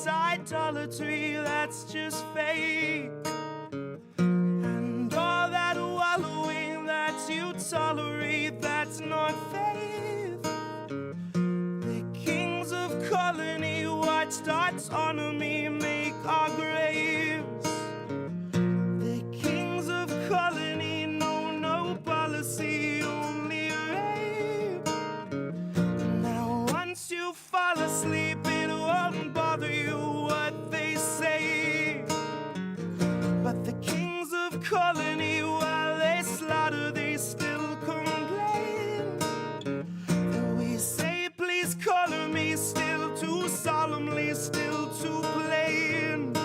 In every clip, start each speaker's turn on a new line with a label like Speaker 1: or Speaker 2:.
Speaker 1: idolatry that's just fake. And all that wallowing that you tolerate, that's not faith. The kings of colony watched autonomy make our graves. The kings of colony know no policy, only rape. Now once you fall asleep, it won't bother you what they say. But the kings of colony, while they slaughter, they still complain. And we say, please color me, still too solemnly, still too plain.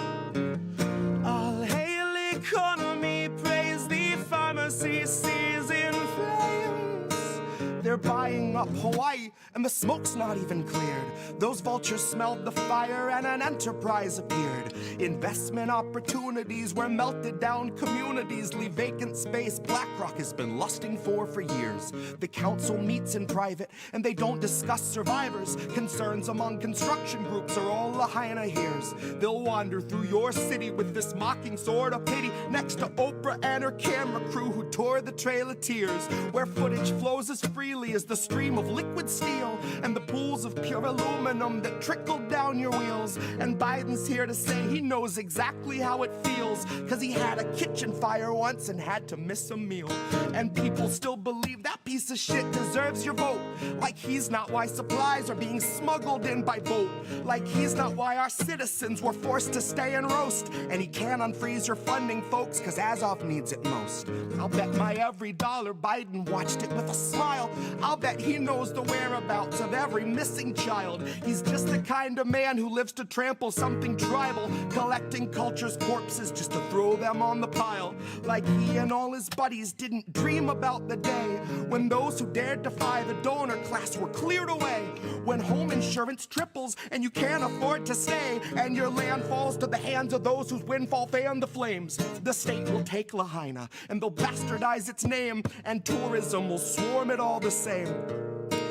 Speaker 1: All hail economy, praise the pharmacy, seas in flames. They're buying up Hawaii, and the smoke's not even cleared. Those vultures smelled the fire and an enterprise appeared. Investment opportunities where melted down communities leave vacant space BlackRock has been lusting for years. The council meets in private and they don't discuss survivors. Concerns among construction groups are all Lahaina hears. They'll wander through your city with this mocking sword of pity next to Oprah and her camera crew who tore the Trail of Tears, where footage flows as freely as the stream of liquid steel and the pools of pure aluminum that trickled down your wheels. And Biden's here to say he knows exactly how it feels, cause he had a kitchen fire once and had to miss a meal. And people still believe that piece of shit deserves your vote, like he's not why supplies are being smuggled in by boat, like he's not why our citizens were forced to stay and roast. And he can't unfreeze your funding, folks, cause Azov needs it most. I'll bet my every dollar Biden watched it with a smile. I'll bet he knows the whereabouts of every missing child. He's just the kind of man who lives to trample something tribal, collecting culture's corpses just to throw them on the pile. Like he and all his buddies didn't dream about the day when those who dared defy the donor class were cleared away. When home insurance triples and you can't afford to stay, and your land falls to the hands of those whose windfall fanned the flames. The state will take Lahaina and they'll bastardize its name, and tourism will swarm it all the same.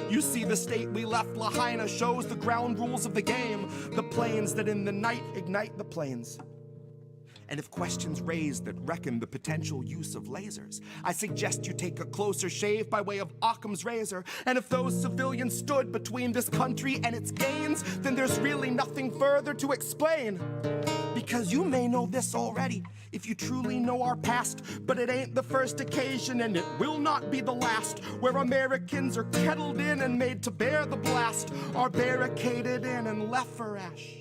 Speaker 1: You see, the state we left Lahaina shows the ground rules of the game, the planes that in the night ignite the planes. And if questions raised that reckon the potential use of lasers, I suggest you take a closer shave by way of Occam's razor. And if those civilians stood between this country and its gains, then there's really nothing further to explain. Because you may know this already, if you truly know our past, but it ain't the first occasion and it will not be the last, where Americans are kettled in and made to bear the blast, are barricaded in and left for ash.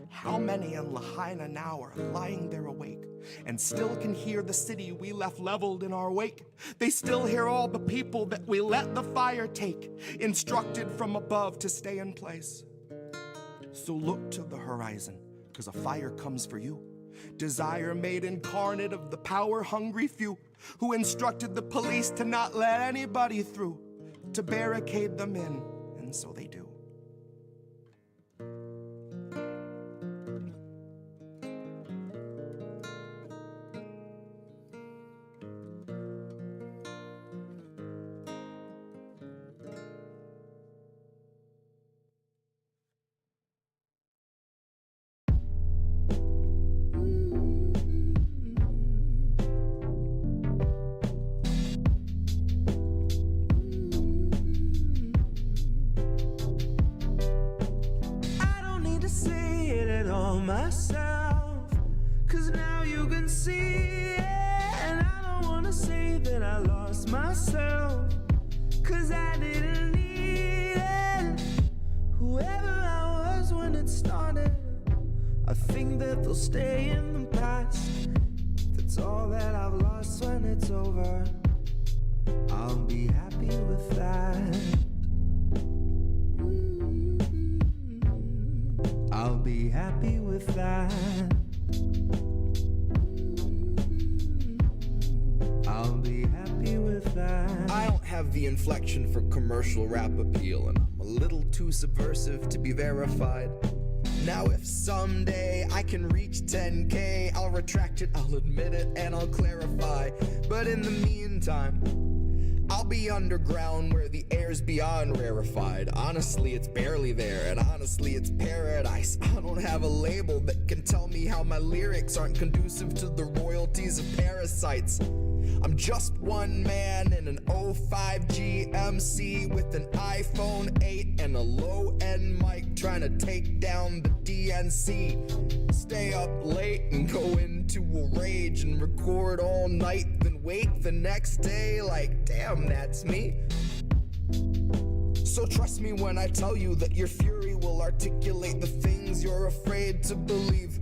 Speaker 1: How many in Lahaina now are lying there awake and still can hear the city we left leveled in our wake? They still hear all the people that we let the fire take, instructed from above to stay in place. So look to the horizon, cause a fire comes for you. Desire made incarnate of the power-hungry few, who instructed the police to not let anybody through, to barricade them in, and so they do.
Speaker 2: Myself, cause now you can see it. And I don't wanna say that I lost myself, cause I didn't need it. Whoever I was when it started, I think that they'll stay in the past. That's all that I've lost when it's over. I'll be happy with that. I'll be happy with that. I'll be happy with that.
Speaker 3: I don't have the inflection for commercial rap appeal, and I'm a little too subversive to be verified. Now if someday I can reach 10K, I'll retract it, I'll admit it, and I'll clarify. But in the meantime, I'll I'll be underground where the air's beyond rarefied. Honestly, it's barely there, and honestly, it's paradise. I don't have a label that can tell me how my lyrics aren't conducive to the royalties of parasites. I'm just one man in an 05 GMC with an iPhone 8 and a low-end mic trying to take down the DNC. Stay up late and go into a rage and record all night, then wake the next day like, damn, that's me. So trust me when I tell you that your fury will articulate the things you're afraid to believe.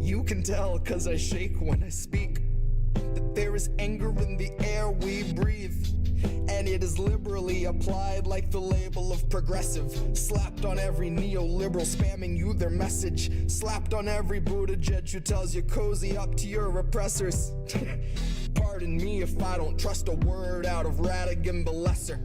Speaker 3: You can tell 'cause I shake when I speak, that there is anger in the air we breathe, and it is liberally applied like the label of progressive, slapped on every neoliberal spamming you their message, slapped on every Buttigieg who tells you cozy up to your oppressors. Pardon me if I don't trust a word out of Radigan the Lesser.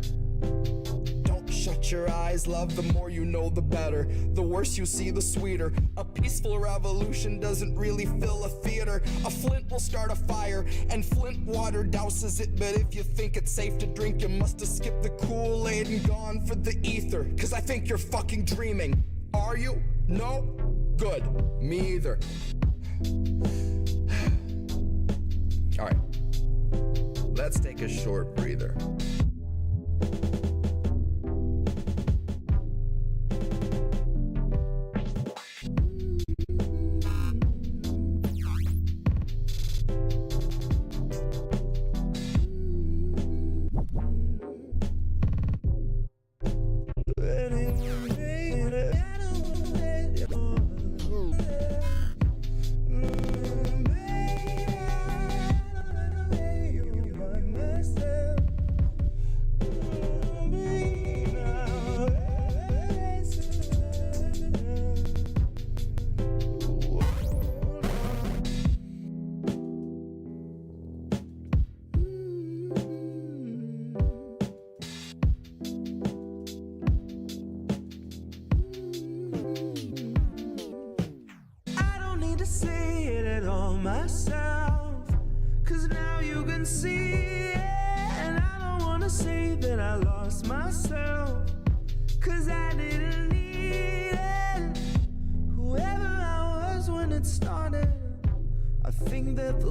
Speaker 3: Don't shut your eyes, love, the more you know the better. The worse you see, the sweeter. A peaceful revolution doesn't really fill a theater. A flint will start a fire, and flint water douses it. But if you think it's safe to drink, you must have skipped the Kool-Aid and gone for the ether. 'Cause I think you're fucking dreaming. Are you? No? Good. Me either. Alright. Let's take a short breather.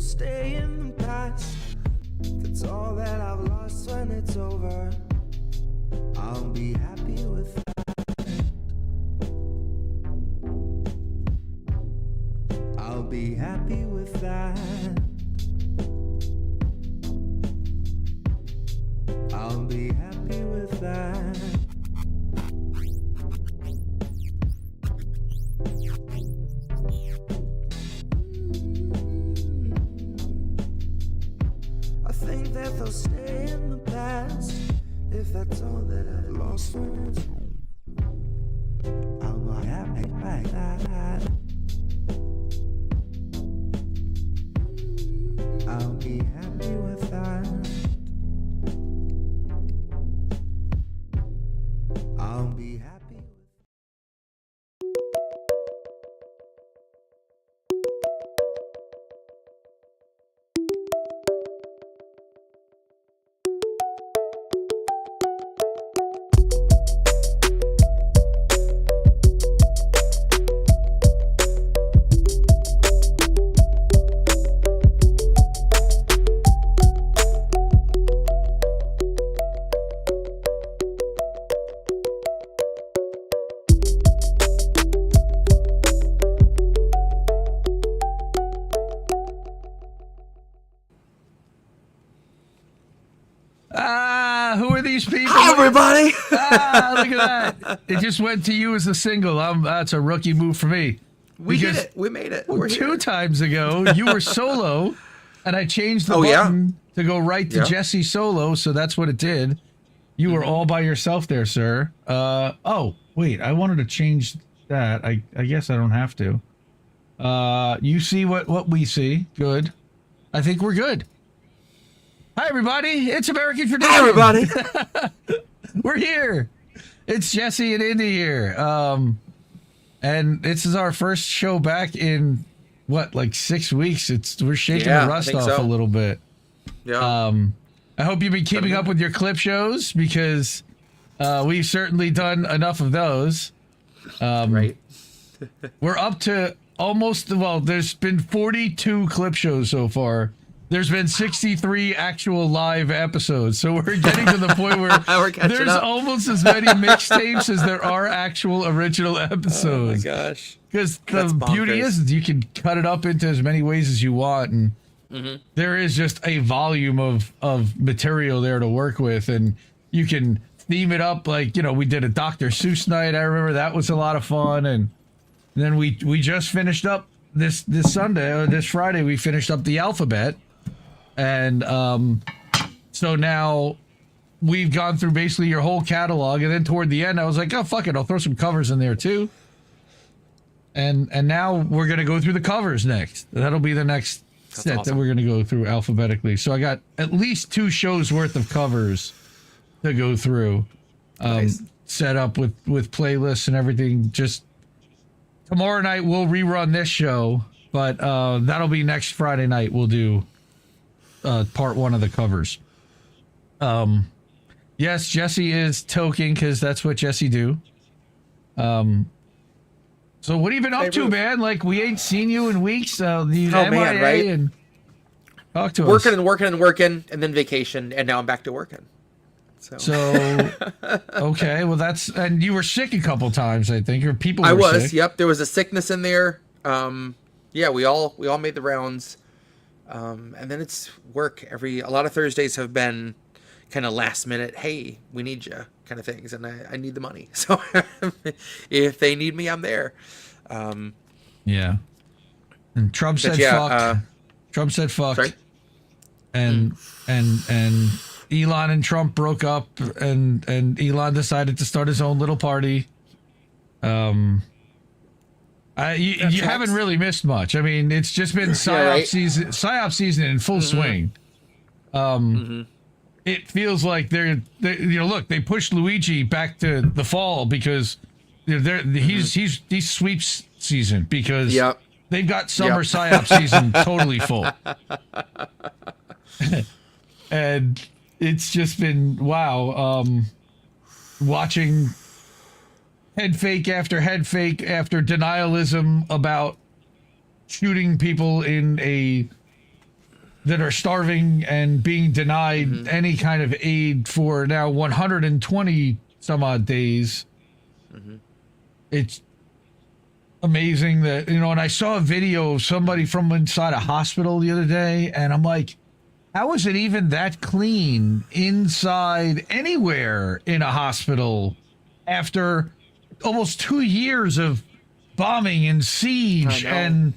Speaker 2: Stay in the past. That's all that I've lost when it's over. I'll be happy with that. I'll be happy with that. I'll be happy with that. They'll stay in the past. If that's all that I've lost when it's over, I'll be happy like that. I'll be happy with that. I'll be happy.
Speaker 4: Who are these people?
Speaker 3: Hi, everybody.
Speaker 4: Look at that. It just went to you as a single. That's a rookie move for me.
Speaker 3: We did it. We made it. We're
Speaker 4: two
Speaker 3: here.
Speaker 4: times ago, you were solo, and I changed the button to go right to Jesse solo, so that's what it did. You were all by yourself there, sir. Oh, wait. I wanted to change that. I guess I don't have to. You see what we see. Good. I think we're good. Hi, everybody. It's American Tradition.
Speaker 3: Hi, everybody.
Speaker 4: We're here. It's Jesse and Indy here. And this is our first show back in, what, like 6 weeks? We're shaking the rust off a little bit.
Speaker 3: Yeah.
Speaker 4: I hope you've been keeping up with your clip shows because we've certainly done enough of those.
Speaker 5: Right.
Speaker 4: We're up to there's been 42 clip shows so far. There's been 63 actual live episodes. So we're getting to the point where there's almost as many mixtapes as there are actual original episodes.
Speaker 5: Oh my gosh.
Speaker 4: Because the beauty is you can cut it up into as many ways as you want. And there is just a volume of material there to work with. And you can theme it up like, we did a Dr. Seuss night. I remember that was a lot of fun. And then we just finished up this Sunday or this Friday, we finished up the alphabet. And so now we've gone through basically your whole catalog. And then toward the end, I was like, oh, fuck it. I'll throw some covers in there, too. And now we're going to go through the covers next. That'll be the next set that we're going to go through alphabetically. So I got at least 2 shows worth of covers to go through. Nice. Set up with playlists and everything. Just tomorrow night, we'll rerun this show. But that'll be next Friday night. We'll do part 1 of the covers. Yes, Jesse is toking because that's what Jesse do. So what have you been up to, man? Like, we ain't seen you in weeks. You MIA,
Speaker 5: man, right?
Speaker 4: And talk to
Speaker 5: us. Working, and then vacation, and now I'm back to working.
Speaker 4: So okay, well and you were sick a couple times, I think, or people.
Speaker 5: I
Speaker 4: were
Speaker 5: was.
Speaker 4: Sick.
Speaker 5: Yep, there was a sickness in there. Yeah, we all made the rounds. And then it's work. A lot of Thursdays have been kind of last minute. Hey, we need you, kind of things, and I need the money. So if they need me, I'm there.
Speaker 4: Yeah. And Trump said fuck. Trump said fuck.
Speaker 5: Sorry?
Speaker 4: And Elon and Trump broke up, and Elon decided to start his own little party. You haven't really missed much. I mean, it's just been psyop season in full swing. It feels like they they pushed Luigi back to the fall because he's sweeps season because they've got summer psyop season totally full. And it's just been watching head fake after denialism about shooting people that are starving and being denied any kind of aid for now 120 some odd days. It's amazing that, and I saw a video of somebody from inside a hospital the other day, and I'm like, how is it even that clean inside anywhere in a hospital after almost 2 years of bombing and siege and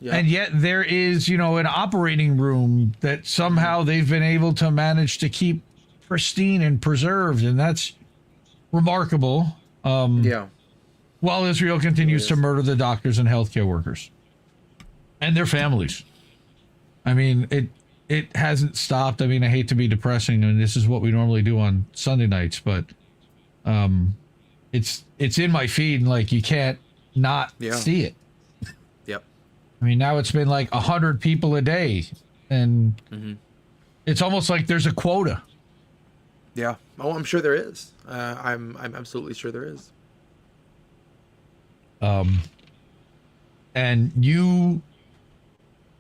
Speaker 4: yet there is, an operating room that somehow they've been able to manage to keep pristine and preserved, and that's remarkable. While Israel continues to murder the doctors and healthcare workers and their families. I mean, it hasn't stopped. I mean, I hate to be depressing, and this is what we normally do on Sunday nights, but it's in my feed, and like you can't not see it.
Speaker 5: Yep.
Speaker 4: I mean, now it's been like 100 people a day, and it's almost like there's a quota.
Speaker 5: Yeah. Oh, I'm sure there is. I'm absolutely sure there is.
Speaker 4: And you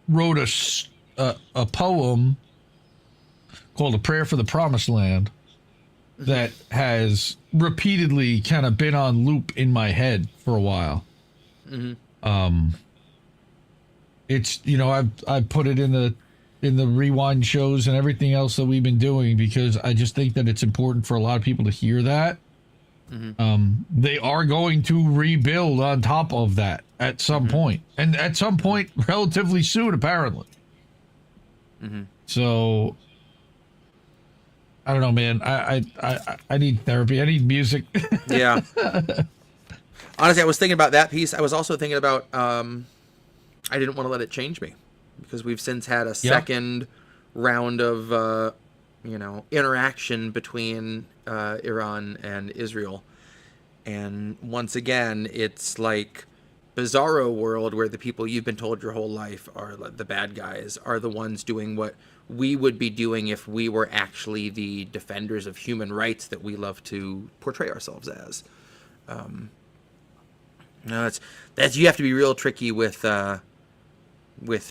Speaker 4: wrote a poem called "A Prayer for the Promised Land" that has repeatedly kind of been on loop in my head for a while. It's, I've put it in the rewind shows and everything else that we've been doing because I just think that it's important for a lot of people to hear that. They are going to rebuild on top of that at some point, and at some point relatively soon, apparently. So I don't know, man. I need therapy. I need music.
Speaker 5: Yeah. Honestly, I was thinking about that piece. I was also thinking about I didn't want to let it change me because we've since had a second round of interaction between Iran and Israel, and once again it's like bizarro world where the people you've been told your whole life are the bad guys are the ones doing what we would be doing if we were actually the defenders of human rights that we love to portray ourselves as. No, that's you have to be real tricky with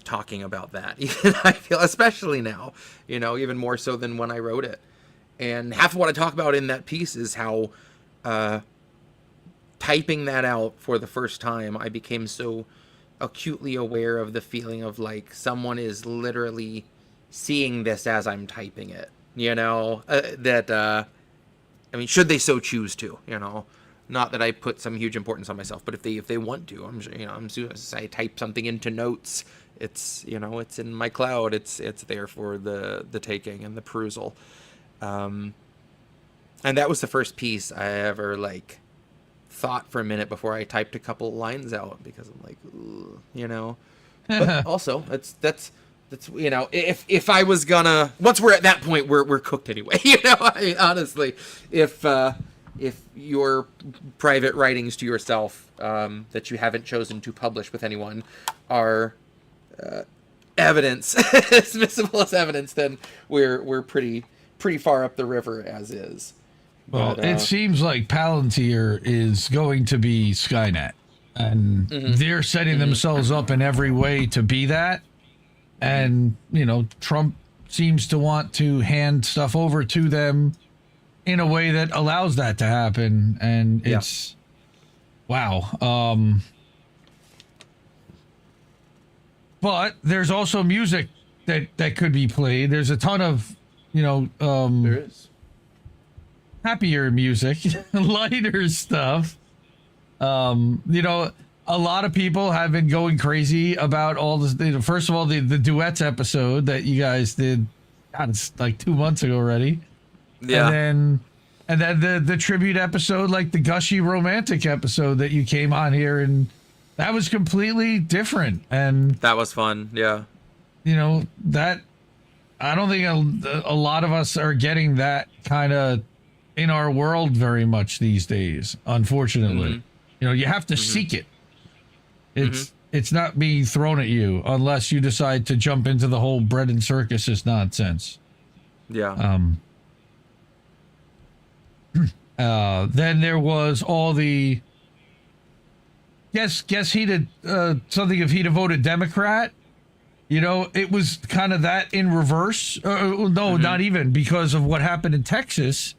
Speaker 5: talking about that. Even I feel, especially now, even more so than when I wrote it. And half of what I talk about in that piece is how typing that out for the first time, I became so acutely aware of the feeling of like someone is literally seeing this as I'm typing it, I mean, should they so choose to, not that I put some huge importance on myself, but if they want to, I'm sure, I'm soon as I type something into notes, it's, it's in my cloud, it's there for the taking and the perusal. And that was the first piece I ever like thought for a minute before I typed a couple lines out, because I'm like, but also that's if I was gonna, once we're at that point, we're cooked anyway. I mean, honestly, if your private writings to yourself that you haven't chosen to publish with anyone are evidence, as visible as evidence, then we're pretty far up the river as is.
Speaker 4: Well, it seems like Palantir is going to be Skynet, and they're setting themselves up in every way to be that. And, Trump seems to want to hand stuff over to them in a way that allows that to happen. And it's, wow. But there's also music that could be played. There's a ton of,
Speaker 5: there is
Speaker 4: happier music, lighter stuff. A lot of people have been going crazy about all this. First of all, the duets episode that you guys did, God, it's like 2 months ago already.
Speaker 5: Yeah.
Speaker 4: And then the tribute episode, like the gushy romantic episode that you came on here, and that was completely different. And
Speaker 5: that was fun. Yeah.
Speaker 4: That I don't think a lot of us are getting that kind of in our world very much these days, unfortunately. You have to seek it. It's not being thrown at you unless you decide to jump into the whole bread and circuses nonsense.
Speaker 5: Yeah.
Speaker 4: Then there was all the guess he'd something if he'd have voted Democrat. It was kind of that in reverse. No, not even, because of what happened in Texas.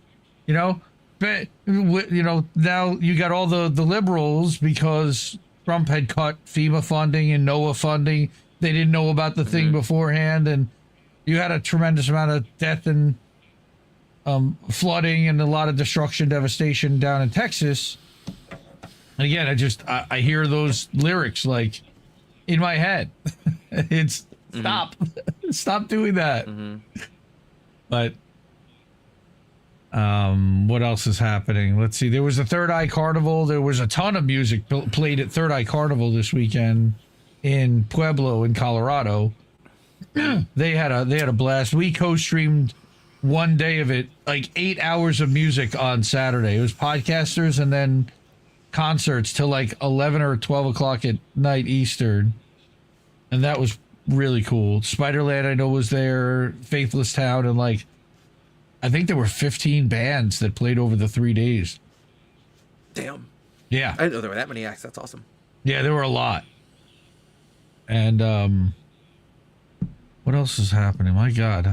Speaker 4: But now you got all the liberals, because Trump had cut FEMA funding and NOAA funding. They didn't know about the thing beforehand, and you had a tremendous amount of death and flooding and a lot of destruction, devastation down in Texas. And again, I hear those lyrics like in my head. It's stop doing that. But what else is happening? Let's see. There was a Third Eye Carnival. There was a ton of music played at Third Eye Carnival this weekend in Pueblo in Colorado. They had a blast. We co-streamed one day of it, like 8 hours of music on Saturday. It was podcasters and then concerts till like 11 or 12 o'clock at night Eastern. And that was really cool. Spiderland, I know, was there. Faithless Town, and like I think there were 15 bands that played over the 3 days.
Speaker 5: Damn.
Speaker 4: Yeah.
Speaker 5: I didn't know there were that many acts. That's awesome.
Speaker 4: Yeah, there were a lot. And what else is happening? My God.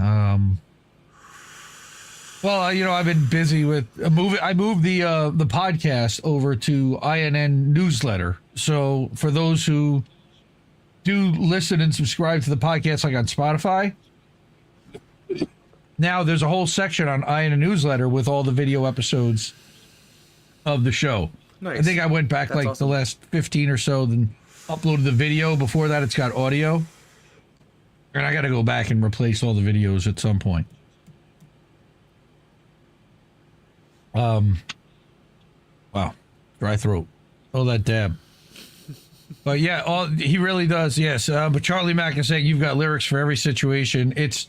Speaker 4: Well, I've been busy with I moved the podcast over to INN newsletter. So for those who do listen and subscribe to the podcast, like on Spotify, now there's a whole section on INN newsletter with all the video episodes of the show.
Speaker 5: Nice.
Speaker 4: I think I went back awesome. The last 15 or so, then uploaded the video. Before that, it's got audio. And I got to go back and replace all the videos at some point. Wow. Dry throat. Oh, that dab. But yeah, he really does, yes. But Charlie Mack is saying you've got lyrics for every situation. It's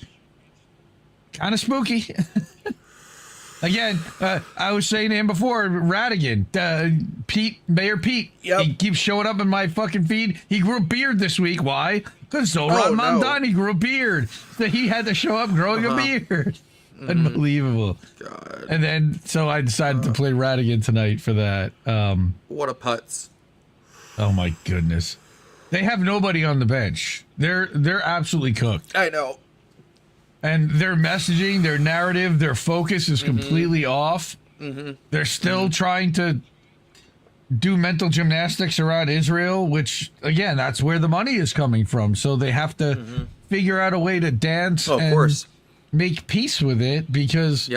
Speaker 4: kind of spooky. Again, I was saying to him before, Radigan, Mayor Pete, he keeps showing up in my fucking feed. He grew a beard this week. Why? Because Zoran Mamdani grew a beard. So he had to show up growing a beard. Unbelievable.
Speaker 5: God.
Speaker 4: And then, so I decided to play Radigan tonight for that.
Speaker 5: What a putz.
Speaker 4: Oh my goodness. They have nobody on the bench. They're absolutely cooked.
Speaker 5: I know.
Speaker 4: And their messaging, their narrative, their focus is completely off. They're still trying to do mental gymnastics around Israel, which, again, that's where the money is coming from. So they have to figure out a way to dance and make peace with it, because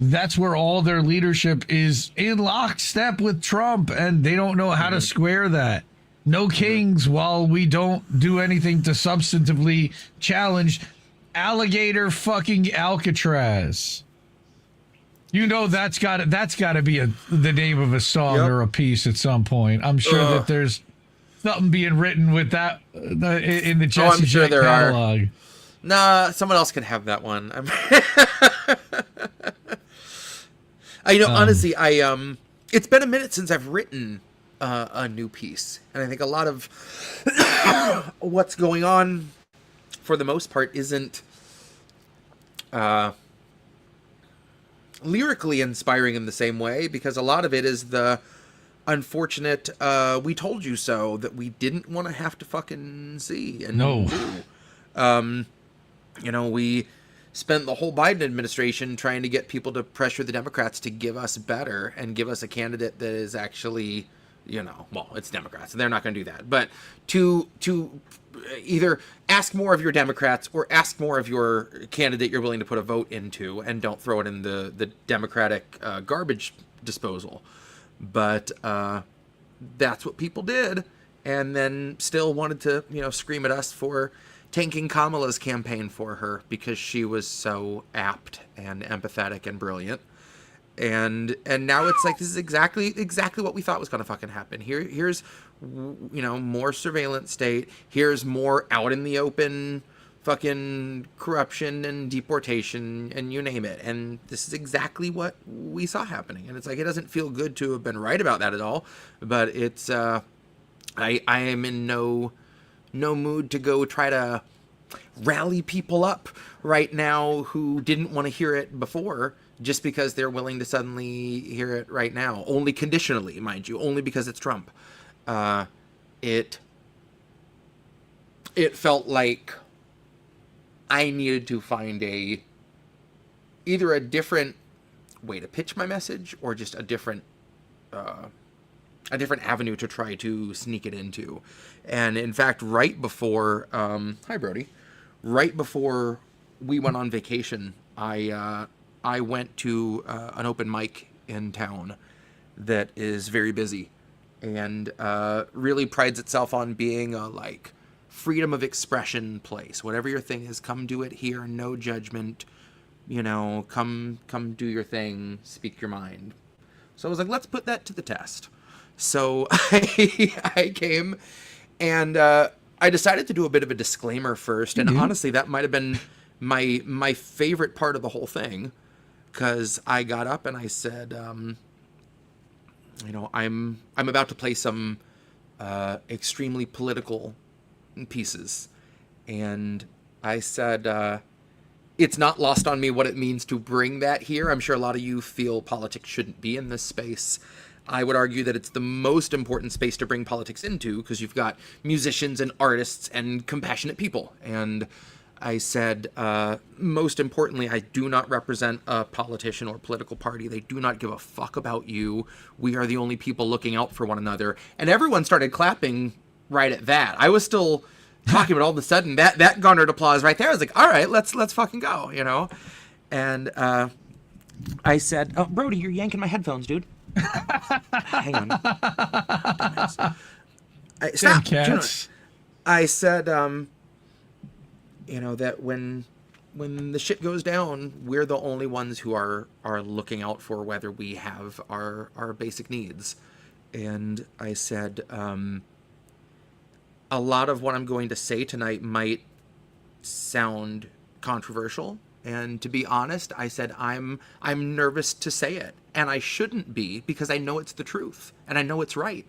Speaker 4: that's where all their leadership is in lockstep with Trump, and they don't know how to square that. No kings while we don't do anything to substantively challenge alligator fucking Alcatraz. You know that's got to be the name of a song or a piece at some point. I'm sure that there's something being written with that in the Jesse Jett catalog.
Speaker 5: Nah, someone else can have that one. Honestly, it's been a minute since I've written a new piece, and I think a lot of what's going on, for the most part, isn't lyrically inspiring in the same way, because a lot of it is the unfortunate we told you so that we didn't want to have to fucking see and do. We spent the whole Biden administration trying to get people to pressure the Democrats to give us better and give us a candidate that is actually, it's Democrats, and they're not going to do that. But to either ask more of your Democrats or ask more of your candidate you're willing to put a vote into, and don't throw it in the Democratic garbage disposal. But that's what people did, and then still wanted to, scream at us for tanking Kamala's campaign for her because she was so apt and empathetic and brilliant. And now it's like, this is exactly what we thought was going to fucking happen. Here's more surveillance state. Here's more out in the open fucking corruption and deportation and you name it. And this is exactly what we saw happening. And it's like, it doesn't feel good to have been right about that at all. But it's I am in no mood to go try to rally people up right now who didn't want to hear it before, just because they're willing to suddenly hear it right now. Only conditionally, mind you, only because it's Trump. It felt like I needed to find either a different way to pitch my message, or just a different avenue to try to sneak it into. And in fact, right before, hi Brody, right before we went on vacation, I went to an open mic in town that is very busy, and really prides itself on being a freedom of expression place. Whatever your thing is, come do it here. No judgment. Come do your thing. Speak your mind. So I was like, let's put that to the test. So I came, and I decided to do a bit of a disclaimer first. And honestly, that might have been my favorite part of the whole thing, because I got up and I said, I'm about to play some extremely political pieces. And I said, it's not lost on me what it means to bring that here. I'm sure a lot of you feel politics shouldn't be in this space. I would argue that it's the most important space to bring politics into, because you've got musicians and artists and compassionate people. And I said, most importantly, I do not represent a politician or political party. They do not give a fuck about you. We are the only people looking out for one another. And everyone started clapping right at that. I was still talking, but all of a sudden that garnered applause right there. I was like, all right, let's fucking go, And I said, oh, Brody, you're yanking my headphones, dude. Hang on. Stop.
Speaker 4: Cats.
Speaker 5: I said, that when the shit goes down, we're the only ones who are looking out for whether we have our basic needs. And I said, a lot of what I'm going to say tonight might sound controversial, And to be honest, I said, I'm nervous to say it. And I shouldn't be, because I know it's the truth and I know it's right.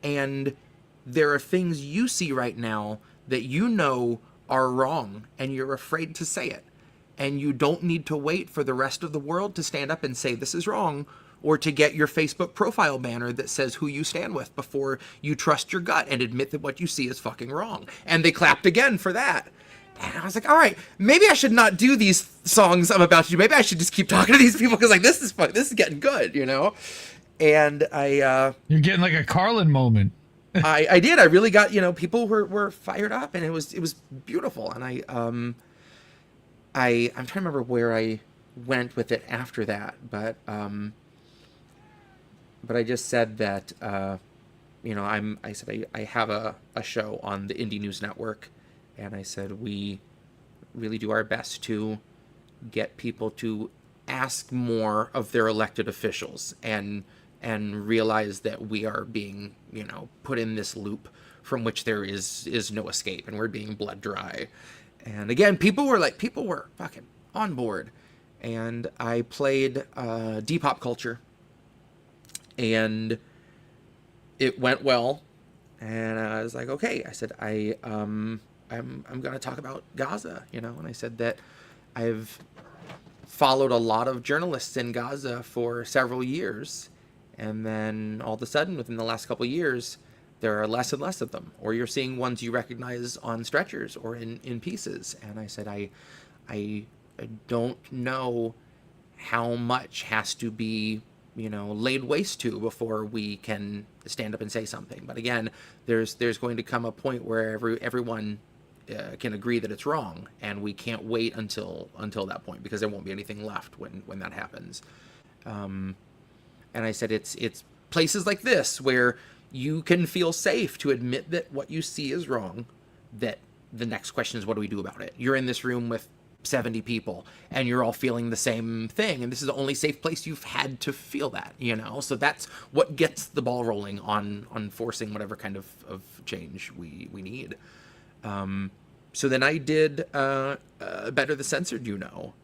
Speaker 5: And there are things you see right now that you know are wrong and you're afraid to say it. And you don't need to wait for the rest of the world to stand up and say this is wrong, or to get your Facebook profile banner that says who you stand with before you trust your gut and admit that what you see is fucking wrong. And they clapped again for that. And I was like, all right, maybe I should not do these songs I'm about to do. Maybe I should just keep talking to these people, because like this is fun. This is getting good, you know? And
Speaker 4: you're getting like a Carlin moment.
Speaker 5: I did. I really got, you know, people were fired up, and it was beautiful. And I'm trying to remember where I went with it after that, but I just said that, you know, I have a show on the Indie News Network, and I said we really do our best to get people to ask more of their elected officials and realize that we are being, you know, put in this loop from which there is no escape, and we're being bled dry. And again, people were fucking on board. And I played Depop Culture, and it went well. And I was like, okay. I said, I'm going to talk about Gaza, you know. And I said that I've followed a lot of journalists in Gaza for several years, and then all of a sudden, within the last couple of years, there are less and less of them, or you're seeing ones you recognize on stretchers or in pieces. And I said, I don't know how much has to be, you know, laid waste to before we can stand up and say something. But again, there's going to come a point where everyone can agree that it's wrong, and we can't wait until that point, because there won't be anything left when that happens. And I said, it's places like this where you can feel safe to admit that what you see is wrong, that the next question is, what do we do about it? You're in this room with 70 people, and you're all feeling the same thing, and this is the only safe place you've had to feel that, you know? So that's what gets the ball rolling on forcing whatever kind of change we need. So then I did Better the Censored, you know.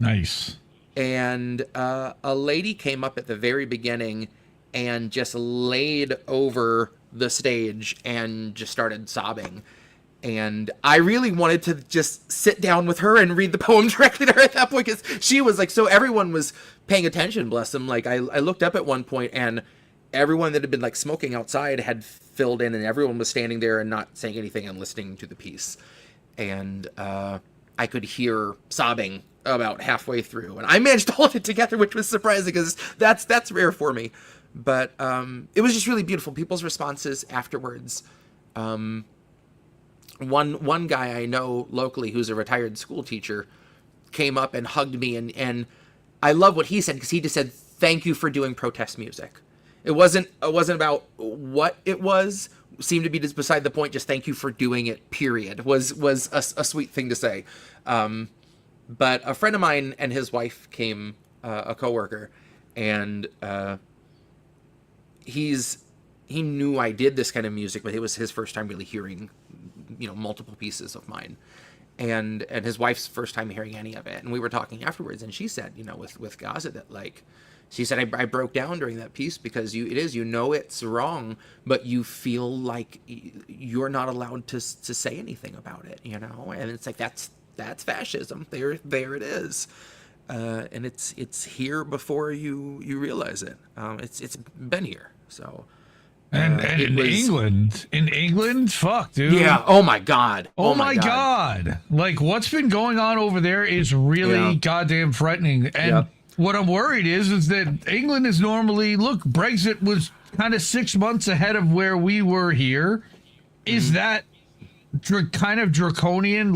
Speaker 4: Nice.
Speaker 5: And a lady came up at the very beginning and just laid over the stage and just started sobbing. And I really wanted to just sit down with her and read the poem directly to her at that point, because she was like, so everyone was paying attention, bless them. Like I looked up at one point, and everyone that had been like smoking outside had filled in, and everyone was standing there and not saying anything and listening to the piece. And I could hear sobbing about halfway through, and I managed to hold it together, which was surprising, because that's rare for me. But it was just really beautiful. People's responses afterwards. One guy I know locally who's a retired school teacher came up and hugged me, and I love what he said, because he just said, thank you for doing protest music. It wasn't about what it was, seemed to be just beside the point, just thank you for doing it, period, was a sweet thing to say. But a friend of mine and his wife came, a coworker, and he knew I did this kind of music, but it was his first time really hearing, you know, multiple pieces of mine, and his wife's first time hearing any of it. And we were talking afterwards, and she said, you know, with Gaza, that like, she said, I broke down during that piece, because you know it's wrong, but you feel like you're not allowed to say anything about it, you know. And it's like, that's fascism. There it is. And it's here before you realize it. It's been here. So.
Speaker 4: And in England, fuck, dude.
Speaker 5: Yeah. Oh my God.
Speaker 4: Oh my God. Like, what's been going on over there is really goddamn frightening. And what I'm worried is that England is normally, look, Brexit was kind of 6 months ahead of where we were here. Is that kind of draconian?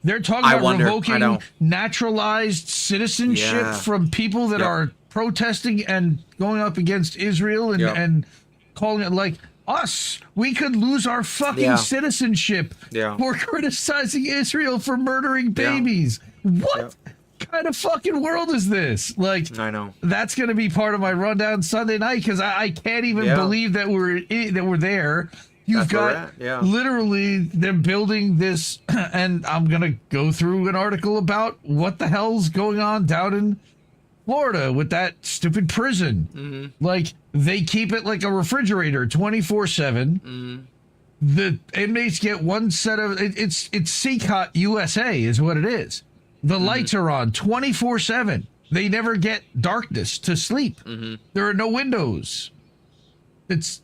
Speaker 4: They're talking about revoking naturalized citizenship from people that are protesting and going up against Israel and calling it like us. We could lose our fucking citizenship for criticizing Israel for murdering babies. What kind of fucking world is this? Like,
Speaker 5: I know.
Speaker 4: That's going to be part of my rundown Sunday night, because I can't even believe that we're there. You've
Speaker 5: That's where we're
Speaker 4: got
Speaker 5: at, yeah.
Speaker 4: literally they're building this, and I'm gonna go through an article about what the hell's going on down in Florida with that stupid prison.
Speaker 5: Mm-hmm.
Speaker 4: Like, they keep it like a refrigerator 24/7.
Speaker 5: Mm-hmm.
Speaker 4: The inmates get one set of it's CCOT USA is what it is. The lights are on 24/7. They never get darkness to sleep. There are no windows. It's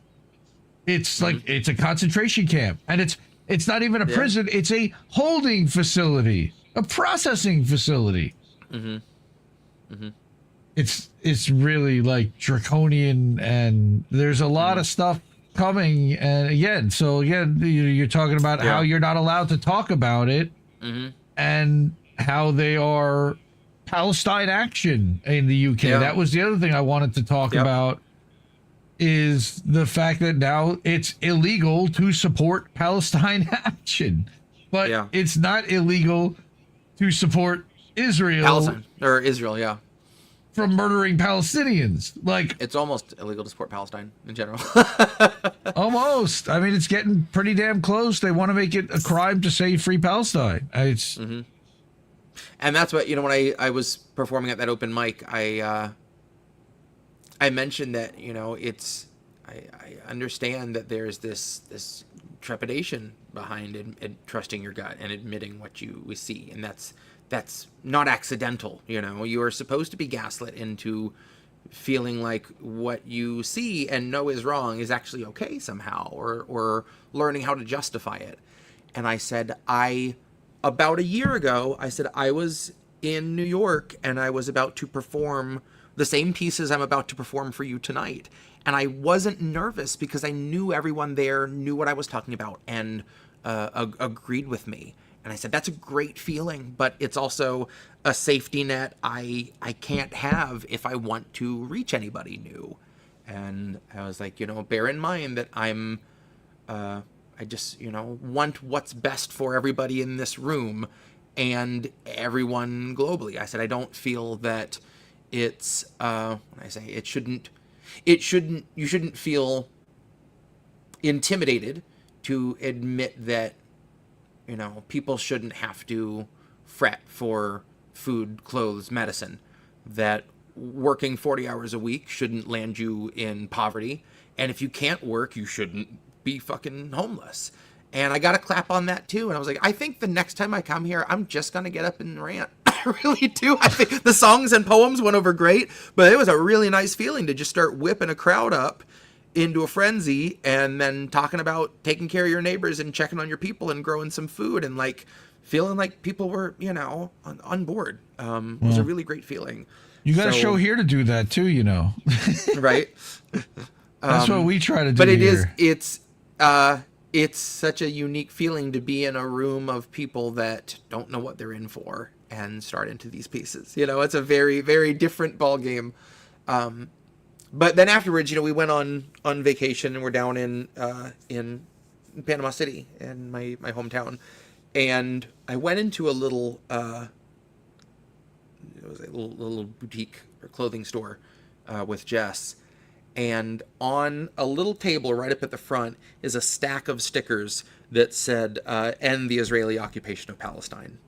Speaker 4: like it's a concentration camp, and it's not even a prison. It's a holding facility, a processing facility. It's really like draconian, and there's a lot of stuff coming. And again, you're talking about how you're not allowed to talk about it, and how they are Palestine action in the UK. That was the other thing I wanted to talk about, is the fact that now it's illegal to support Palestine action, but it's not illegal to support Israel.
Speaker 5: Israel,
Speaker 4: from murdering Palestinians. Like,
Speaker 5: it's almost illegal to support Palestine in general.
Speaker 4: Almost. I mean, it's getting pretty damn close. They want to make it a crime to say free Palestine. It's
Speaker 5: and that's what, when I was performing at that open mic, I mentioned that, it's, I understand that there's this trepidation behind trusting your gut and admitting what we see. And that's not accidental. You are supposed to be gaslit into feeling like what you see and know is wrong is actually okay somehow, or learning how to justify it. And I said, about a year ago, I said I was in New York and I was about to perform the same pieces I'm about to perform for you tonight. And I wasn't nervous because I knew everyone there knew what I was talking about and agreed with me. And I said, that's a great feeling, but it's also a safety net I can't have if I want to reach anybody new. And I was like, bear in mind that I just, want what's best for everybody in this room and everyone globally. I said, I don't feel that it's, when I say you shouldn't feel intimidated to admit that, people shouldn't have to fret for food, clothes, medicine, that working 40 hours a week shouldn't land you in poverty. And if you can't work, you shouldn't be fucking homeless. And I got a clap on that too. And I was like, I think the next time I come here, I'm just going to get up and rant. I really do. I think the songs and poems went over great, but it was a really nice feeling to just start whipping a crowd up into a frenzy and then talking about taking care of your neighbors and checking on your people and growing some food and like feeling like people were, on board. It was a really great feeling.
Speaker 4: You got a show here to do that too,
Speaker 5: Right.
Speaker 4: That's what we try to do.
Speaker 5: But
Speaker 4: here.
Speaker 5: It's such a unique feeling to be in a room of people that don't know what they're in for and start into these pieces. It's a very, very different ball game. But then afterwards, we went on vacation and we're down in Panama City, in my hometown, and I went into a little it was a little boutique or clothing store with Jess, and on a little table right up at the front is a stack of stickers that said "End the Israeli occupation of Palestine."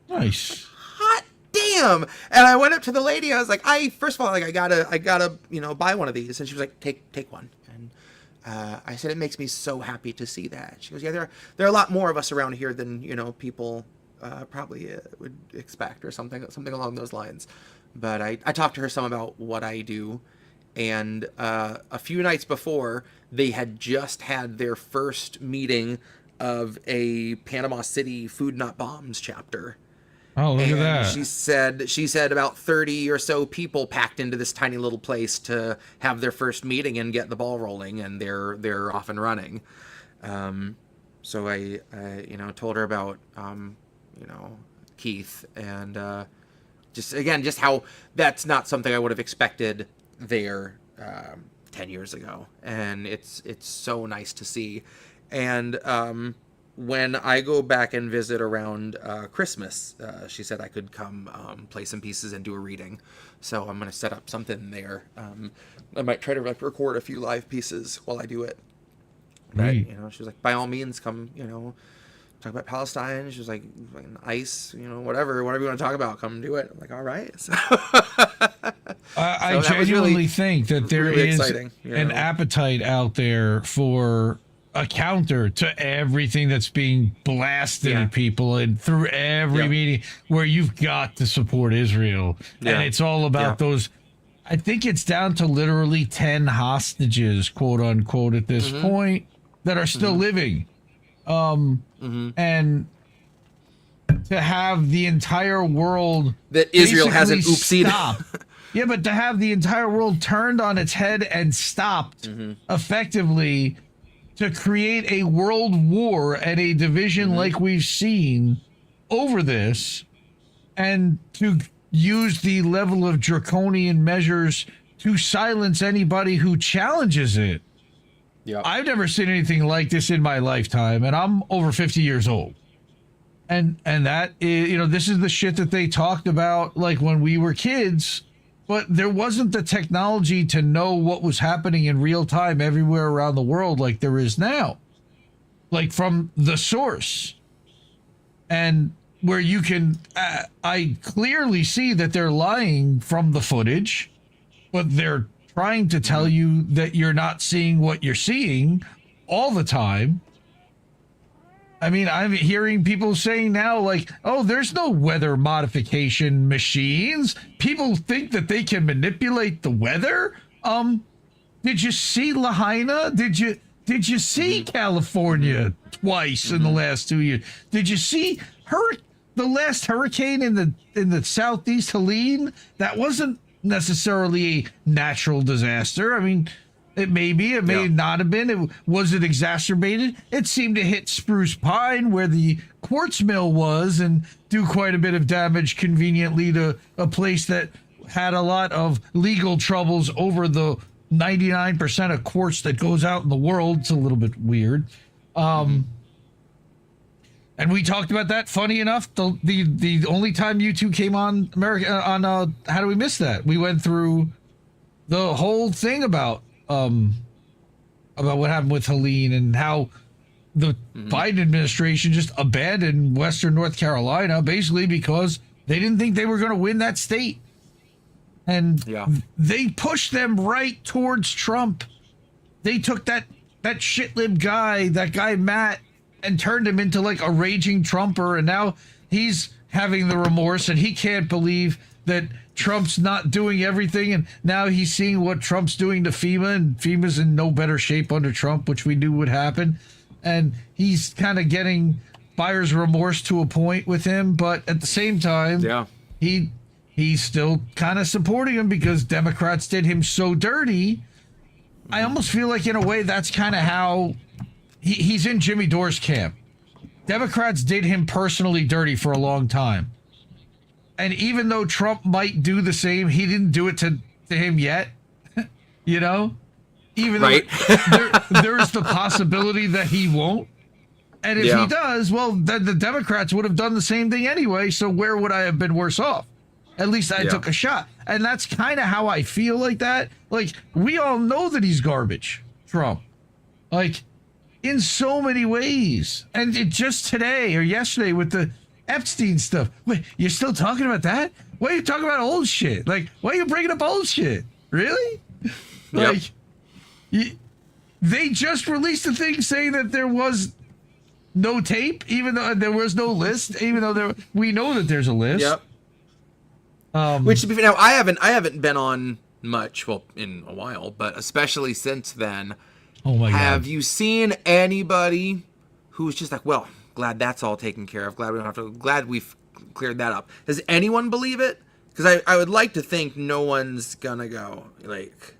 Speaker 4: Nice.
Speaker 5: Hot damn! And I went up to the lady. I was like, I gotta buy one of these. And she was like, take one. And I said, it makes me so happy to see that. She goes, yeah, there are a lot more of us around here than people probably would expect, or something along those lines. But I talked to her some about what I do. And a few nights before, they had just had their first meeting of a Panama City Food Not Bombs chapter.
Speaker 4: Oh, look at that.
Speaker 5: She said about 30 or so people packed into this tiny little place to have their first meeting and get the ball rolling, and they're off and running. So I told her about Keith, and just how that's not something I would have expected there 10 years ago, and it's so nice to see. And when I go back and visit around Christmas, she said I could come play some pieces and do a reading. So I'm going to set up something there. I might try to record a few live pieces while I do it.
Speaker 4: Right.
Speaker 5: She was like, by all means, come, talk about Palestine. She was like ICE, whatever you want to talk about, come do it. I'm like, all right. So,
Speaker 4: I genuinely think that there
Speaker 5: really
Speaker 4: is
Speaker 5: exciting,
Speaker 4: an appetite out there for a counter to everything that's being blasted at people and through every meeting where you've got to support Israel. And it's all about those. I think it's down to literally 10 hostages, quote unquote, at this point that are still living. And to have the entire world
Speaker 5: that Israel hasn't oopsied.
Speaker 4: Yeah, but to have the entire world turned on its head and stopped effectively to create a world war and a division like we've seen over this, and to use the level of draconian measures to silence anybody who challenges it.
Speaker 5: Yeah,
Speaker 4: I've never seen anything like this in my lifetime, and I'm over 50 years old. And that is, this is the shit that they talked about like when we were kids, but there wasn't the technology to know what was happening in real time everywhere around the world like there is now. Like from the source. And where you can, I clearly see that they're lying from the footage, but they're trying to tell you that you're not seeing what you're seeing all the time. I mean, I'm hearing people saying now, like, oh, there's no weather modification machines. People think that they can manipulate the weather. Did you see Lahaina? Did you see California twice in the last 2 years? Did you see the last hurricane in the southeast, Helene? That wasn't necessarily a natural disaster. I mean, it may be, it may not have been. Was it exacerbated? It seemed to hit Spruce Pine where the quartz mill was and do quite a bit of damage conveniently to a place that had a lot of legal troubles over the 99% of quartz that goes out in the world. It's a little bit weird. And we talked about that. Funny enough, the only time you two came on How Do We Miss That? We went through the whole thing about what happened with Helene and how the Biden administration just abandoned Western North Carolina basically because they didn't think they were going to win that state. And they pushed them right towards Trump. They took that shitlib guy, that guy Matt, and turned him into like a raging Trumper. And now he's having the remorse and he can't believe that Trump's not doing everything, and now he's seeing what Trump's doing to FEMA, and FEMA's in no better shape under Trump, which we knew would happen. And he's kind of getting buyer's remorse to a point with him, but at the same time, he's still kind of supporting him because Democrats did him so dirty. I almost feel like in a way that's kind of how he's in Jimmy Dore's camp. Democrats did him personally dirty for a long time. And even though Trump might do the same, he didn't do it to him yet. Even though there's the possibility that he won't. And if he does, well, then the Democrats would have done the same thing anyway. So where would I have been worse off? At least I took a shot. And that's kind of how I feel like that. Like, we all know that he's garbage, Trump. Like, in so many ways. And just today or yesterday with the Epstein stuff. Wait, you're still talking about that? Why are you talking about old shit? Like, why are you bringing up old shit? Really? Like, they just released a thing saying that there was no tape, even though there was no list, even though we know that there's a list.
Speaker 5: Which, to be fair, now I haven't been on much, well, in a while, but especially since then.
Speaker 4: Oh my God.
Speaker 5: Have you seen anybody who's just like, well, glad that's all taken care of. Glad we've cleared that up. Does anyone believe it? Because I would like to think no one's gonna go like.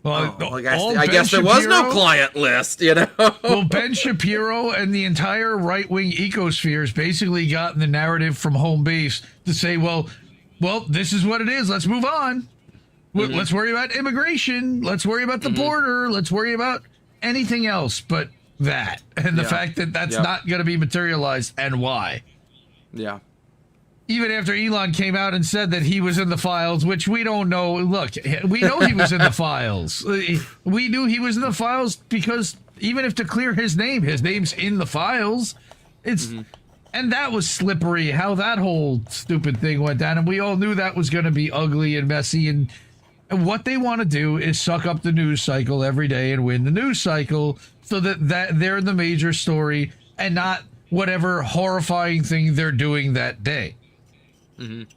Speaker 5: Well, I guess there was no client list,
Speaker 4: Well, Ben Shapiro and the entire right-wing ecosphere has basically gotten the narrative from home base to say, well, this is what it is. Let's move on. Let's worry about immigration. Let's worry about the border. Let's worry about anything else but that, and the fact that that's not going to be materialized, and why.
Speaker 5: Yeah.
Speaker 4: Even after Elon came out and said that he was in the files, which we don't know. Look, we know he was in the files. We knew he was in the files because even if to clear his name's in the files. It's and that was slippery how that whole stupid thing went down, and we all knew that was going to be ugly and messy, and what they want to do is suck up the news cycle every day and win the news cycle so that they're the major story and not whatever horrifying thing they're doing that day. And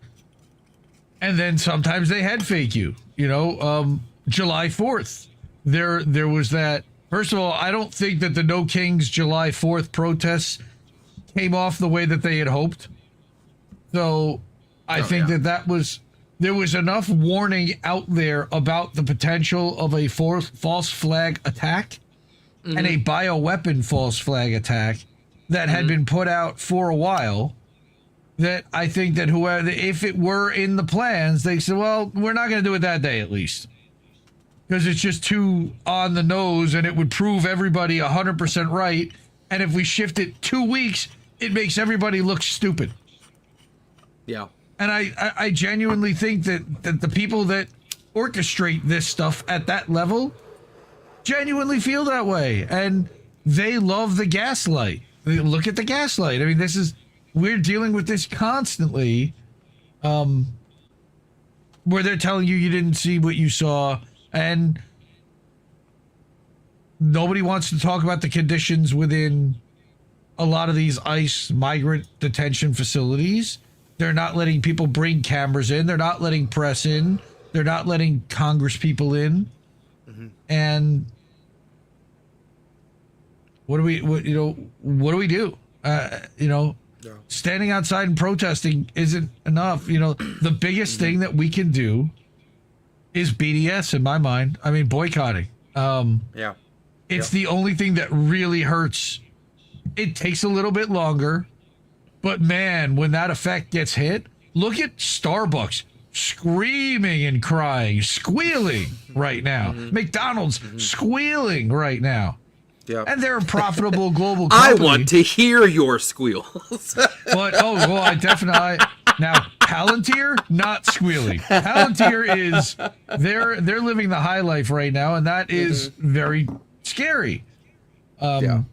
Speaker 4: then sometimes they head fake you. July 4th, there was that. First of all, I don't think that the No Kings July 4th protests came off the way that they had hoped. So I think that was, there was enough warning out there about the potential of a false flag attack and a bioweapon false flag attack that had been put out for a while, that I think that whoever, if it were in the plans, they said, well, we're not going to do it that day at least, because it's just too on the nose and it would prove everybody 100% right. And if we shift it 2 weeks, it makes everybody look stupid.
Speaker 5: Yeah.
Speaker 4: And I genuinely think that the people that orchestrate this stuff at that level genuinely feel that way. And they love the gaslight. Look at the gaslight. I mean, we're dealing with this constantly, where they're telling you didn't see what you saw, and nobody wants to talk about the conditions within a lot of these ICE migrant detention facilities. They're not letting people bring cameras in. They're not letting press in. They're not letting Congress people in. And what do we do? Standing outside and protesting isn't enough. The biggest thing that we can do is BDS in my mind. I mean, boycotting. It's the only thing that really hurts. It takes a little bit longer, but man, when that effect gets hit, look at Starbucks screaming and crying, squealing right now. McDonald's squealing right now. And they're a profitable global company.
Speaker 5: I want to hear your squeals.
Speaker 4: But I definitely now Palantir not squealing. Palantir is they're living the high life right now, and that is very scary. And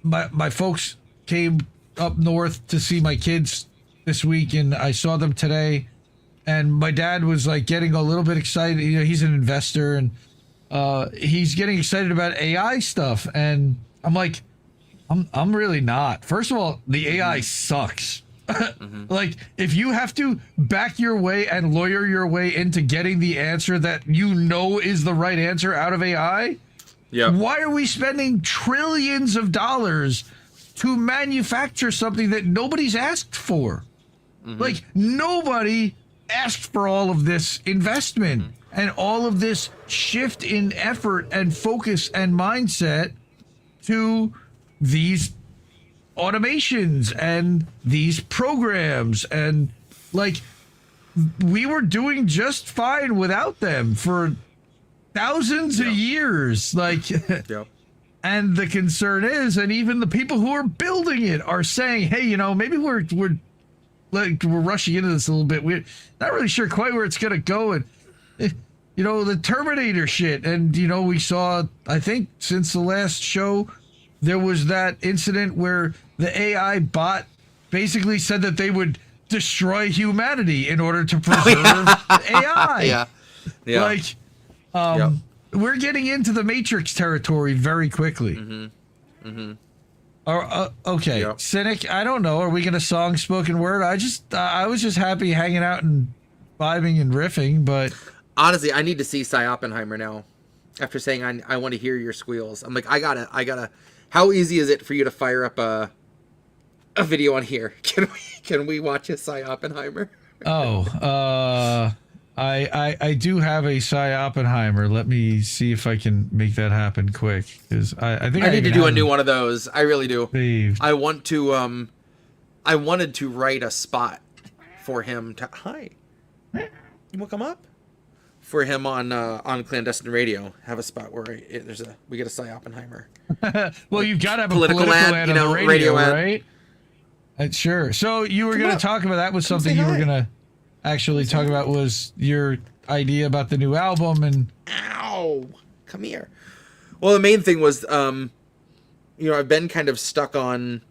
Speaker 4: my folks came up north to see my kids this week, and I saw them today, and my dad was like getting a little bit excited. He's an investor, and he's getting excited about AI stuff, and I'm like, I'm really not. First of all, the AI sucks. Like, if you have to back your way and lawyer your way into getting the answer that is the right answer out of AI, why are we spending trillions of dollars to manufacture something that nobody's asked for? Like, nobody asked for all of this investment and all of this shift in effort and focus and mindset to these automations and these programs. And like, we were doing just fine without them for thousands of years. Like, and the concern is, and even the people who are building it are saying, hey, maybe we're rushing into this a little bit. We're not really sure quite where it's going to go. And, the Terminator shit. And, we saw, I think since the last show, there was that incident where the AI bot basically said that they would destroy humanity in order to preserve AI. Like, we're getting into the Matrix territory very quickly. Okay, Cynic, I don't know. Are we going to song spoken word? I was just happy hanging out and vibing and riffing, but
Speaker 5: honestly, I need to see Cy Oppenheimer now. After saying I want to hear your squeals, I'm like, I gotta. How easy is it for you to fire up a video on here? Can we watch a Cy Oppenheimer?
Speaker 4: I do have a Cy Oppenheimer. Let me see if I can make that happen quick, because I think I
Speaker 5: need to do a new one of those. I really do.
Speaker 4: Saved.
Speaker 5: I want to. I wanted to write a spot for him to. Hi, you want to come up? For him on clandestine radio, have a spot where we get a Cy Oppenheimer.
Speaker 4: Well, you've got to have a political ad on the radio, right? Sure. So you were going to talk about that was something you were going to actually talk about, was your idea about the new album and.
Speaker 5: Ow! Come here. Well, the main thing was, I've been kind of stuck on,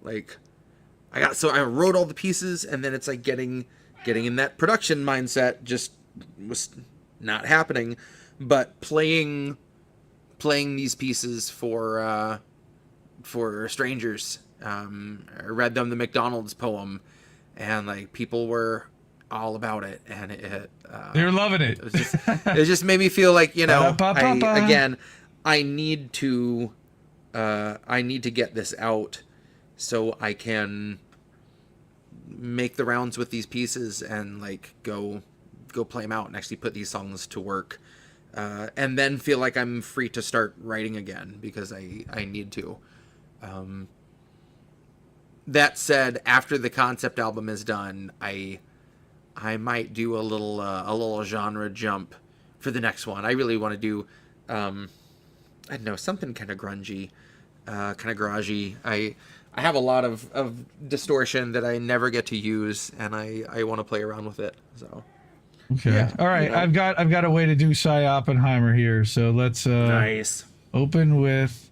Speaker 5: like, I wrote all the pieces, and then it's like getting in that production mindset just was not happening. But playing these pieces for strangers, I read them the McDonald's poem, and like people were all about it, and
Speaker 4: they were loving it.
Speaker 5: It just made me feel like, I need to get this out so I can make the rounds with these pieces and like go play them out and actually put these songs to work, and then feel like I'm free to start writing again, because I need to. That said, after the concept album is done, I might do a little genre jump for the next one. I really want to do, I don't know, something kind of grungy, kind of garagey. I have a lot of distortion that I never get to use, and I want to play around with it. So.
Speaker 4: Okay. Yeah, all right. I've got a way to do Cy Oppenheimer here. So let's
Speaker 1: nice.
Speaker 4: Open with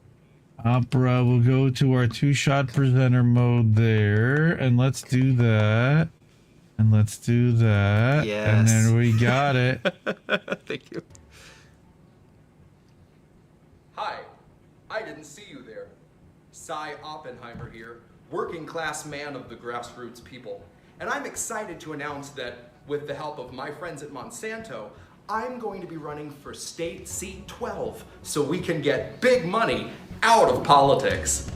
Speaker 4: opera. We'll go to our 2-shot presenter mode there, and let's do that. And let's do that.
Speaker 5: Yes.
Speaker 4: And then we got it.
Speaker 5: Thank you.
Speaker 6: Hi, I didn't see you there. Cy Oppenheimer here, working class man of the grassroots people. And I'm excited to announce that with the help of my friends at Monsanto, I'm going to be running for state seat 12 so we can get big money out of politics.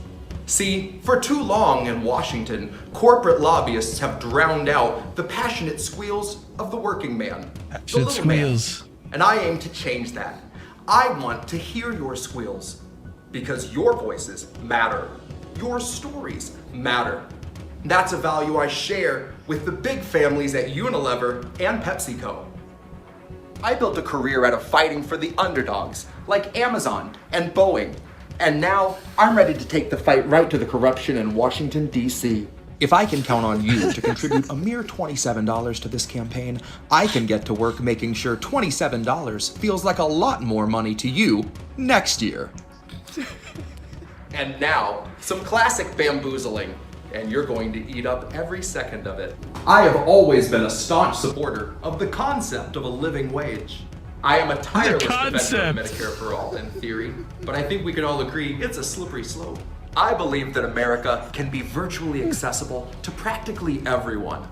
Speaker 6: See, for too long in Washington, corporate lobbyists have drowned out the passionate squeals of the working man, the little
Speaker 4: squeals.
Speaker 6: man. And I aim to change that. I want to hear your squeals, because your voices matter. Your stories matter. That's a value I share with the big families at Unilever and PepsiCo. I built a career out of fighting for the underdogs, like Amazon and Boeing. And now I'm ready to take the fight right to the corruption in Washington, D.C. If I can count on you to contribute a mere $27 to this campaign, I can get to work making sure $27 feels like a lot more money to you next year. And now, some classic bamboozling, and you're going to eat up every second of it. I have always been a staunch supporter of the concept of a living wage. I am a tireless defender of Medicare for all in theory, but I think we can all agree it's a slippery slope. I believe that America can be virtually accessible to practically everyone.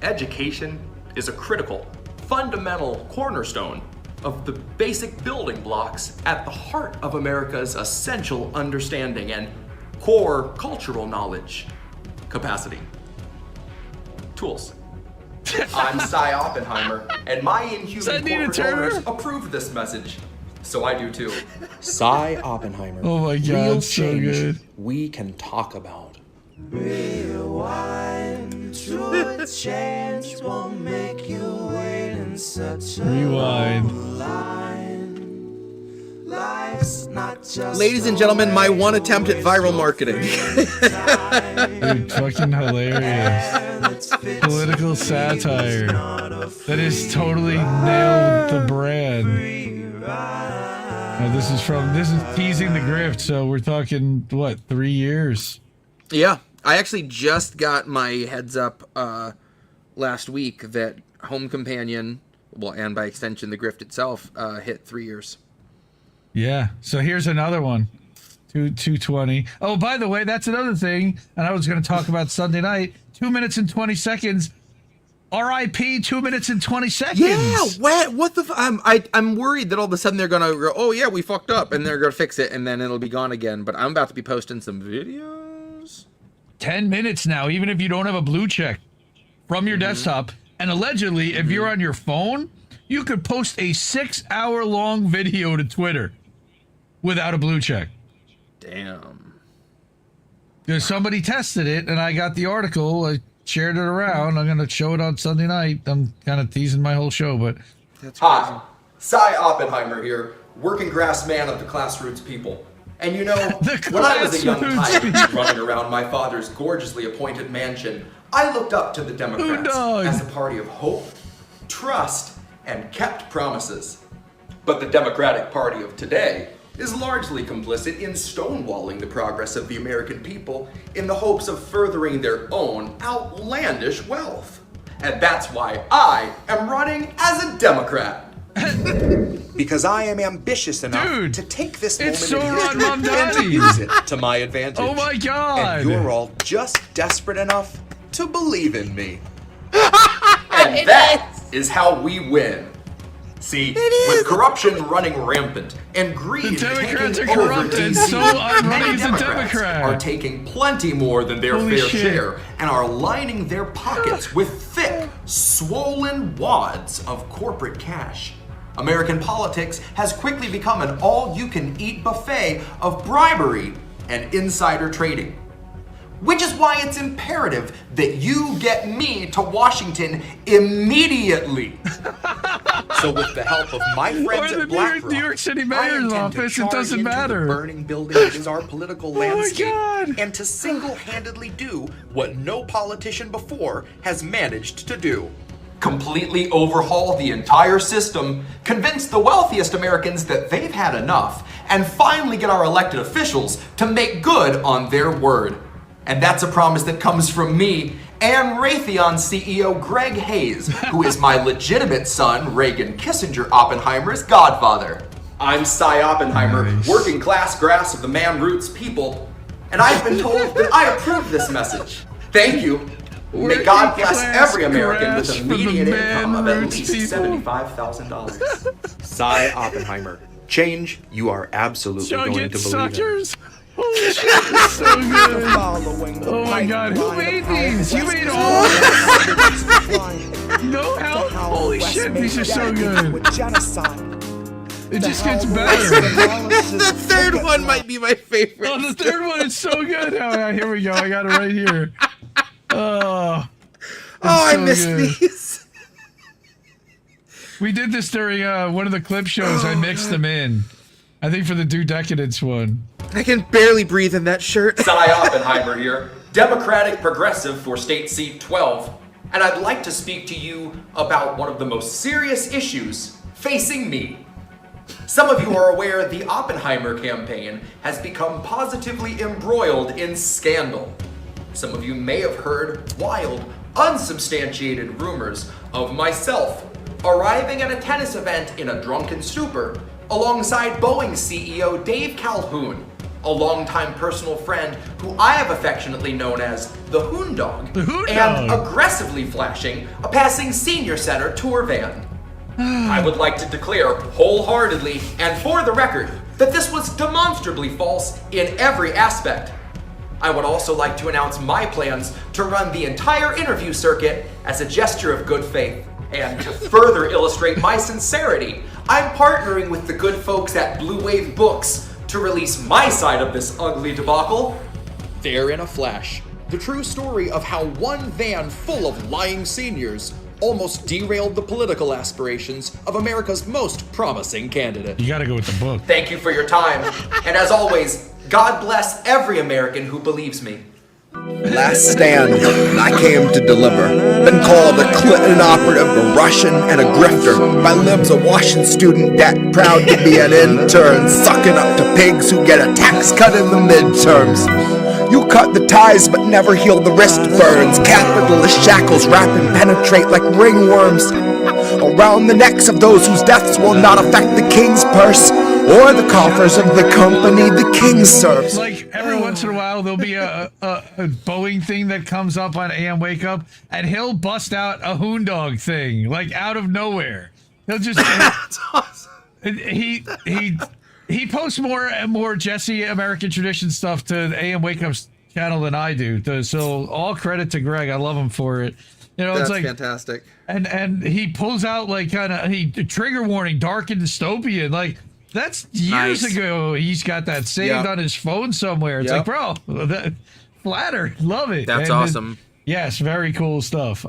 Speaker 6: Education is a critical, fundamental cornerstone of the basic building blocks at the heart of America's essential understanding and core cultural knowledge, capacity, tools. I'm Cy Oppenheimer, and my inhuman corporate owners approve this message. So I do too. Cy Oppenheimer.
Speaker 4: Oh my God,
Speaker 6: real
Speaker 4: so
Speaker 6: change
Speaker 4: good.
Speaker 6: We can talk about.
Speaker 2: Rewind to a change won't make you wait in such a
Speaker 4: Rewind.
Speaker 2: line. Life's not just
Speaker 5: Ladies and gentlemen, my one attempt at viral marketing.
Speaker 4: Dude, fucking hilarious. Political satire. That is totally nailed the brand. Now, this is teasing the grift, so we're talking, what, 3 years?
Speaker 5: Yeah, I actually just got my heads up last week that Home Companion, well, and by extension the grift itself, hit 3 years.
Speaker 4: Yeah, so here's another one. 220. Oh, by the way, that's another thing, and I was going to talk about Sunday night. 2 minutes and 20 seconds. R.I.P. 2 minutes and 20 seconds.
Speaker 5: Yeah, what the? I'm worried that all of a sudden they're gonna go, oh yeah, we fucked up, and they're gonna fix it, and then it'll be gone again. But I'm about to be posting some videos.
Speaker 4: 10 minutes now, even if you don't have a blue check from your desktop, and allegedly, if you're on your phone, you could post a 6-hour-long video to Twitter without a blue check.
Speaker 5: Damn.
Speaker 4: Because somebody tested it, and I got the article. I shared it around. I'm going to show it on Sunday night. I'm kind of teasing my whole show, but...
Speaker 5: That's crazy.
Speaker 6: Hi, Cy Oppenheimer here, working grass man of the grassroots people. And you know, when I was a young tyke running around my father's gorgeously appointed mansion, I looked up to the Democrats as a party of hope, trust, and kept promises. But the Democratic Party of today is largely complicit in stonewalling the progress of the American people in the hopes of furthering their own outlandish wealth. And that's why I am running as a Democrat. Because I am ambitious enough to take this moment
Speaker 4: so
Speaker 6: in history and
Speaker 4: Mamdani.
Speaker 6: use it to my advantage.
Speaker 4: Oh my God.
Speaker 6: And you're all just desperate enough to believe in me. And that is how we win. See, with corruption running rampant and greed
Speaker 4: The Democrats
Speaker 6: taking
Speaker 4: are
Speaker 6: over
Speaker 4: corrupt, and
Speaker 6: DC,
Speaker 4: so I'm
Speaker 6: many
Speaker 4: running as a
Speaker 6: Democrats
Speaker 4: Democrat.
Speaker 6: are taking plenty more than their
Speaker 4: Holy
Speaker 6: fair
Speaker 4: shit.
Speaker 6: share and are lining their pockets with thick, swollen wads of corporate cash. American politics has quickly become an all-you-can-eat buffet of bribery and insider trading. Which is why it's imperative that you get me to Washington immediately. So with the help of my friends
Speaker 4: Or the
Speaker 6: at BlackRock,
Speaker 4: New York City
Speaker 6: I
Speaker 4: mayor's
Speaker 6: intend to
Speaker 4: office, it
Speaker 6: charge
Speaker 4: doesn't
Speaker 6: into
Speaker 4: matter.
Speaker 6: the burning building that is our political
Speaker 4: my
Speaker 6: landscape
Speaker 4: God.
Speaker 6: and to single-handedly do what no politician before has managed to do. Completely overhaul the entire system, convince the wealthiest Americans that they've had enough, and finally get our elected officials to make good on their word. And that's a promise that comes from me and Raytheon CEO Greg Hayes, who is my legitimate son, Reagan Kissinger Oppenheimer's godfather. I'm Cy Oppenheimer, working class grass of the man roots people, and I've been told that I approve this message. Thank you. May God bless every American with a median income of at least $75,000. Cy Oppenheimer. Change you are absolutely going to believe in.
Speaker 4: Suckers. Holy shit, it's so good. Oh my God, who made these? You made all of them? No help? Holy shit, these are so good. It just gets better.
Speaker 5: The third one might be my favorite.
Speaker 4: Oh, the third one is so good. Oh, yeah, here we go. I got it right here. Oh,
Speaker 5: I
Speaker 4: so
Speaker 5: miss
Speaker 4: good.
Speaker 5: these.
Speaker 4: We did this during one of the clip shows. I mixed them in. I think for the Do Decadence one.
Speaker 5: I can barely breathe in that shirt.
Speaker 6: Cy Oppenheimer here, Democratic Progressive for State Seat 12, and I'd like to speak to you about one of the most serious issues facing me. Some of you are aware the Oppenheimer campaign has become positively embroiled in scandal. Some of you may have heard wild, unsubstantiated rumors of myself arriving at a tennis event in a drunken stupor alongside Boeing CEO Dave Calhoun, a longtime personal friend who I have affectionately known as the Hoon Dog, and aggressively flashing a passing senior center tour van. I would like to declare wholeheartedly and for the record that this was demonstrably false in every aspect. I would also like to announce my plans to run the entire interview circuit as a gesture of good faith. And to further illustrate my sincerity, I'm partnering with the good folks at Blue Wave Books to release my side of this ugly debacle. There in a flash, the true story of how one van full of lying seniors almost derailed the political aspirations of America's most promising candidate.
Speaker 4: You gotta go with the book.
Speaker 6: Thank you for your time, and as always, God bless every American who believes me.
Speaker 3: Last stand, I came to deliver. Been called a Clinton operative, a Russian, and a grifter. My lib's a Washington student debt, proud to be an intern, sucking up to pigs who get a tax cut in the midterms. You cut the ties but never heal the wrist burns. Capitalist shackles wrap and penetrate like ringworms around the necks of those whose deaths will not affect the king's purse or the coffers of the company the king serves.
Speaker 4: Like every once in a while, there'll be a Boeing thing that comes up on AM Wake Up, and he'll bust out a Hoon Dog thing, like out of nowhere. He'll just
Speaker 5: That's awesome.
Speaker 4: he posts more Jesse American Tradition stuff to the AM Wake Up's channel than I do. So all credit to Greg. I love him for it. You know,
Speaker 5: That's
Speaker 4: it's like
Speaker 5: fantastic.
Speaker 4: And he pulls out like trigger warning, dark and dystopian. Like that's years ago. He's got that saved on his phone somewhere. It's like, bro, that flatter, love it.
Speaker 5: That's awesome.
Speaker 4: Yes, very cool stuff.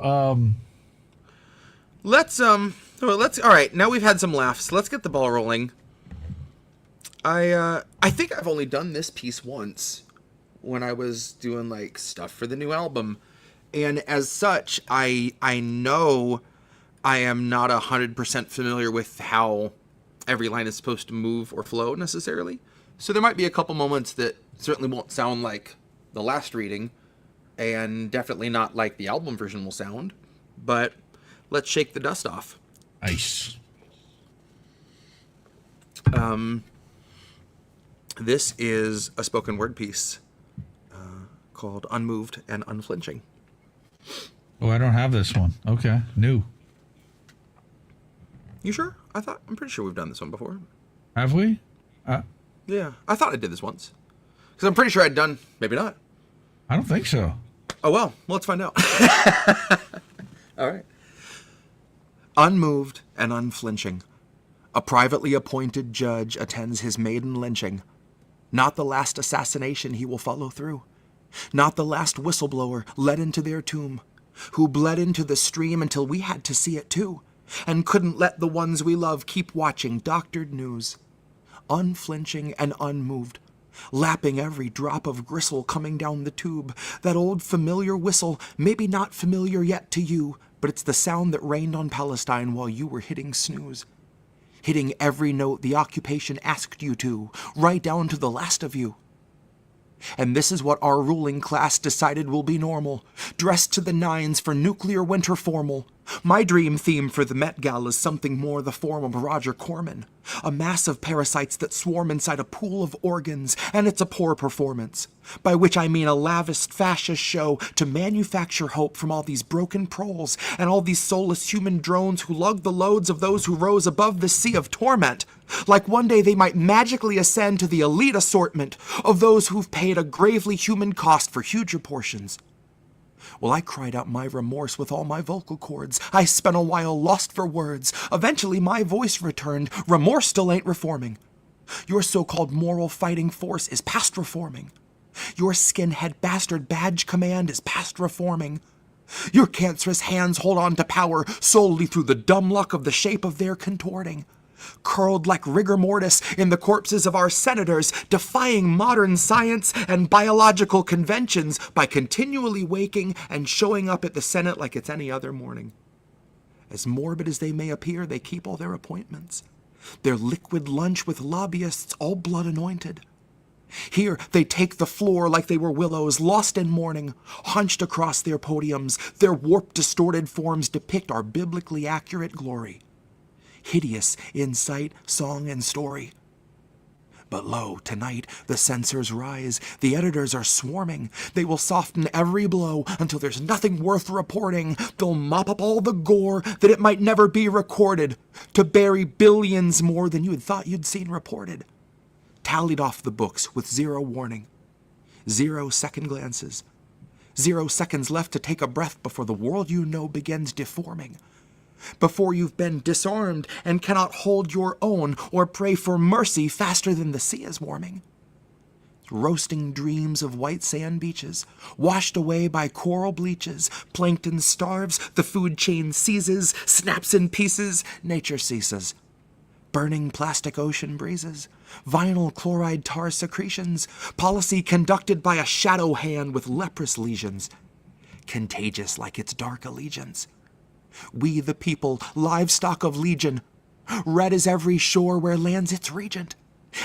Speaker 5: Let's all right, now we've had some laughs. Let's get the ball rolling. I think I've only done this piece once when I was doing like stuff for the new album. And as such, I know I am not 100% familiar with how every line is supposed to move or flow necessarily. So there might be a couple moments that certainly won't sound like the last reading, and definitely not like the album version will sound, but let's shake the dust off.
Speaker 4: Nice.
Speaker 5: This is a spoken word piece called Unmoved and Unflinching.
Speaker 4: Oh, I don't have this one. Okay, new.
Speaker 5: You sure? I'm pretty sure we've done this one before.
Speaker 4: Have we?
Speaker 5: Yeah, I thought I did this once. Because I'm pretty sure I'd done, maybe not.
Speaker 4: I don't think so.
Speaker 5: Oh, well, let's find out. All right. Unmoved and unflinching, a privately appointed judge attends his maiden lynching. Not the last assassination he will follow through. Not the last whistleblower led into their tomb, who bled into the stream until we had to see it too, and couldn't let the ones we love keep watching doctored news. Unflinching and unmoved, lapping every drop of gristle coming down the tube, that old familiar whistle, maybe not familiar yet to you, but it's the sound that rained on Palestine while you were hitting snooze. Hitting every note the occupation asked you to, right down to the last of you. And this is what our ruling class decided will be normal, dressed to the nines for nuclear winter formal. My dream theme for the Met Gala is something more the form of Roger Corman, a mass of parasites that swarm inside a pool of organs, and it's a poor performance, by which I mean a lavish fascist show to manufacture hope from all these broken proles and all these soulless human drones who lug the loads of those who rose above the sea of torment, like one day they might magically ascend to the elite assortment of those who've paid a gravely human cost for huger portions. Well, I cried out my remorse with all my vocal cords. I spent a while lost for words. Eventually my voice returned. Remorse still ain't reforming. Your so-called moral fighting force is past reforming. Your skinhead bastard badge command is past reforming. Your cancerous hands hold on to power solely through the dumb luck of the shape of their contorting. Curled like rigor mortis in the corpses of our senators, defying modern science and biological conventions by continually waking and showing up at the Senate like it's any other morning. As morbid as they may appear, they keep all their appointments. Their liquid lunch with lobbyists all blood anointed. Here they take the floor like they were willows, lost in mourning, hunched across their podiums. Their warped, distorted forms depict our biblically accurate glory. Hideous in sight, song, and story. But lo, tonight the censors rise, the editors are swarming. They will soften every blow until there's nothing worth reporting. They'll mop up all the gore that it might never be recorded, to bury billions more than you had thought you'd seen reported. Tallied off the books with 0 warning, 0 second glances, 0 seconds left to take a breath before the world you know begins deforming. Before you've been disarmed and cannot hold your own or pray for mercy faster than the sea is warming. Roasting dreams of white sand beaches, washed away by coral bleaches. Plankton starves, the food chain seizes, snaps in pieces, nature ceases. Burning plastic ocean breezes, vinyl chloride tar secretions, policy conducted by a shadow hand with leprous lesions, contagious like its dark allegiance. We the people, livestock of legion, red as every shore where lands its regent.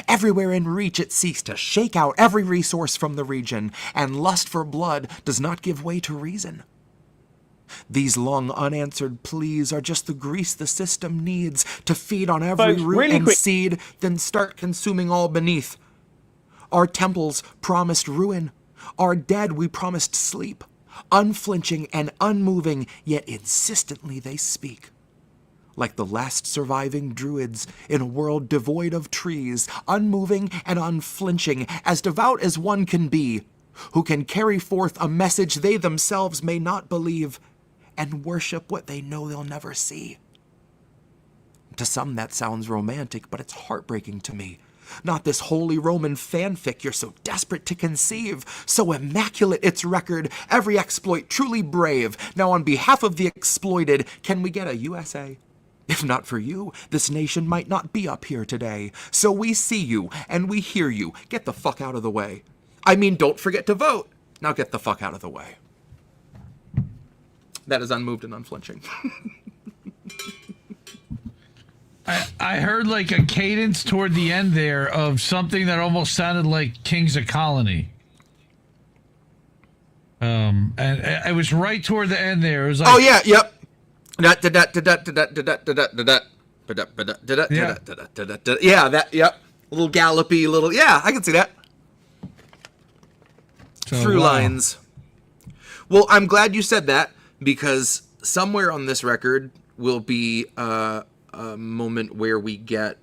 Speaker 5: Everywhere in reach it seeks to shake out every resource from the region, and lust for blood does not give way to reason. These long unanswered pleas are just the grease the system needs to feed on every root and seed, then start consuming all beneath. Our temples promised ruin, our dead we promised sleep. Unflinching and unmoving, yet insistently they speak. Like the last surviving druids in a world devoid of trees, unmoving and unflinching, as devout as one can be, who can carry forth a message they themselves may not believe, and worship what they know they'll never see. To some that sounds romantic, but it's heartbreaking to me. Not this holy Roman fanfic you're so desperate to conceive. So immaculate its record, every exploit truly brave. Now on behalf of the exploited, can we get a USA? If not for you, this nation might not be up here today. So we see you, and we hear you. Get the fuck out of the way. I mean, don't forget to vote. Now get the fuck out of the way. That is Unmoved and Unflinching.
Speaker 4: I heard like a cadence toward the end there of something that almost sounded like Kings of Colony. And it was right toward the end there. It was like,
Speaker 5: oh yeah, yep. Yeah, that, yep. A little gallopy, little, yeah, I can see that.
Speaker 4: So,
Speaker 5: Through
Speaker 4: wow.
Speaker 5: lines. Well, I'm glad you said that, because somewhere on this record will be a moment where we get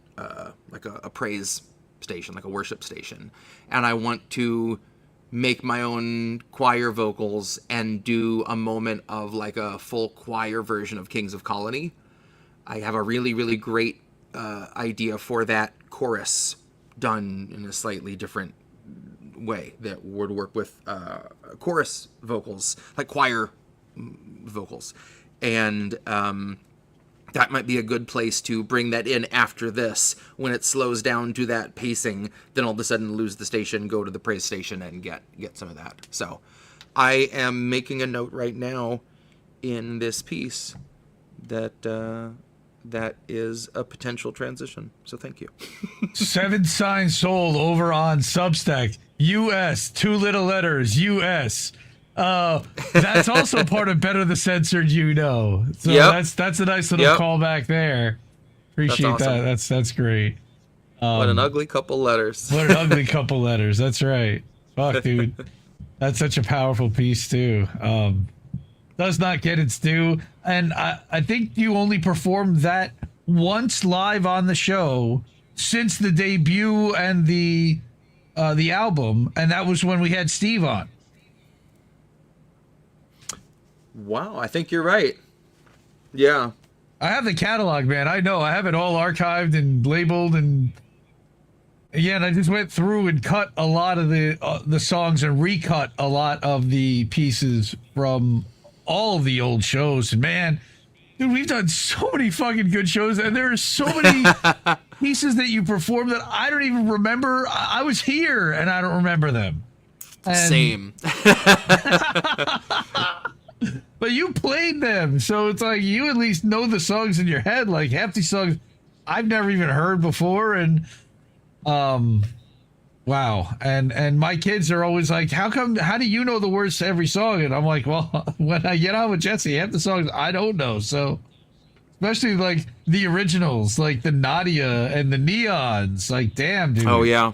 Speaker 5: like a praise station, like a worship station, and I want to make my own choir vocals and do a moment of like a full choir version of Kings of Colony. I have a really, really great idea for that chorus done in a slightly different way that would work with chorus vocals, like choir vocals. And that might be a good place to bring that in after this. When it slows down to that pacing, then all of a sudden lose the station, go to the praise station, and get some of that. So I am making a note right now in this piece that that is a potential transition. So thank you.
Speaker 4: 7 signs sold over on Substack. US, 2 little letters, US. That's also part of Better the Censored, you know. So
Speaker 5: Yep.
Speaker 4: that's a nice little callback there. Appreciate
Speaker 5: That's awesome.
Speaker 4: that. That's great.
Speaker 5: What an ugly couple letters.
Speaker 4: What an ugly couple letters. That's right. Fuck, dude. That's such a powerful piece too. Does not get its due. And I think you only performed that once live on the show since the debut and the album, and that was when we had Steve on.
Speaker 5: Wow, I think you're right. Yeah.
Speaker 4: I have the catalog, man. I know. I have it all archived and labeled, and yeah, and I just went through and cut a lot of the songs and recut a lot of the pieces from all of the old shows. And man, dude, we've done so many fucking good shows, and there are so many pieces that you performed that I don't even remember. I was here and I don't remember them. And,
Speaker 5: Same.
Speaker 4: but you played them, so it's like you at least know the songs in your head. Like half these songs I've never even heard before, and wow. And my kids are always like, how do you know the words to every song? And I'm like, well, when I get on with Jesse, half the songs I don't know. So especially like the originals, like the Nadia and the Neons. Like, damn, dude.
Speaker 5: Oh yeah.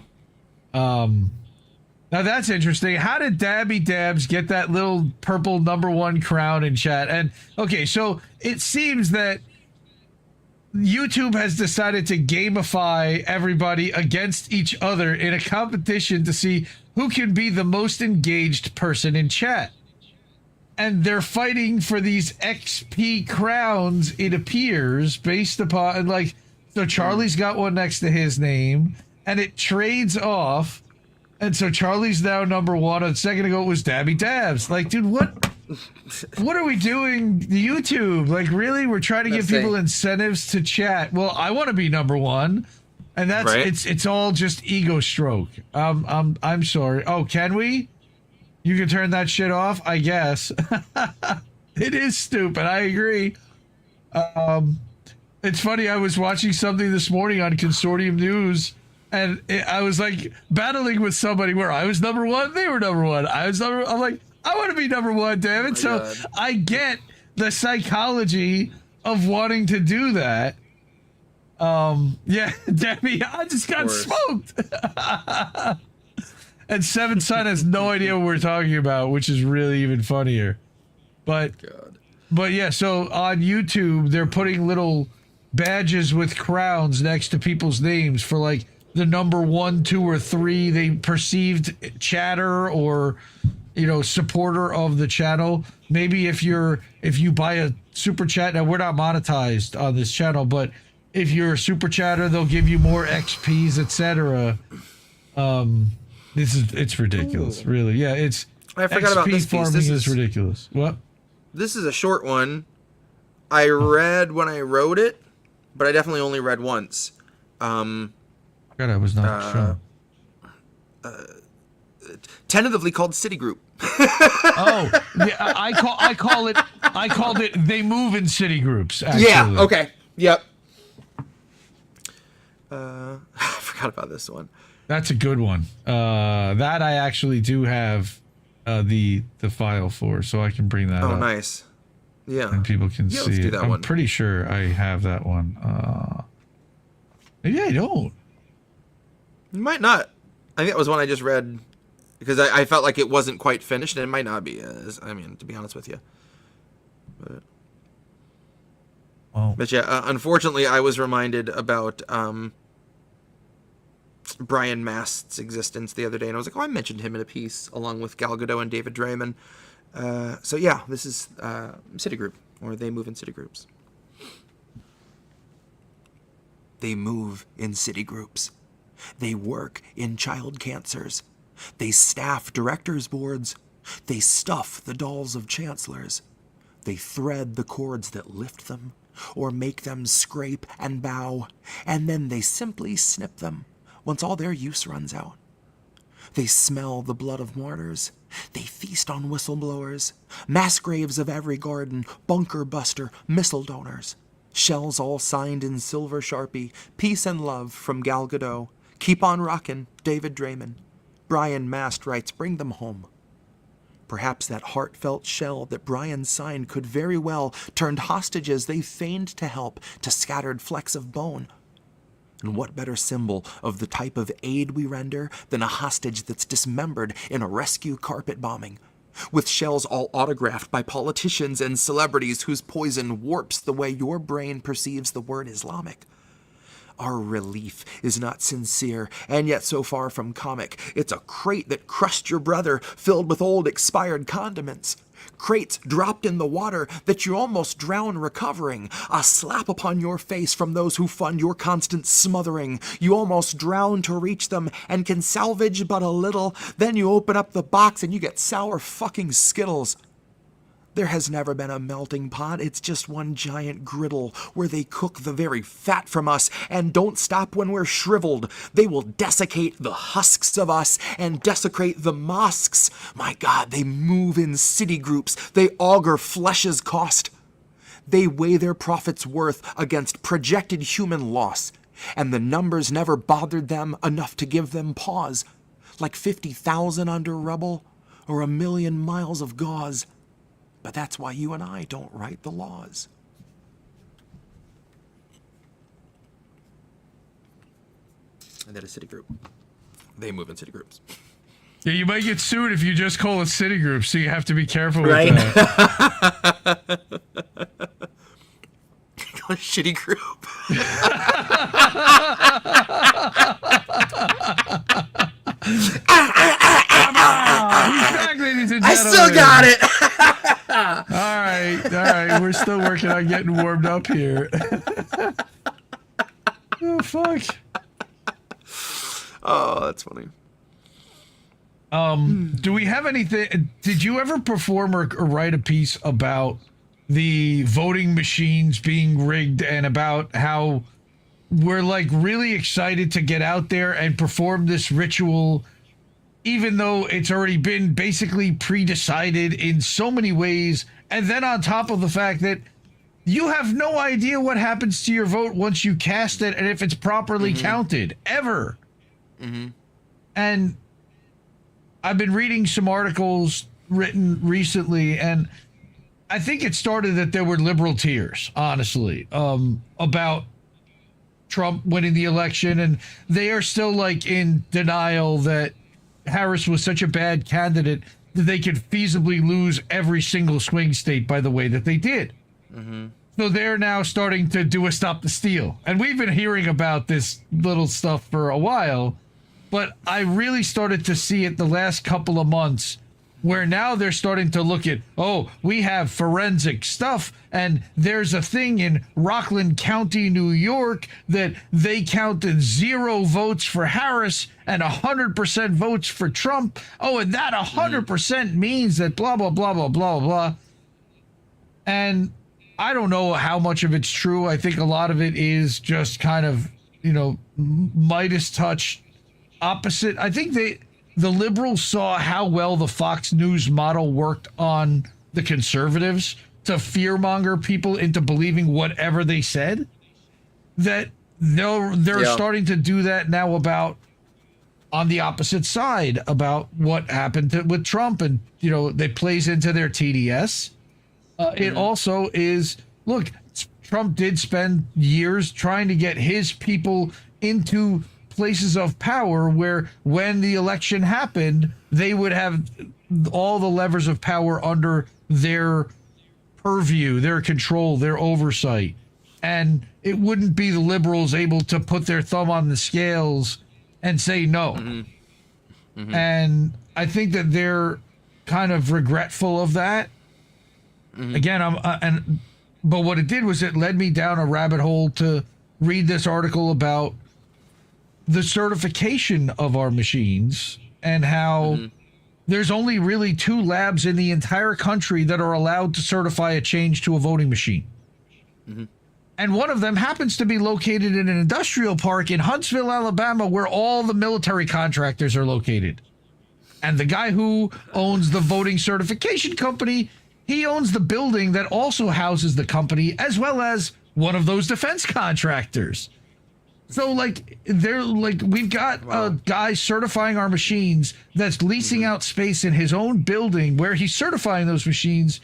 Speaker 4: Now that's interesting. How did Dabby Dabs get that little purple #1 crown in chat? And okay, so it seems that YouTube has decided to gamify everybody against each other in a competition to see who can be the most engaged person in chat. And they're fighting for these XP crowns, it appears, based upon, like, so Charlie's got one next to his name, and it trades off. And so Charlie's now #1. A second ago it was Dabby Dabs. Like, dude, what are we doing to YouTube? Like, really? We're trying to give people incentives to chat. Well, I want to be #1. And that's
Speaker 5: Right.
Speaker 4: it's all just ego stroke. I'm sorry. Oh, can we? You can turn that shit off, I guess. It is stupid. I agree. It's funny. I was watching something this morning on Consortium News, and I was like battling with somebody where I was #1, they were #1. I'm like, I want to be #1, damn it. So
Speaker 5: God.
Speaker 4: I get the psychology of wanting to do that. Yeah, Debbie, I just got smoked. And Seven Son has no idea what we're talking about, which is really even funnier. But yeah, so on YouTube, they're putting little badges with crowns next to people's names for like the #1, 2, or 3 they perceived chatter or, you know, supporter of the channel. Maybe if you buy a super chat, now we're not monetized on this channel, but if you're a super chatter, they'll give you more XPs, etc. It's ridiculous, really. Yeah, it's
Speaker 5: I forgot about this piece.
Speaker 4: farming
Speaker 5: This
Speaker 4: is
Speaker 5: is
Speaker 4: ridiculous. What?
Speaker 5: This is a short one. I read when I wrote it, but I definitely only read once.
Speaker 4: God, I was not sure.
Speaker 5: Tentatively called Citigroup.
Speaker 4: Oh, yeah, I called it. They move in city groups. Actually.
Speaker 5: Yeah. Okay. Yep. I forgot about this one.
Speaker 4: That's a good one. That I actually do have the file for, so I can bring that up.
Speaker 5: Oh, nice. Yeah.
Speaker 4: And people can
Speaker 5: let's
Speaker 4: see
Speaker 5: do
Speaker 4: it.
Speaker 5: that
Speaker 4: I'm
Speaker 5: one.
Speaker 4: pretty sure I have that one. Maybe I don't.
Speaker 5: You might not. I think that was one I just read because I felt like it wasn't quite finished, and it might not be. I mean, to be honest with you. But yeah, unfortunately, I was reminded about Brian Mast's existence the other day, and I was like, oh, I mentioned him in a piece along with Gal Gadot and David Draymond. So yeah, this is Citigroup, or they move in Citigroups. They move in Citigroups. They work in child cancers. They staff directors' boards. They stuff the dolls of chancellors. They thread the cords that lift them, or make them scrape and bow, and then they simply snip them once all their use runs out. They smell the blood of martyrs. They feast on whistleblowers, mass graves of every garden, bunker buster, missile donors. Shells all signed in silver Sharpie, peace and love from Gal Gadot. Keep on rockin', David Draymond. Brian Mast writes, bring them home. Perhaps that heartfelt shell that Brian signed could very well turned hostages they feigned to help to scattered flecks of bone. And what better symbol of the type of aid we render than a hostage that's dismembered in a rescue carpet bombing, with shells all autographed by politicians and celebrities whose poison warps the way your brain perceives the word Islamic. Our relief is not sincere, and yet so far from comic. It's a crate that crushed your brother, filled with old expired condiments. Crates dropped in the water that you almost drown recovering. A slap upon your face from those who fund your constant smothering. You almost drown to reach them and can salvage but a little. Then you open up the box and you get sour fucking Skittles. There has never been a melting pot, it's just one giant griddle where they cook the very fat from us and don't stop when we're shriveled. They will desiccate the husks of us and desecrate the mosques. My God, they move in Citigroups, they augur flesh's cost. They weigh their profits' worth against projected human loss, and the numbers never bothered them enough to give them pause, like 50,000 under rubble or 1,000,000 miles of gauze. But that's why you and I don't write the laws. And that is Citigroup. They move in Citigroups.
Speaker 4: Yeah, you might get sued if you just call it Citigroup, so you have to be careful with
Speaker 5: right?
Speaker 4: that.
Speaker 5: Shitty group.
Speaker 4: Back, ladies and gentlemen.
Speaker 5: I still got it.
Speaker 4: All right. We're still working on getting warmed up here. Oh, fuck.
Speaker 5: Oh, that's funny.
Speaker 4: Do we have anything? Did you ever perform or write a piece about the voting machines being rigged and about how we're like really excited to get out there and perform this ritual, even though it's already been basically pre-decided in so many ways? And then on top of the fact that you have no idea what happens to your vote once you cast it and if it's properly counted, ever. And I've been reading some articles written recently, and I think it started that there were liberal tears, honestly, about Trump winning the election, and they are still like in denial that Harris was such a bad candidate that they could feasibly lose every single swing state by the way that they did. So they're now starting to do a stop the steal. And we've been hearing about this little stuff for a while, but I really started to see it the last couple of months, where now they're starting to look at, oh, we have forensic stuff, and there's a thing in Rockland County, New York, that they counted 0 votes for Harris and 100% votes for Trump. Oh, and that 100% means that blah, blah, blah, blah, blah, blah. And I don't know how much of it's true. I think a lot of it is just kind of, Midas touch opposite. I think the liberals saw how well the Fox News model worked on the conservatives to fearmonger people into believing whatever they said, that they're starting to do that now about on the opposite side about what happened with Trump, and it plays into their TDS. It also is, look, Trump did spend years trying to get his people into places of power where when the election happened, they would have all the levers of power under their purview, their control, their oversight. And it wouldn't be the liberals able to put their thumb on the scales and say no. And I think that they're kind of regretful of that. Again, but what it did was it led me down a rabbit hole to read this article about the certification of our machines and how there's only really 2 labs in the entire country that are allowed to certify a change to a voting machine. And one of them happens to be located in an industrial park in Huntsville, Alabama, where all the military contractors are located. And the guy who owns the voting certification company, he owns the building that also houses the company, as well as one of those defense contractors. So, we've got a guy certifying our machines that's leasing out space in his own building where he's certifying those machines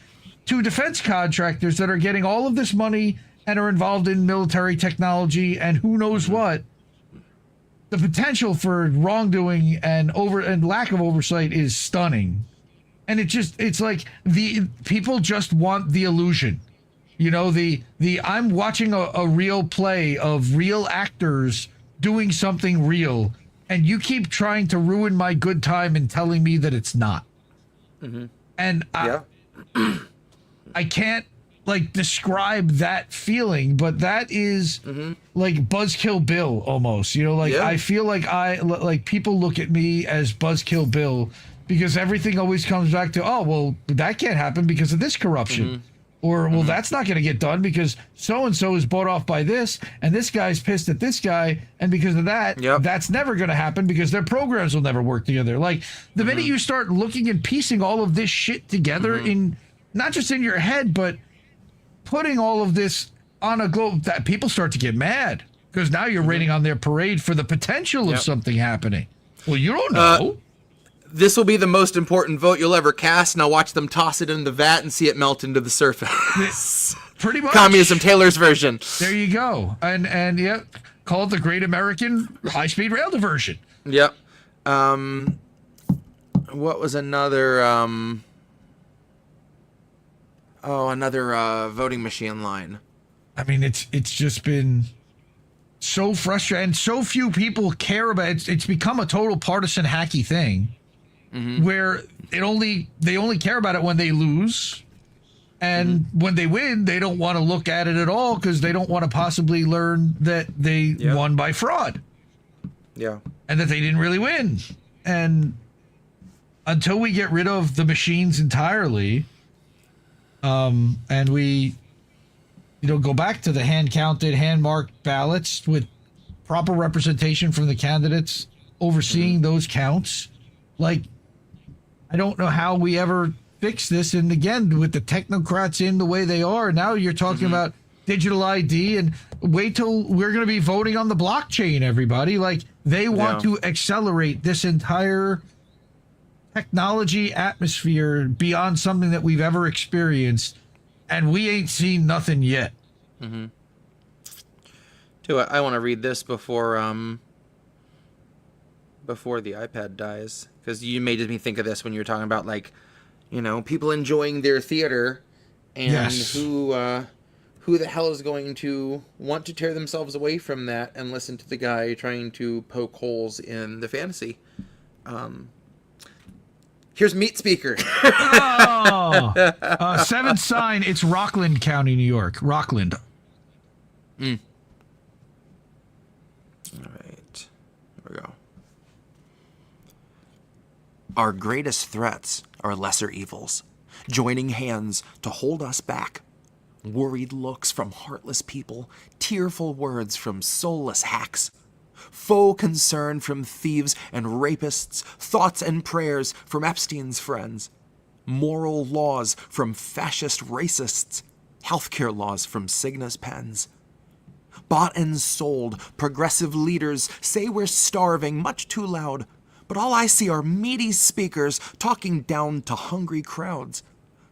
Speaker 4: to defense contractors that are getting all of this money and are involved in military technology and who knows what. The potential for wrongdoing and lack of oversight is stunning. And it's like the people just want the illusion. I'm watching a real play of real actors doing something real, and you keep trying to ruin my good time and telling me that it's not. And I can't describe that feeling, but that is like Buzzkill Bill almost. I feel like people look at me as Buzzkill Bill because everything always comes back to, oh, well, that can't happen because of this corruption. Or, well, that's not going to get done because so-and-so is bought off by this, and this guy's pissed at this guy, and because of that, that's never going to happen because their programs will never work together. Like, the minute you start looking and piecing all of this shit together in, not just in your head, but putting all of this on a globe, that people start to get mad because now you're raining on their parade for the potential of something happening. Well, you don't know.
Speaker 5: This will be the most important vote you'll ever cast. Now watch them toss it in the vat and see it melt into the surface.
Speaker 4: Pretty much.
Speaker 5: Communism Taylor's version.
Speaker 4: There you go. And call it the Great American High-Speed Rail Diversion.
Speaker 5: Yep. What was another... another voting machine line.
Speaker 4: I mean, it's just been so frustrating. And so few people care about it. It's become a total partisan hacky thing. Where they only care about it when they lose, and when they win, they don't want to look at it at all because they don't want to possibly learn that they won by fraud.
Speaker 5: Yeah,
Speaker 4: and that they didn't really win. And until we get rid of the machines entirely, and we, go back to the hand-counted, hand-marked ballots with proper representation from the candidates overseeing those counts, I don't know how we ever fix this. And again, with the technocrats in the way they are, now you're talking about digital ID, and wait till we're going to be voting on the blockchain, everybody. They want to accelerate this entire technology atmosphere beyond something that we've ever experienced, and we ain't seen nothing yet.
Speaker 5: Too, I want to read this before the iPad dies, because you made me think of this when you were talking about people enjoying their theater, and who the hell is going to want to tear themselves away from that and listen to the guy trying to poke holes in the fantasy. Here's Meat Speaker.
Speaker 4: Seventh sign. It's Rockland County, New York. Rockland.
Speaker 5: All right. Here we go. Our greatest threats are lesser evils, joining hands to hold us back. Worried looks from heartless people, tearful words from soulless hacks, faux concern from thieves and rapists, thoughts and prayers from Epstein's friends, moral laws from fascist racists, healthcare laws from Cigna's pens.
Speaker 3: bought and sold. Progressive leaders say we're starving, much too loud. But all I see are meaty speakers talking down to hungry crowds.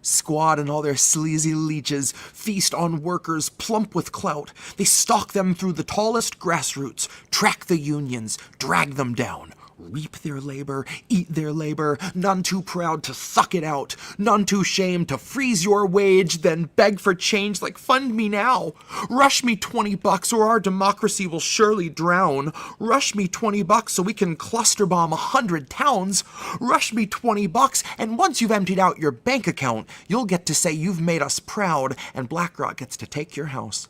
Speaker 3: Squad and all their sleazy leeches feast on workers plump with clout. They stalk them through the tallest grassroots, track the unions, drag them down. Reap their labor, eat their labor, none too proud to suck it out, none too shamed to freeze your wage, then beg for change like fund me now. Rush me $20 or our democracy will surely drown. Rush me $20 so we can cluster bomb 100 towns. Rush me $20 and once you've emptied out your bank account, you'll get to say you've made us proud and BlackRock gets to take your house.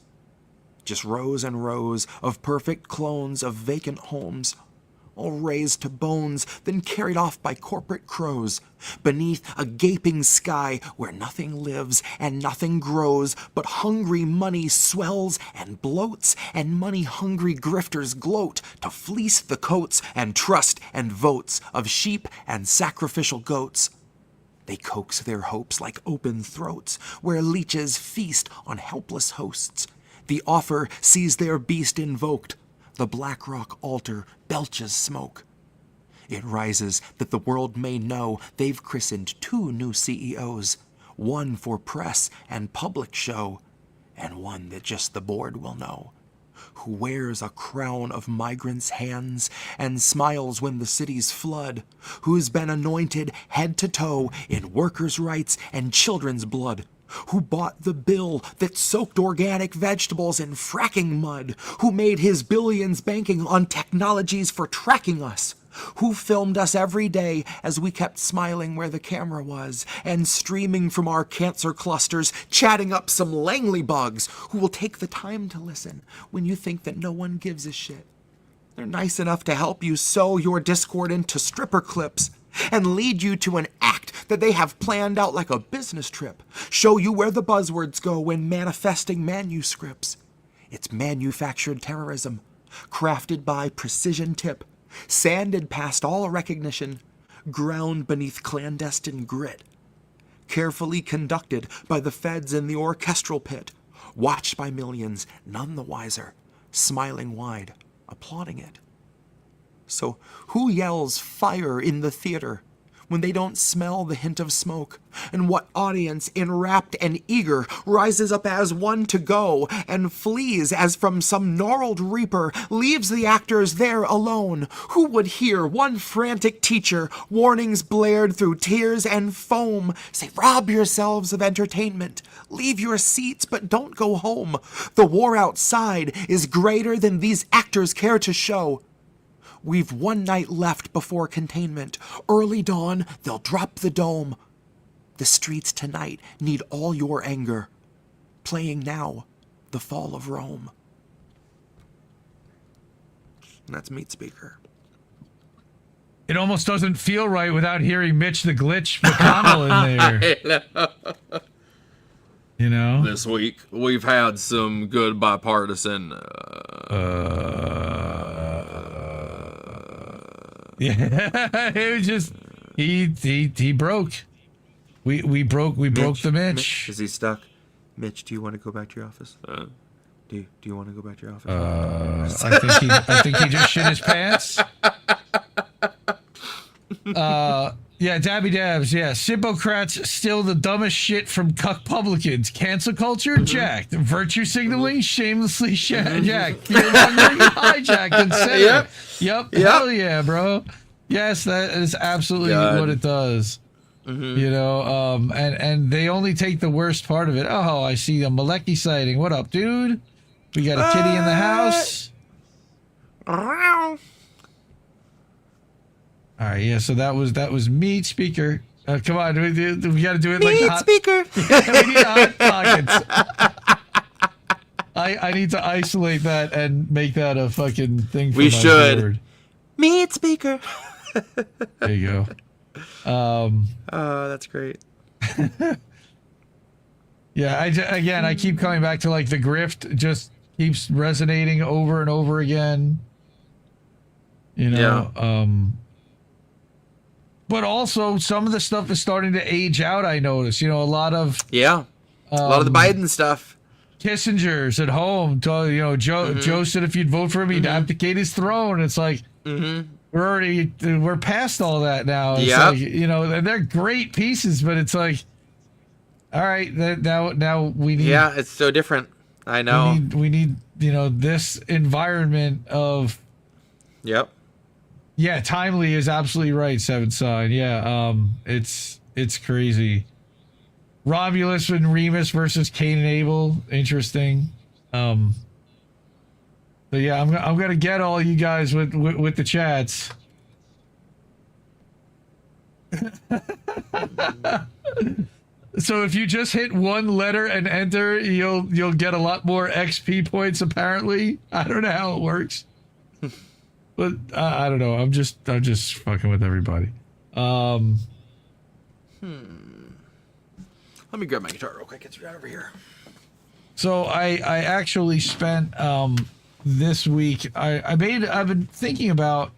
Speaker 3: Just rows and rows of perfect clones of vacant homes, all razed to bones, then carried off by corporate crows, beneath a gaping sky where nothing lives and nothing grows, but hungry money swells and bloats, and money-hungry grifters gloat to fleece the coats and trust and votes of sheep and sacrificial goats. They coax their hopes like open throats, where leeches feast on helpless hosts. The offer sees their beast invoked. The BlackRock altar belches smoke. It rises that the world may know they've christened 2 new CEOs, one for press and public show, and one that just the board will know, who wears a crown of migrants' hands and smiles when the cities flood, who's been anointed head to toe in workers' rights and children's blood, who bought the bill that soaked organic vegetables in fracking mud, who made his billions banking on technologies for tracking us, who filmed us every day as we kept smiling where the camera was and streaming from our cancer clusters, chatting up some Langley bugs, who will take the time to listen when you think that no one gives a shit. They're nice enough to help you sew your discord into stripper clips and lead you to an act that they have planned out like a business trip, show you where the buzzwords go when manifesting manuscripts. It's manufactured terrorism, crafted by precision tip, sanded past all recognition, ground beneath clandestine grit, carefully conducted by the feds in the orchestral pit, watched by millions, none the wiser, smiling wide, applauding it. So who yells fire in the theater when they don't smell the hint of smoke? And what audience, enwrapped and eager, rises up as one to go and flees as from some gnarled reaper, leaves the actors there alone? Who would hear one frantic teacher, warnings blared through tears and foam, say, rob yourselves of entertainment, leave your seats but don't go home. The war outside is greater than these actors care to show. We've one night left before containment. Early dawn, they'll drop the dome. The streets tonight need all your anger. Playing now, the fall of Rome. And that's Meat Speaker.
Speaker 4: It almost doesn't feel right without hearing Mitch the Glitch McConnell in there. You know?
Speaker 7: This week, we've had some good bipartisan...
Speaker 4: Yeah, it was just he broke. We broke the Mitch.
Speaker 3: Mitch. Is he stuck? Mitch, do you want to go back to your office? Do you want to go back to your office?
Speaker 4: I think he just shit his pants. Yeah, Dabby Dabs, yeah. Symbocrats still the dumbest shit from cuck publicans. Cancel culture, jacked. Virtue signaling, shamelessly jacked. Fear mongering, hijacked and centered. Yep. Hell yeah, bro. Yes, that is absolutely what it does. You know, and they only take the worst part of it. Oh, I see a Malecki sighting. What up, dude? We got a kitty in the house. All right, yeah. So that was Meat Speaker. Come on, we got to do it like
Speaker 3: Meat Speaker.
Speaker 4: We need hot pockets. I need to isolate that and make that a fucking thing. For
Speaker 3: we
Speaker 4: my
Speaker 3: should.
Speaker 4: board.
Speaker 3: Meat Speaker.
Speaker 4: There you go.
Speaker 3: That's great.
Speaker 4: Yeah, I keep coming back to like the grift just keeps resonating over and over again. You know.
Speaker 7: Yeah.
Speaker 4: But also, some of the stuff is starting to age out, I notice. You know, a lot of...
Speaker 3: Yeah. A lot of the Biden stuff.
Speaker 4: Kissinger's at home. Joe said if you'd vote for him, he'd abdicate his throne. It's like we're past all that now. It's like, and they're great pieces, but it's like, all right, now we need.
Speaker 5: Yeah, it's so different. I know.
Speaker 4: We need this environment of.
Speaker 5: Yep.
Speaker 4: Yeah, timely is absolutely right. Seventh Sign. Yeah, it's crazy. Romulus and Remus versus Cain and Abel. Interesting. But yeah, I'm gonna get all you guys with the chats. So if you just hit one letter and enter, you'll get a lot more XP points. Apparently, I don't know how it works, but I don't know. I'm just fucking with everybody.
Speaker 5: Let me grab my guitar real quick. It's right over here.
Speaker 4: So I actually spent this week. I've been thinking about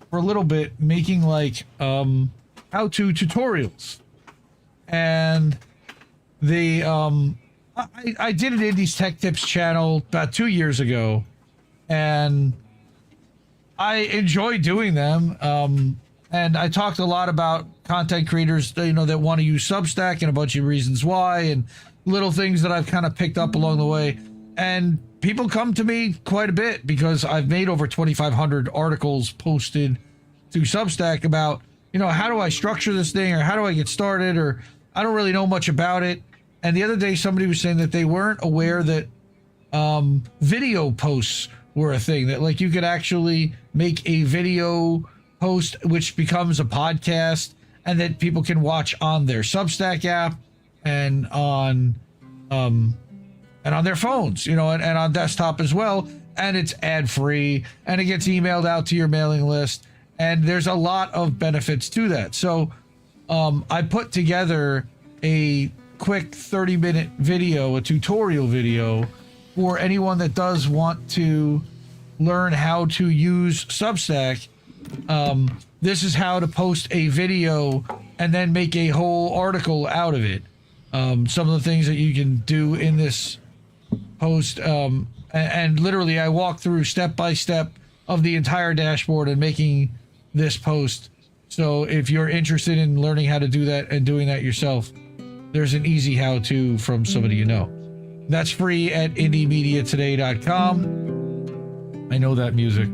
Speaker 4: for a little bit making like how-to tutorials, and I did an Indies Tech Tips channel about 2 years ago, and I enjoy doing them. And I talked a lot about content creators, that want to use Substack and a bunch of reasons why, and little things that I've kind of picked up along the way. And people come to me quite a bit because I've made over 2,500 articles posted to Substack about, how do I structure this thing, or how do I get started, or I don't really know much about it. And the other day, somebody was saying that they weren't aware that video posts were a thing, that like you could actually make a video post which becomes a podcast, and that people can watch on their Substack app and on their phones, and on desktop as well, and it's ad free, and it gets emailed out to your mailing list, and there's a lot of benefits to that. So I put together a quick 30-minute video, a tutorial video for anyone that does want to learn how to use Substack. This is how to post a video and then make a whole article out of it. Some of the things that you can do in this post, and literally I walk through step by step of the entire dashboard and making this post. So if you're interested in learning how to do that and doing that yourself, there's an easy how-to from somebody That's free at indiemediatoday.com. I know that music.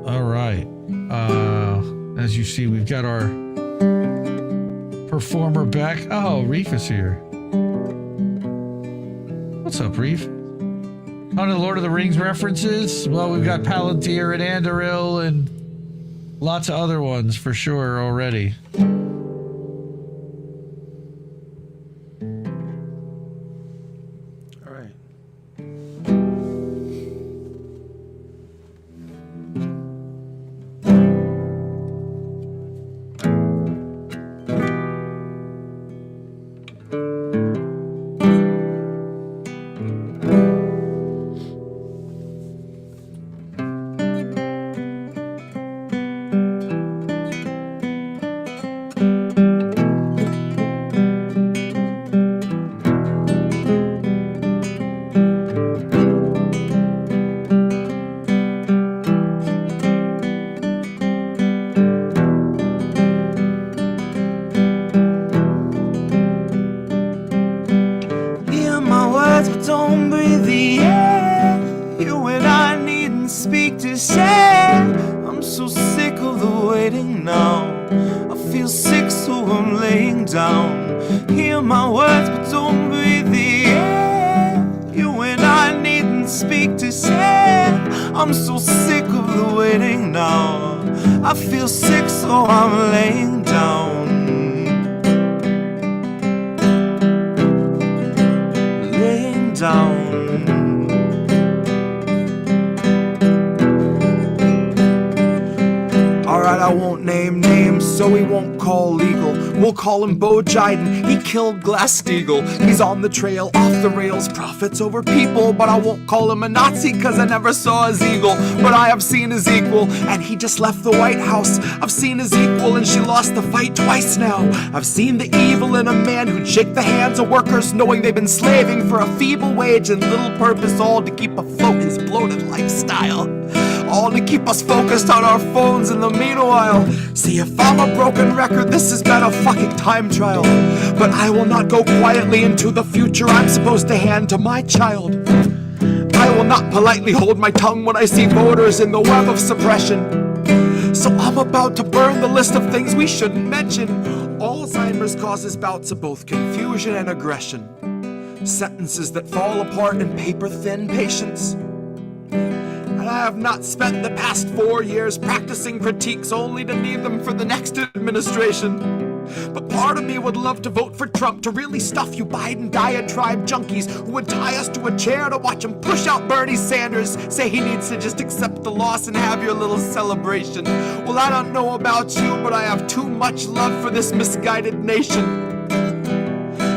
Speaker 4: All right. As you see, we've got our performer back. Oh, Reef is here. What's up, Reef? On the Lord of the Rings references? Well, we've got Palantir and Andoril and lots of other ones for sure already.
Speaker 5: All right.
Speaker 2: I won't name names, so we won't call legal.
Speaker 3: We'll call him Bo Jiden. He killed Glass-Steagall. He's on the trail, off the rails, profits over people. But I won't call him a Nazi, cause I never saw his eagle. But I have seen his equal, and he just left the White House. I've seen his equal, and she lost the fight twice now. I've seen the evil in a man who'd shake the hands of workers, knowing they've been slaving for a feeble wage and little purpose, all to keep afloat his bloated lifestyle. All to keep us focused on our phones in the meanwhile. See, if I'm a broken record, this has been a fucking time trial. But I will not go quietly into the future I'm supposed to hand to my child. I will not politely hold my tongue when I see voters in the web of suppression. So I'm about to burn the list of things we shouldn't mention. Alzheimer's causes bouts of both confusion and aggression. Sentences that fall apart in paper-thin patience. And I have not spent the past 4 years practicing critiques only to need them for the next administration. But part of me would love to vote for Trump to really stuff you Biden diatribe junkies who would tie us to a chair to watch him push out Bernie Sanders, say he needs to just accept the loss and have your little celebration. Well, I don't know about you, but I have too much love for this misguided nation.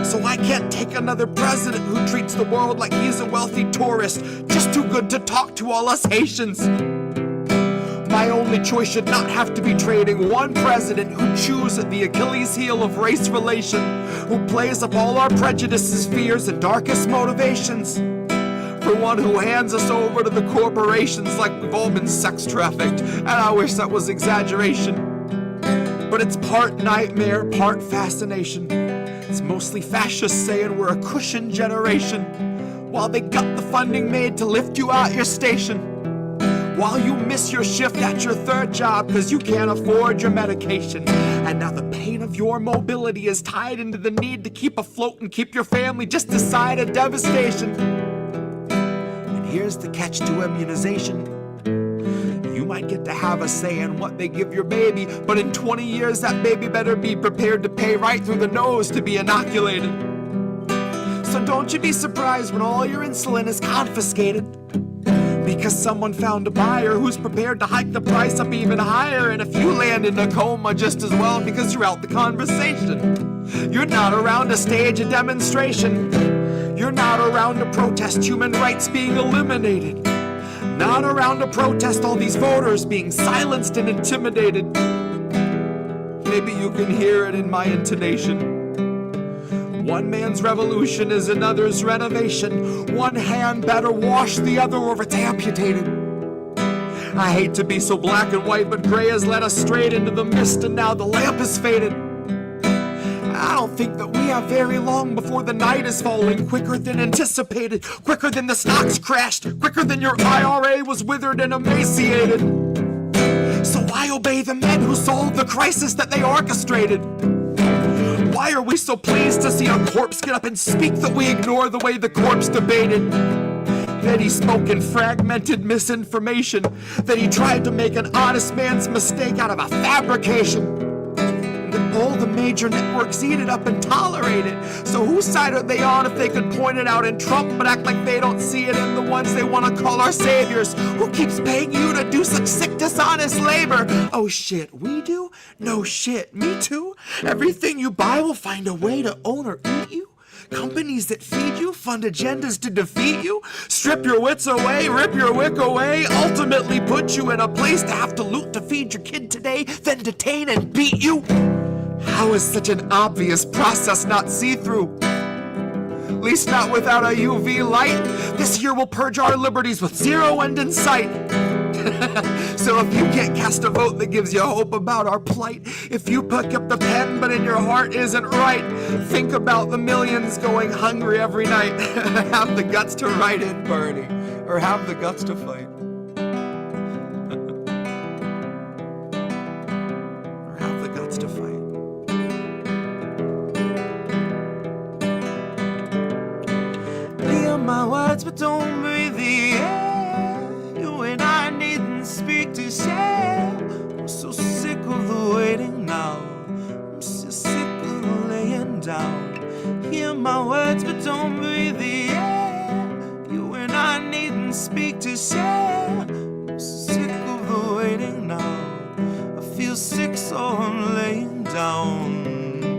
Speaker 3: So I can't take another president who treats the world like he's a wealthy tourist, just too good to talk to all us Haitians. My only choice should not have to be trading one president who chews at the Achilles heel of race relation, who plays up all our prejudices, fears, and darkest motivations, for one who hands us over to the corporations like we've all been sex trafficked, and I wish that was exaggeration. But it's part nightmare, part fascination. It's mostly fascists saying we're a cushion generation, while they got the funding made to lift you out your station. While you miss your shift at your third job cause you can't afford your medication. And now the pain of your mobility is tied into the need to keep afloat and keep your family just a side of devastation. And here's the catch to immunization. You might get to have a say in what they give your baby, but in 20 years that baby better be prepared to pay right through the nose to be inoculated. So don't you be surprised when all your insulin is confiscated, because someone found a buyer who's prepared to hike the price up even higher. And if you land in a coma, just as well, because you're out the conversation. You're not around to stage a demonstration. You're not around to protest human rights being eliminated. Not around to protest all these voters being silenced and intimidated. Maybe you can hear it in my intonation. One man's revolution is another's renovation. One hand better wash the other or it's amputated. I hate to be so black and white, but gray has led us straight into the mist and now the lamp is faded. I don't think that we have very long before the night is falling quicker than anticipated, quicker than the stocks crashed, quicker than your IRA was withered and emaciated. So why obey the men who solved the crisis that they orchestrated? Why are we so pleased to see a corpse get up and speak that we ignore the way the corpse debated? That he spoke in fragmented misinformation, that he tried to make an honest man's mistake out of a fabrication. All the major networks eat it up and tolerate it. So whose side are they on if they could point it out in Trump but act like they don't see it in the ones they want to call our saviors? Who keeps paying you to do such sick, dishonest labor? Oh shit, we do? No shit, me too? Everything you buy will find a way to own or eat you? Companies that feed you fund agendas to defeat you, strip your wits away, rip your wick away, ultimately put you in a place to have to loot to feed your kid today, then detain and beat you. How is such an obvious process not see-through? At least not without a UV light. This year we'll purge our liberties with zero end in sight. So if you can't cast a vote that gives you hope about our plight, if you pick up the pen but in your heart isn't right, think about the millions going hungry every night. Have the guts to write in, Bernie, or have the guts to fight. Or have the guts to fight.
Speaker 2: Hear my words, but don't breathe the air. You and I needn't speak to share. I'm so sick of the waiting now. I'm so sick of the laying down. Hear my words, but don't breathe the air. You and I needn't speak to share. I'm so sick of the waiting now. I feel sick, so I'm laying down.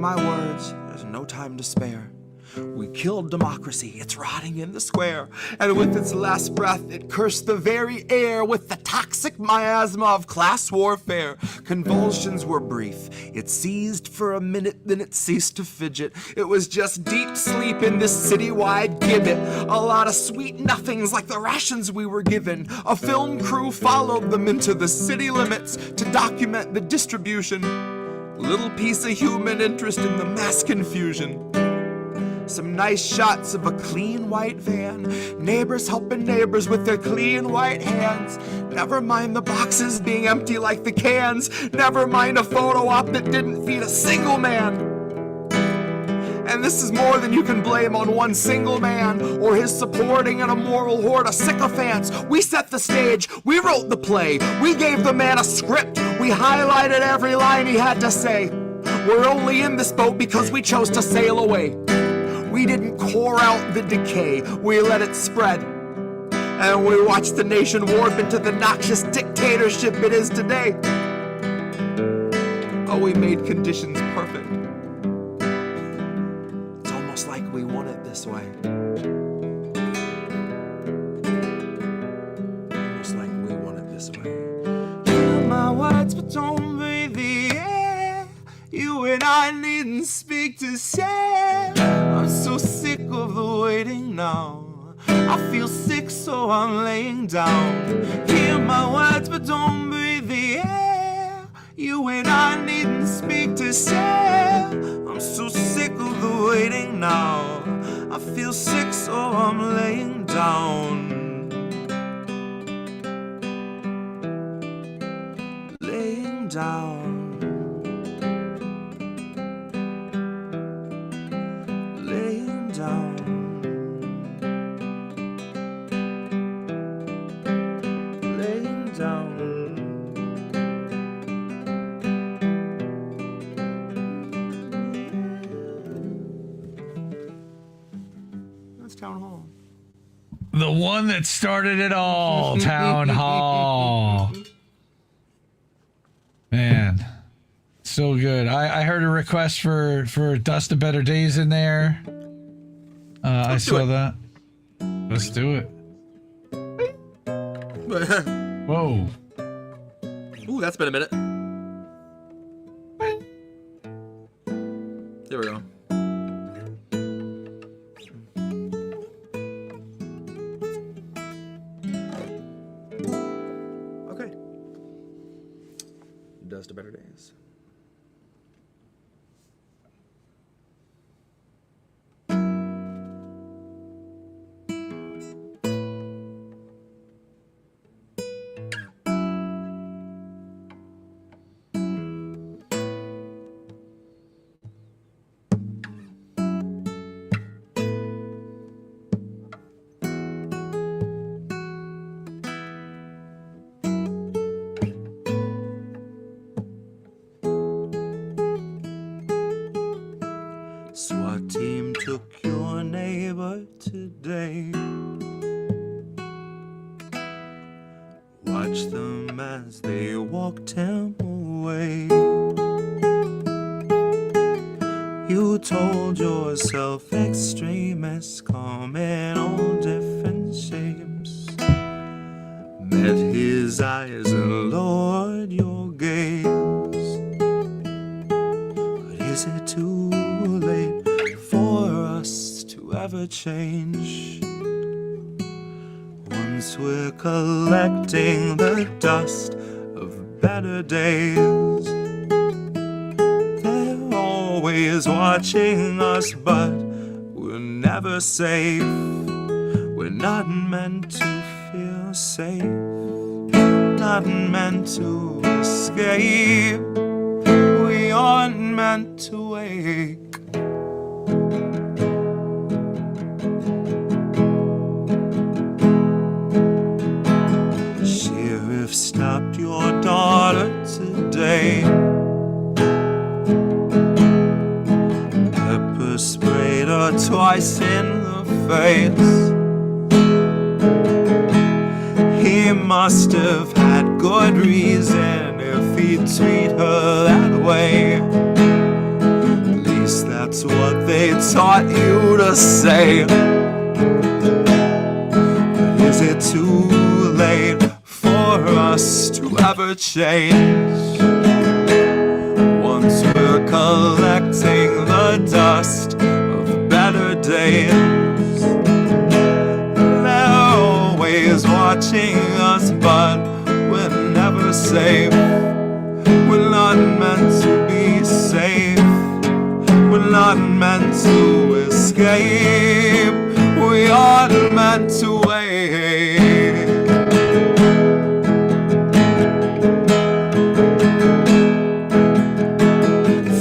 Speaker 3: my words, there's no time to spare. We killed democracy, it's rotting in the square. And with its last breath, it cursed the very air with the toxic miasma of class warfare. Convulsions were brief. It seized for a minute, then it ceased to fidget. It was just deep sleep in this citywide gibbet. A lot of sweet nothings like the rations we were given. A film crew followed them into the city limits to document the distribution. Little piece of human interest in the mass confusion. Some nice shots of a clean white van. Neighbors helping neighbors with their clean white hands. Never mind the boxes being empty like the cans. Never mind a photo op that didn't feed a single man. And this is more than you can blame on one single man or his supporting an immoral horde of sycophants. We set the stage, we wrote the play, we gave the man a script, we highlighted every line he had to say. We're only in this boat because we chose to sail away. We didn't core out the decay, we let it spread. And we watched the nation warp into the noxious dictatorship it is today. Oh, we made conditions perfect. It's almost like we want it this way. Almost like we want it this way.
Speaker 2: Hear my words, but don't breathe the air. You and I needn't speak to say. I'm so sick of the waiting now. I feel sick, so I'm laying down. Hear my words, but don't breathe the air. You and I needn't speak to say. I'm so sick of the waiting now. I feel sick, so I'm laying down. Laying down. Laying down. Laying down. That's Town Hall.
Speaker 4: The one that started it all, Town Hall. Man, so good. I heard a request for Dust of Better Days in there. I saw that. Let's do it. Whoa.
Speaker 7: Ooh, that's been a minute. There we go.
Speaker 3: Okay. Dust of Better Days.
Speaker 2: SWAT team took your neighbor today. Watch them as they walked him away. You told yourself extremists come in all different shapes. Met his eyes and lowered your gaze. But is it too late for us to ever change? Once we're collecting the dust of better days, they're always watching us, but we're never safe. We're not meant to feel safe, not meant to escape. We aren't meant to wake. Sheriff stopped your daughter today. Pepper sprayed her twice in the face. He must have had good reason if he'd treat her that way. never say. But is it too late for us to ever change? Once we're collecting the dust of the better days, they're always watching us, but we're never safe. We're not meant to be safe. We're not meant to escape. We aren't meant to wait.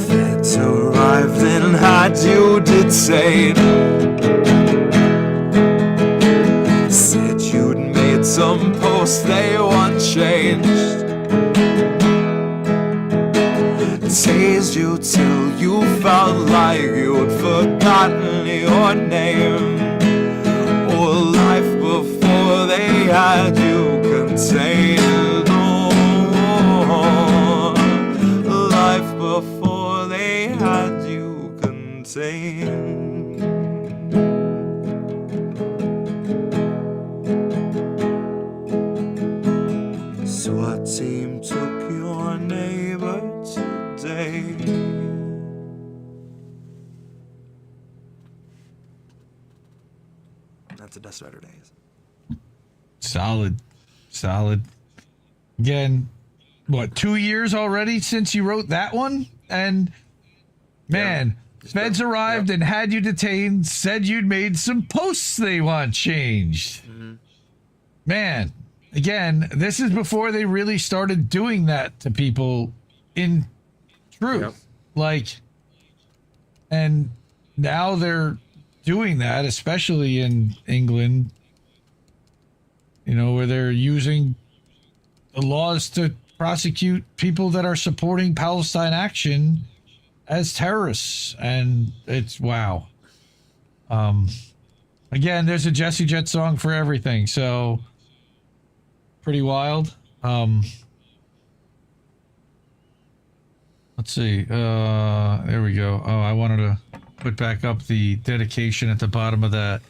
Speaker 2: Fate arrived and had you detained. Said you'd made some posts they want changed. Tased you till you felt like you'd forgotten your name, or life before they had you contained. Oh, life before they had you contained. SWAT team took your neighbor today. That's a Dust Rider Days.
Speaker 4: Solid. Again, what, 2 years already since you wrote that one? And man, feds arrived and had you detained, said you'd made some posts they want changed. Mm-hmm. Man, again, this is before they really started doing that to people in truth. Like, and now they're doing that, especially in England, you know, where they're using the laws to prosecute people that are supporting Palestine action as terrorists. And it's wow. Again, there's a Jesse Jett song for everything, so pretty wild. Let's see. There we go. Oh, I wanted to put back up the dedication at the bottom of that.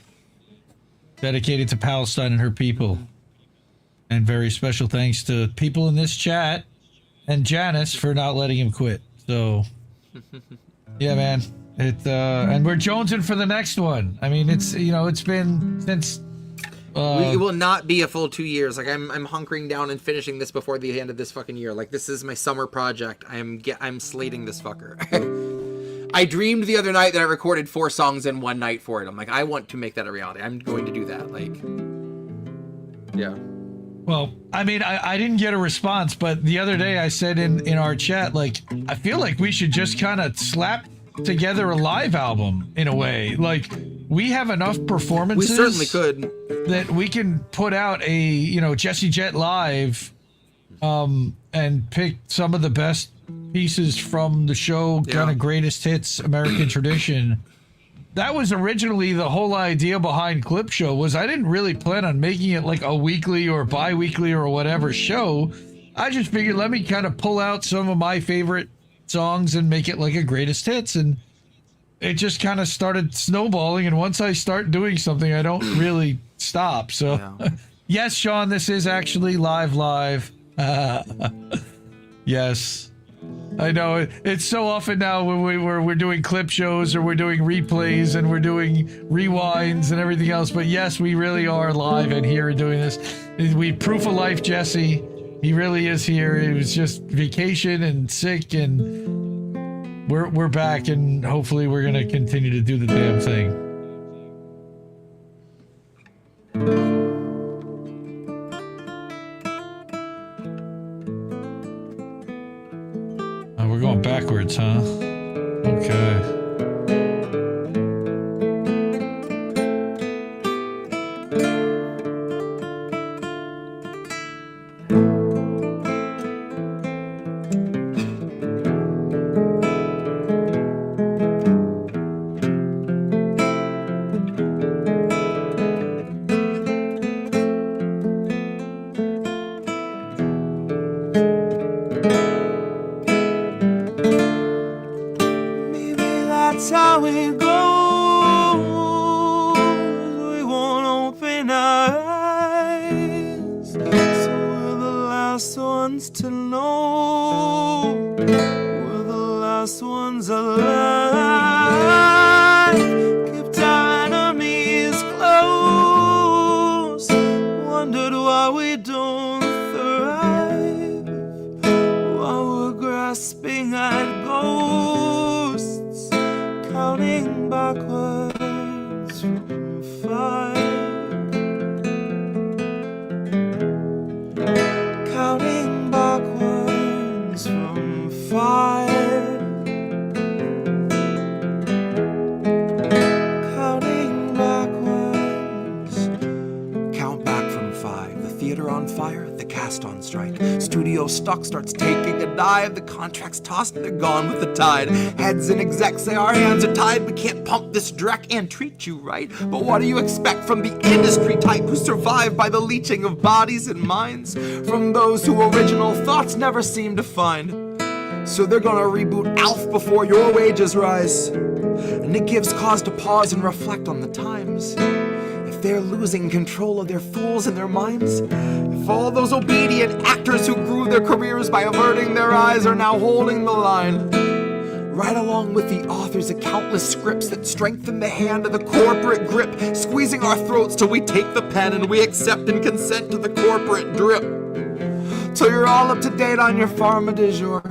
Speaker 4: Dedicated to Palestine and her people. And very special thanks to people in this chat and Janice for not letting him quit. So, yeah, man. And we're jonesing for the next one. I mean, it's, you know, it's been since...
Speaker 5: it will not be a full 2 years. Like, I'm hunkering down and finishing this before the end of this fucking year. Like, this is my summer project. I'm slating this fucker. I dreamed the other night that I recorded 4 songs in one night for it. I'm like, I want to make that a reality. I'm going to do that. Like, yeah.
Speaker 4: Well, I mean, I didn't get a response, but the other day I said in our chat, like, I feel like we should just kind of slap together a live album in a way. Like, we have enough performances.
Speaker 5: We certainly could.
Speaker 4: That we can put out a, you know, Jesse Jett live, and pick some of the best pieces from the show, kind of greatest hits, American tradition. That was originally the whole idea behind Clip Show. Was I didn't really plan on making it like a weekly or bi-weekly or whatever show. I just figured, let me kind of pull out some of my favorite songs and make it like a greatest hits, and it just kind of started snowballing. And once I start doing something, I don't really stop. So yes, Sean, this is actually live. Yes, I know it's so often now when we're doing clip shows or we're doing replays and we're doing rewinds and everything else. But yes, we really are live and here and doing this. We proof of life, Jesse. He really is here. It was just vacation and sick, and we're back, and hopefully we're gonna continue to do the damn thing. Oh, we're going backwards, huh? Okay.
Speaker 2: to know we're the last ones alive. Kept our enemies close, wondered why we don't thrive, while we're grasping at ghosts, counting backwards from 5. Counting backwards from 5. Counting backwards. Count back from 5. The theater on fire, the cast on strike. Studio stock starts taking a dive. The contracts tossed and they're gone with the tide. Heads and execs say our hands are tied. We can't pump this dreck and treat you right. But what do you expect from the industry type who survive by the leeching of bodies and minds? From those who original thoughts never seem to find. So they're gonna reboot ALF before your wages rise. And it gives cause to pause and reflect on the times. If they're losing control of their fools and their minds, if all those obedient actors who grew their careers by averting their eyes are now holding the line, right along with the authors of countless scripts that strengthen the hand of the corporate grip, squeezing our throats till we take the pen and we accept and consent to the corporate drip. Till you're all up to date on your pharma du jour,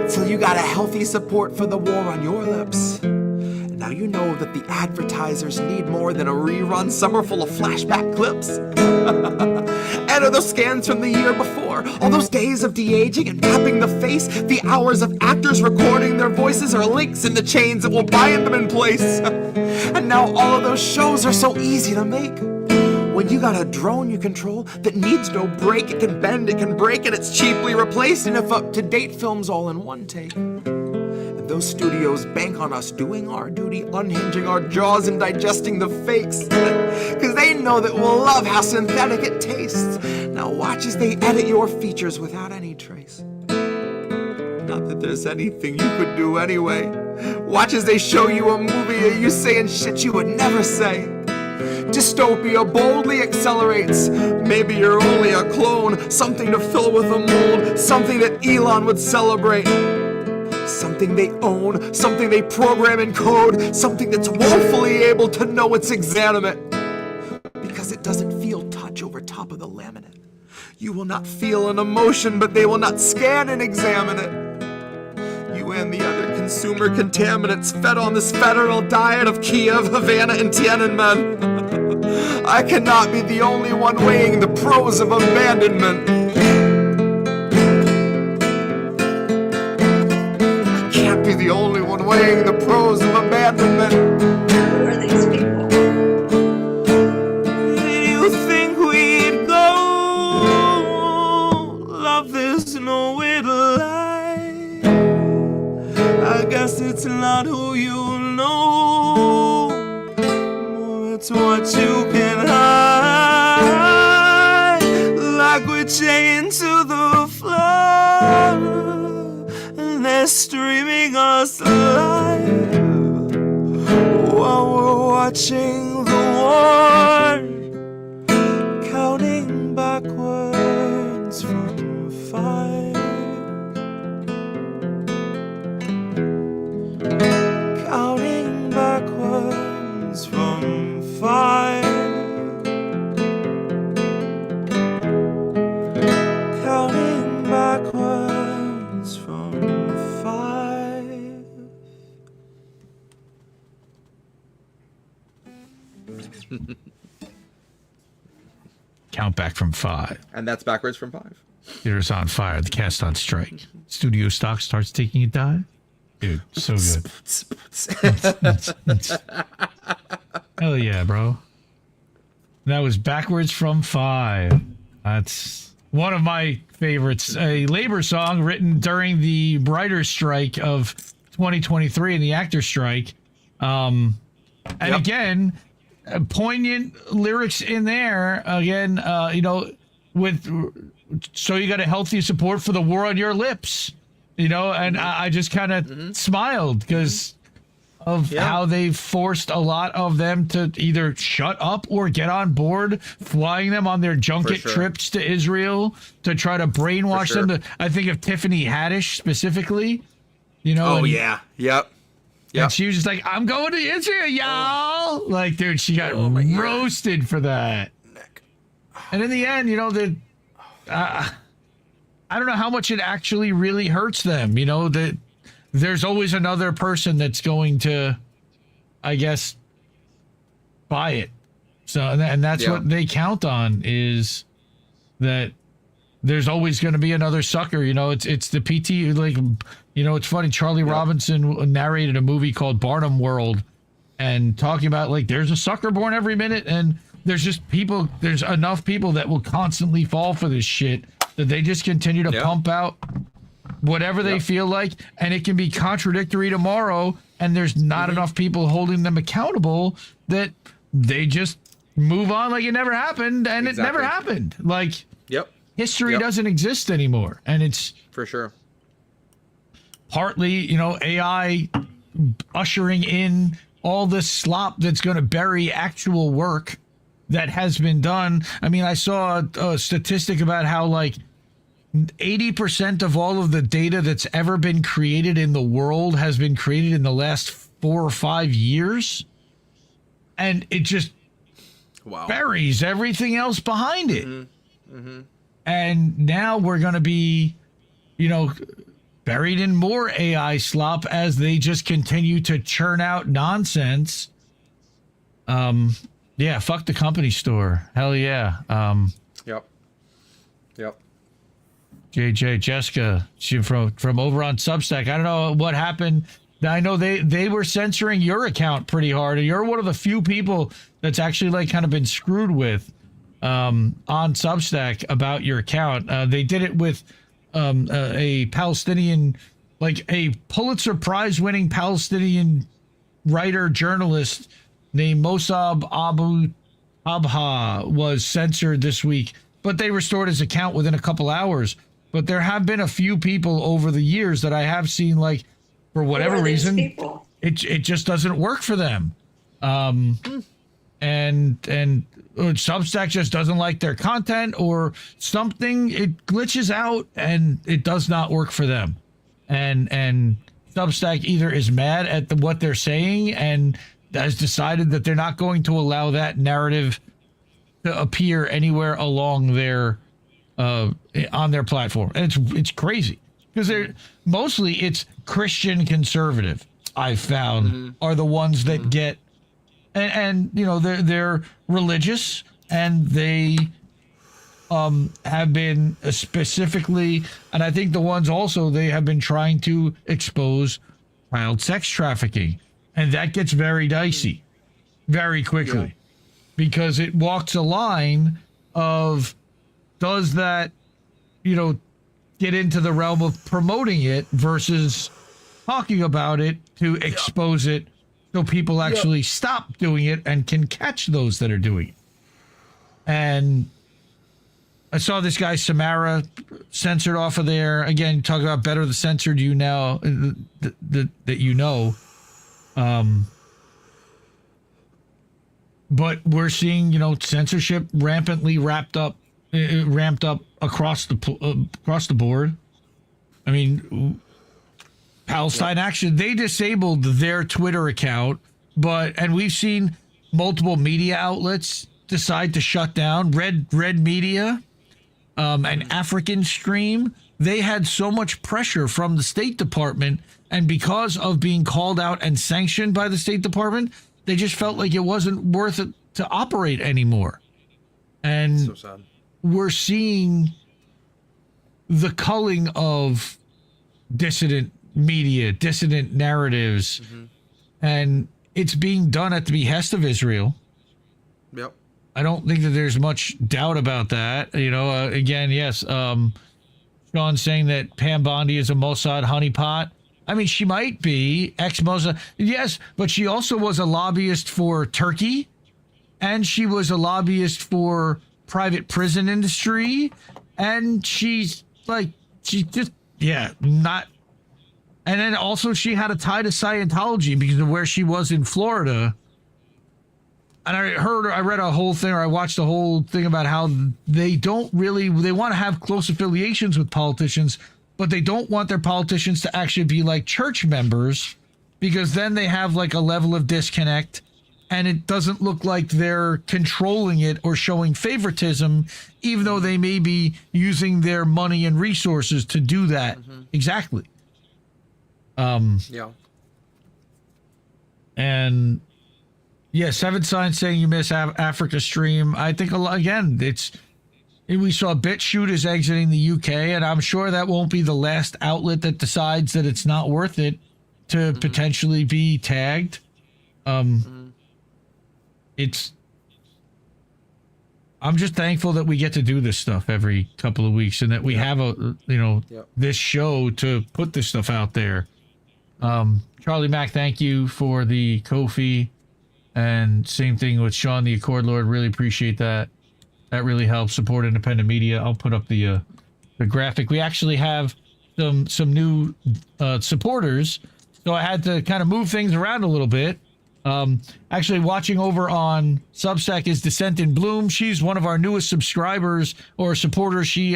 Speaker 2: till you got a healthy support for the war on your lips. Now you know that the advertisers need more than a rerun summer full of flashback clips. And are those scans from the year before? All those days of de-aging and mapping the face? The hours of actors recording their voices are links in the chains that will bind them in place. And now all of those shows are so easy to make. When you got a drone you control that needs no break, it can bend, it can break, and it's cheaply replaced. And if up-to-date films all in one take. Those studios bank on us doing our duty, unhinging our jaws and digesting the fakes. Cause they know that we'll love how synthetic it tastes. Now watch as they edit your features without any trace. Not that there's anything you could do anyway. Watch as they show you a movie of you saying shit you would never say. Dystopia boldly accelerates. Maybe you're only a clone, something to fill with a mold, something that Elon would celebrate. Something they own, something they program in code, something that's woefully able to know it's exanimate. Because it doesn't feel touch over top of the laminate. You will not feel an emotion, but they will not scan and examine it. You and the other consumer contaminants fed on this federal diet of Kiev, Havana, and Tiananmen. I cannot be the only one weighing the pros of abandonment. Be the only one weighing the pros of abandonment.
Speaker 8: Who are these people?
Speaker 2: Where do you think we'd go? Love, there's nowhere to lie. I guess it's not who you know, more it's what you can hide. Like we're chained to the floor, they're streaming us live while we're watching the war, counting backwards from 5. Counting backwards from 5. Counting backwards from 5.
Speaker 4: Count back from 5.
Speaker 5: And that's backwards from 5.
Speaker 4: Theater's on fire. The cast on strike. Studio stock starts taking a dive. Dude, so good. Hell yeah, bro. That was backwards from 5. That's one of my favorites. A labor song written during the writer's strike of 2023 and the actor strike. And again, poignant lyrics in there. Again, you know, so you got a healthy support for the war on your lips, you know, and I just kind of smiled because of how they've forced a lot of them to either shut up or get on board, flying them on their junket trips to Israel to try to brainwash them. I think of Tiffany Haddish specifically, you know.
Speaker 5: Oh, yeah. Yep.
Speaker 4: And she was just like, I'm going to Israel, y'all. Like, dude, she got roasted for that. And in the end, you know, I don't know how much it actually really hurts them. You know, that there's always another person that's going to, I guess, buy it. So, and that's what they count on, is that there's always going to be another sucker. You know, it's the PT, like, you know, it's funny. Charlie Robinson narrated a movie called Barnum World, and talking about, like, there's a sucker born every minute, and there's just people, there's enough people that will constantly fall for this shit that they just continue to pump out whatever they feel like, and it can be contradictory tomorrow, and there's not enough people holding them accountable, that they just move on like it never happened, and it never happened. Like, history doesn't exist anymore, and it's
Speaker 5: for sure
Speaker 4: partly, you know, AI ushering in all this slop that's going to bury actual work that has been done. I mean, I saw a statistic about how, like, 80% of all of the data that's ever been created in the world has been created in the last 4 or 5 years. And it just buries everything else behind it. And now we're going to be, you know, buried in more AI slop as they just continue to churn out nonsense. Yeah, fuck the company store. Hell yeah. JJ, Jessica, she from over on Substack. I don't know what happened. I know they were censoring your account pretty hard. You're one of the few people that's actually, like, kind of been screwed with on Substack about your account. They did it with a Palestinian, like a Pulitzer Prize winning Palestinian writer journalist named Mossab Abu Abha was censored this week, but they restored his account within a couple hours. But there have been a few people over the years that I have seen, like, for whatever reason, it just doesn't work for them. And Substack just doesn't like their content or something. It glitches out and it does not work for them. And Substack either is mad at what they're saying and has decided that they're not going to allow that narrative to appear anywhere along their on their platform. And it's crazy because they're mostly it's Christian conservative, I've found, are the ones that get and you know they're religious, and they have been specifically, and I think the ones also they have been trying to expose child sex trafficking, and that gets very dicey very quickly because it walks a line of, does that, you know, get into the realm of promoting it versus talking about it to expose it so people actually stop doing it and can catch those that are doing it. And I saw this guy Samara censored off of there. Again, talk about better the censored you now that you know. But we're seeing, you know, censorship rampantly ramped up across the board. I mean, Palestine Action, they disabled their Twitter account, and we've seen multiple media outlets decide to shut down. Red Media, and African Stream, they had so much pressure from the State Department, and because of being called out and sanctioned by the State Department, they just felt like it wasn't worth it to operate anymore. And so sad. We're seeing the culling of dissident media, dissident narratives, and it's being done at the behest of Israel.
Speaker 5: Yep.
Speaker 4: I don't think that there's much doubt about that. You know, again, yes, Sean saying that Pam Bondi is a Mossad honeypot. I mean, she might be ex-Mossad. Yes, but she also was a lobbyist for Turkey, and she was a lobbyist for private prison industry, and she's just not And then also she had a tie to Scientology because of where she was in Florida. And I read a whole thing, or I watched a whole thing about how they want to have close affiliations with politicians, but they don't want their politicians to actually be like church members, because then they have like a level of disconnect and it doesn't look like they're controlling it or showing favoritism, even though they may be using their money and resources to do that. Exactly.
Speaker 5: Yeah.
Speaker 4: And yeah, Seven Signs saying you miss Africa stream. I think again, we saw BitChute is exiting the UK, and I'm sure that won't be the last outlet that decides that it's not worth it to potentially be tagged. I'm just thankful that we get to do this stuff every couple of weeks, and that we have this show to put this stuff out there. Charlie Mack, thank you for the Ko-fi. And same thing with Sean, the Accord Lord. Really appreciate that. That really helps support independent media. I'll put up the graphic. We actually have some new supporters, so I had to kind of move things around a little bit. Actually, watching over on Substack is Descent in Bloom. She's one of our newest subscribers or supporters. She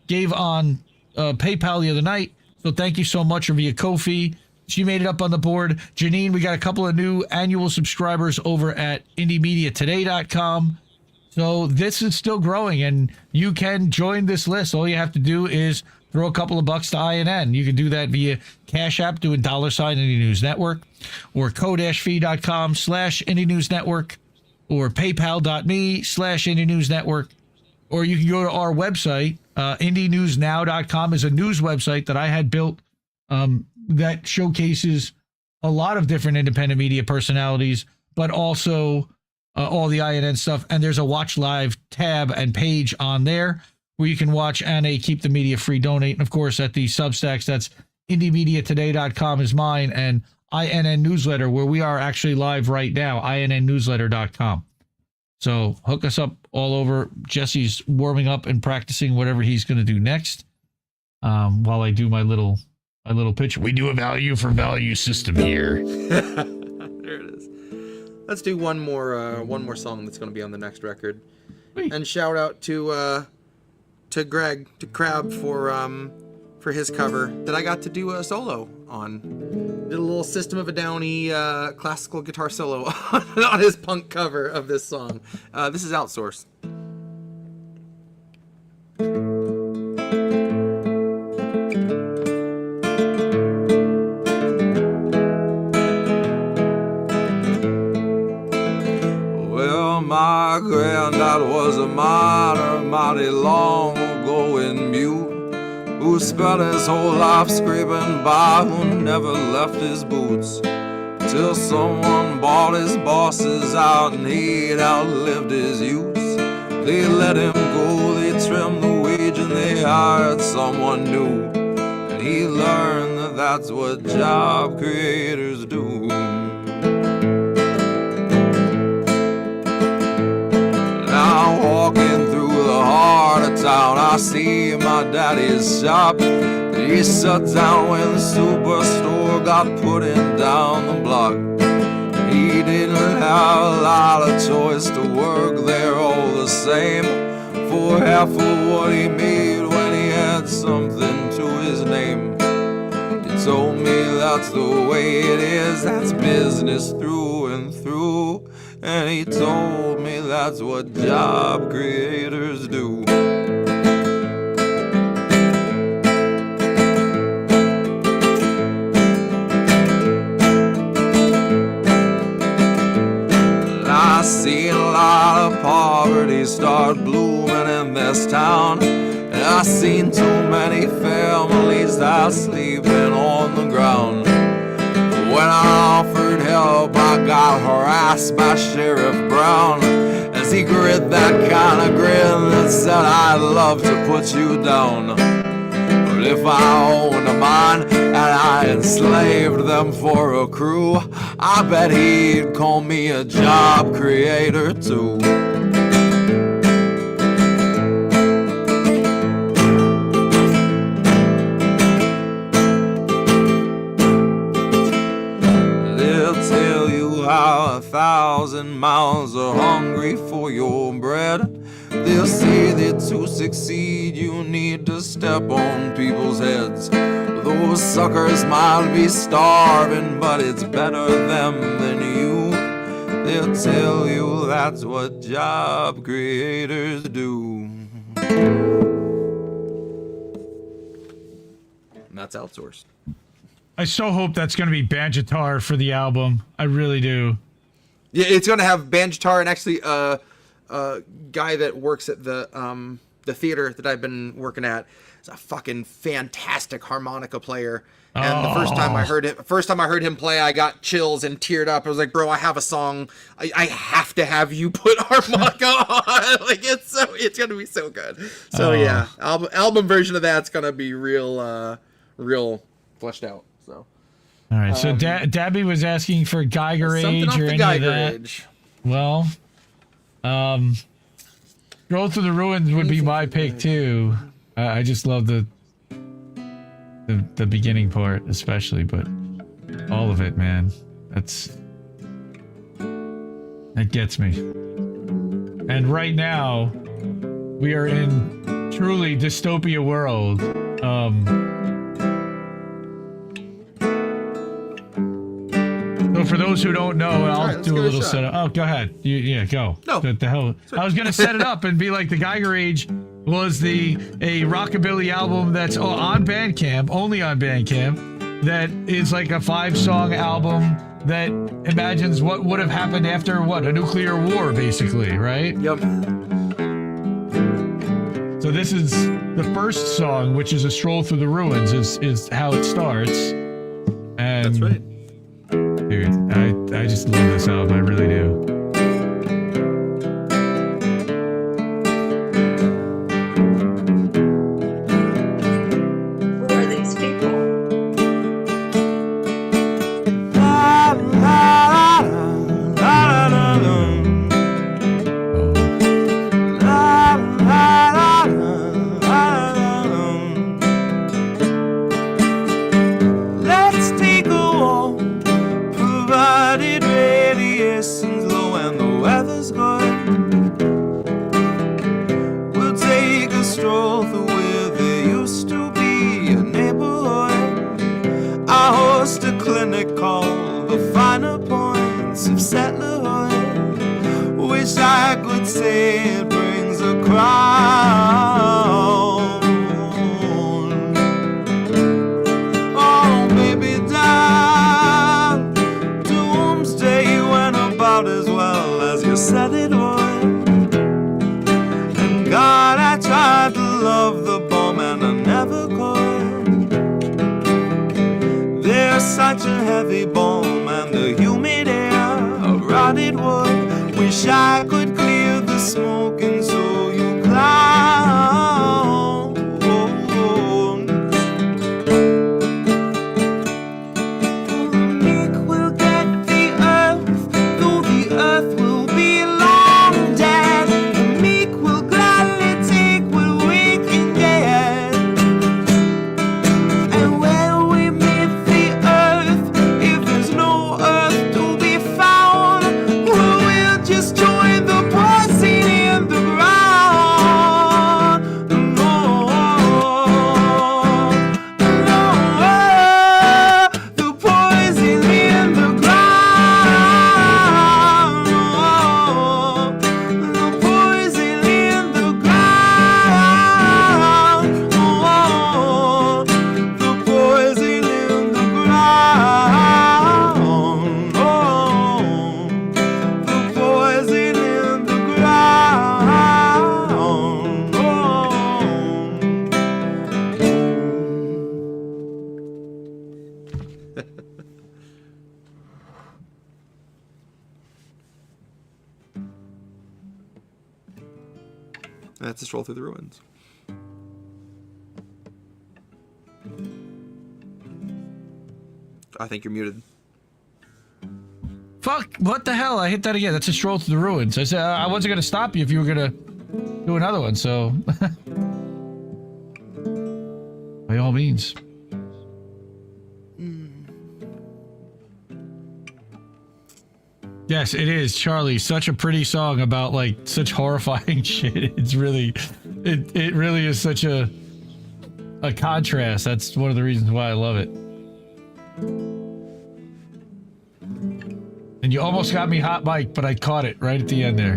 Speaker 4: gave on PayPal the other night, so thank you so much, or via Ko-fi. She made it up on the board. Janine, we got a couple of new annual subscribers over at IndieMediaToday.com. So this is still growing, and you can join this list. All you have to do is throw a couple of bucks to INN. You can do that via Cash App, doing $, Indie News Network, or ko-fi.com/Indie News Network, or paypal.me/Indie News Network, or you can go to our website. IndieNewsNow.com is a news website that I had built that showcases a lot of different independent media personalities, but also all the INN stuff. And there's a watch live tab and page on there where you can watch and keep the media free, donate. And of course, at the Substacks, that's IndieMediaToday.com is mine, and INN Newsletter, where we are actually live right now, INNNewsletter.com. So hook us up all over. Jesse's warming up and practicing whatever he's going to do next, while I do my little pitch. We do a value for value system here.
Speaker 5: There it is. Let's do one more song that's going to be on the next record.
Speaker 4: Sweet.
Speaker 5: And shout out to Greg, to Crab, for his cover that I got to do a solo on. Did a little System of a Downy classical guitar solo on his punk cover of this song. This is Outsource.
Speaker 9: My granddad was a miner, mighty long ago in Butte, who spent his whole life scraping by, who never left his boots, till someone bought his bosses out and he'd outlived his use. They let him go, they trimmed the wage, and they hired someone new, and he learned that that's what job creators do. Now walking through the heart of town, I see my daddy's shop. He shut down when the superstore got putting down the block. He didn't have a lot of choice to work there all the same, for half of what he made when he had something to his name. He told me that's the way it is, that's business through and through. And he told me that's what job creators do. I seen a lot of poverty start blooming in this town, and I seen too many families that sleeping on the ground. When I offered help, I got harassed by Sheriff Brown, as he grit that kind of grin that said, I'd love to put you down, but if I owned a mine and I enslaved them for a crew, I bet he'd call me a job creator too. 1,000 miles are hungry for your bread. They'll say that to succeed you need to step on people's heads. Those suckers might be starving, but it's better them than you. They'll tell you that's what job creators do. And that's outsourced.
Speaker 4: I so hope that's going to be Banjitar for the album. I really do.
Speaker 5: Yeah, it's going to have Banjitar and actually a guy that works at the theater that I've been working at. Is a fucking fantastic harmonica player. And the first time I heard him play, I got chills and teared up. I was like, bro, I have a song. I have to have you put harmonica on. Like, it's gonna be so good. So yeah, album version of that's gonna be real fleshed out. So.
Speaker 4: All right. So Dabby was asking for Geiger Age or any of that. Age. Well, Go Through the Ruins would be my pick too. I just love the beginning part, especially, but all of it, man. That gets me. And right now, we are in truly dystopia world. So for those who don't know, I'll do a little setup. Oh, go ahead. Yeah, go. No. What the hell? I was gonna set it up and be like the Geiger Age was a rockabilly album that's on Bandcamp, only on Bandcamp, that is like a 5-song album that imagines what would have happened after a nuclear war, basically, right?
Speaker 5: Yep.
Speaker 4: So this is the first song, which is A Stroll Through the Ruins, is how it starts. And
Speaker 5: that's right.
Speaker 4: Dude, I just love this album, I really do.
Speaker 2: Such a heavy bomb and the humid air of rotted wood. Wish I could clear the smoke and so you clown. Nick will get the earth, though the earth will be long dead. Meek will gladly take what we can get. And when we meet the earth, if there's no earth to be found, we'll just join the poison in the ground. No, the poison in the ground. The poison in the ground. The poison in the ground. The poison in the
Speaker 5: That's A Stroll Through the Ruins. I think you're muted.
Speaker 4: Fuck, what the hell? I hit that again. That's A Stroll Through the Ruins. I said I wasn't gonna stop you if you were gonna do another one, so by all means. Yes, it is, Charlie. Such a pretty song about like such horrifying shit. It's really, it really is such a contrast. That's one of the reasons why I love it. And you almost got me hot mic, but I caught it right at the end there.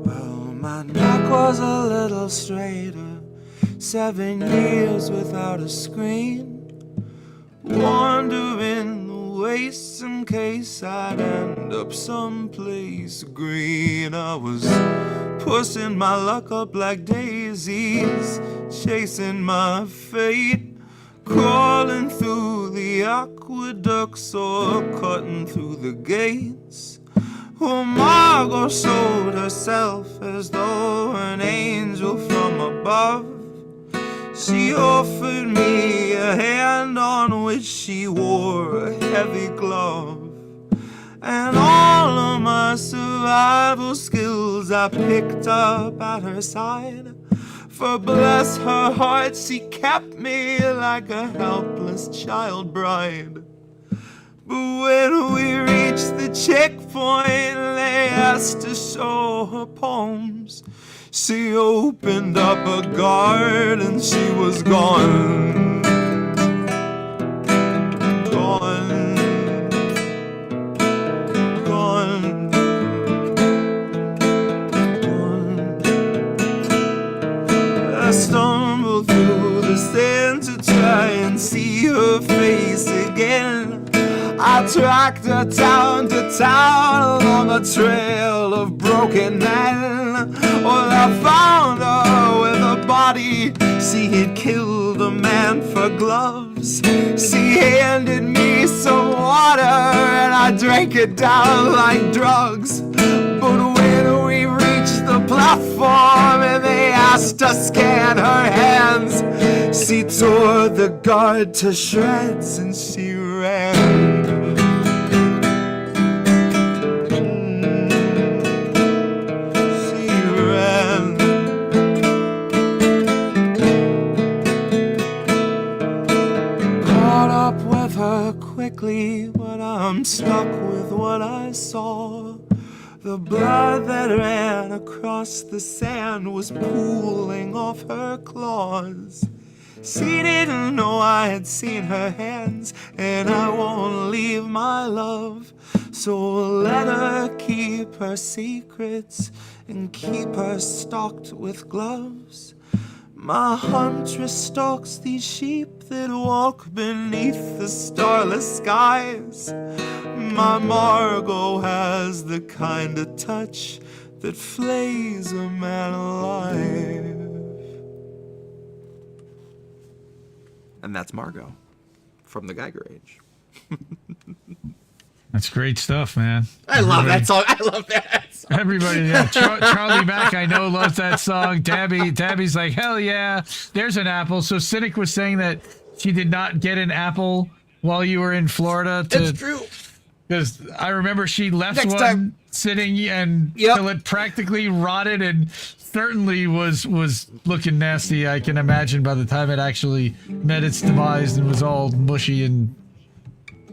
Speaker 2: Well, my neck was a little straighter. 7 years without a screen. Wandering the wastes in case I'd end up someplace green. I was pushing my luck up like daisies, chasing my fate, crawling through the aqueducts or cutting through the gates. Oh, Margot showed herself as though an angel from above. She offered me a hand on which she wore a heavy glove. And all of my survival skills I picked up at her side. For bless her heart, she kept me like a helpless child bride. But when we reached the checkpoint, they asked to show her poems. She opened up a guard and she was gone. Gone. Gone. Gone. I stumbled through the sand to try and see her face again. I tracked her town to town along a trail of broken men. Well, I found her with a body. She had killed a man for gloves. She handed me some water and I drank it down like drugs. But when we reached the platform and they asked to scan her hands, she tore the guard to shreds and she ran. Quickly, but I'm stuck with what I saw. The blood that ran across the sand was pooling off her claws. She didn't know I had seen her hands, and I won't leave my love. So let her keep her secrets and keep her stocked with gloves. My huntress stalks these sheep that walk beneath the starless skies. My Margot has the kind of touch that flays a man alive.
Speaker 5: And that's Margot from the Geiger Age.
Speaker 4: That's great stuff, man.
Speaker 5: I love that song. I love that song.
Speaker 4: Everybody, yeah. Charlie Mack, I know, loves that song. Tabby's like, hell yeah, there's an apple. So Cynic was saying that she did not get an apple while you were in Florida.
Speaker 5: That's true.
Speaker 4: Because I remember she left one sitting and till it practically rotted and certainly was looking nasty. I can imagine by the time it actually met its demise and was all mushy and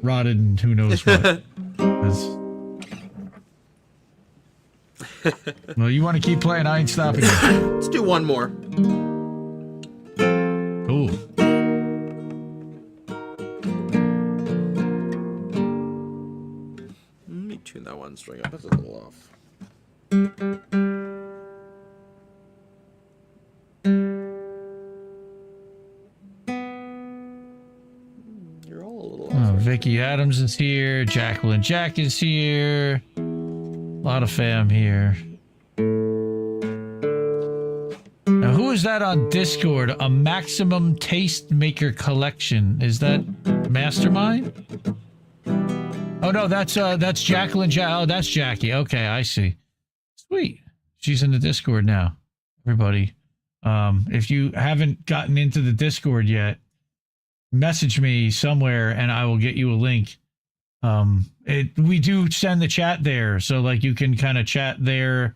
Speaker 4: rotted and who knows what. Well, you want to keep playing? I ain't stopping you.
Speaker 5: Let's do one more.
Speaker 4: Cool.
Speaker 5: Let me tune that one string up. That's a little off. You're all a little off.
Speaker 4: Mickey Adams is here. Jacqueline Jack is here. A lot of fam here. Now, who is that on Discord? A Maximum Tastemaker Collection. Is that Mastermind? Oh no, that's Jacqueline. Oh, that's Jackie. Okay, I see. Sweet. She's in the Discord now. Everybody, if you haven't gotten into the Discord yet, message me somewhere and I will get you a link. We do send the chat there, so like you can kind of chat there,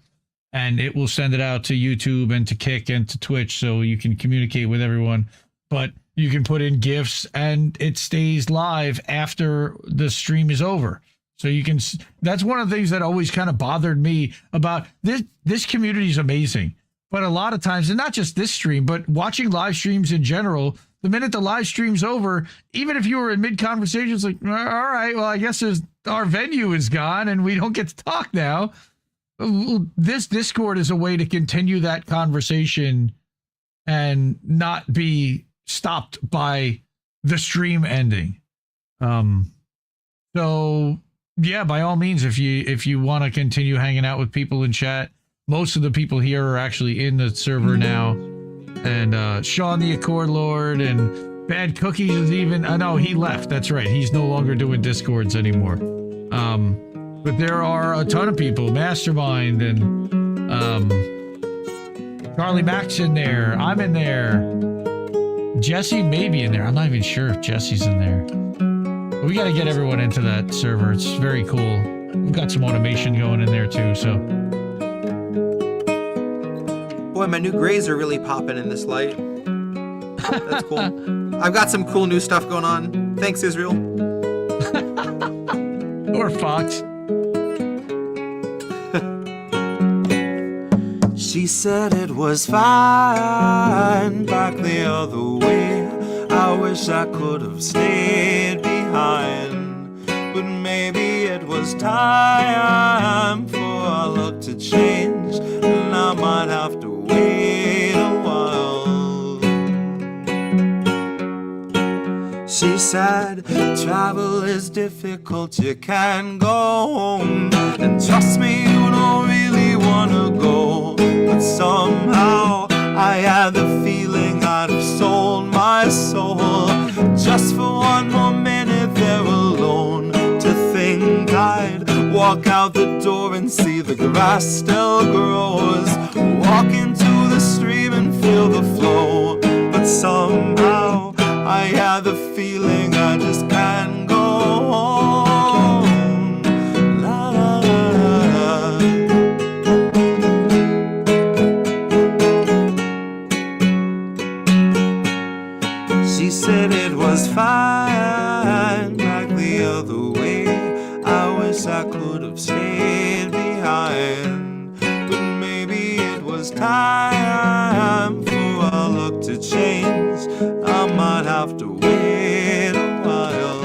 Speaker 4: and it will send it out to YouTube and to Kick and to Twitch, so you can communicate with everyone. But you can put in GIFs and it stays live after the stream is over. So you can, that's one of the things that always kind of bothered me about this community is amazing. But a lot of times, and not just this stream, but watching live streams in general, the minute the live stream's over, even if you were in mid-conversation, it's like, all right, well, I guess our venue is gone and we don't get to talk now. This Discord is a way to continue that conversation and not be stopped by the stream ending. So yeah, by all means, if you want to continue hanging out with people in chat, most of the people here are actually in the server now. And Sean the Accord Lord and Bad Cookies is even, no, he left. That's right. He's no longer doing Discords anymore. But there are a ton of people, Mastermind and Charlie Mack's in there. I'm in there. Jesse may be in there. I'm not even sure if Jesse's in there. But we got to get everyone into that server. It's very cool. We've got some automation going in there too, so.
Speaker 5: Boy, my new grays are really popping in this light. That's cool. I've got some cool new stuff going on. Thanks, Israel.
Speaker 4: Or Fox.
Speaker 2: She said it was fine back the other way. I wish I could have stayed behind, but maybe it was time for our luck to change, and I might have to wait a while. She said travel is difficult, you can't go home, and trust me, you don't really wanna go. But somehow I had the feeling I'd have sold my soul just for one more minute there alone. To think I'd walk out the door and see the grass still grows, walk into the stream and feel the flow. But somehow I had the feeling I just can't go home. La, la, la, la. She said it was fine back the other way. I wish I could have stayed behind, but maybe it was time for our luck to change. I might have to wait a while.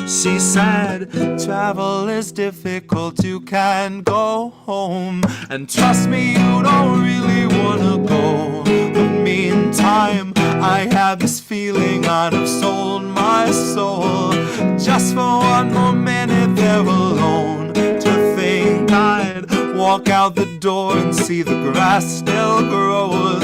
Speaker 2: She said travel is difficult, you can't go home, and trust me, you don't really wanna go. But meantime, I had this feeling I'd have sold my soul just for one more minute there alone. To think I'd walk out the door and see the grass still grows,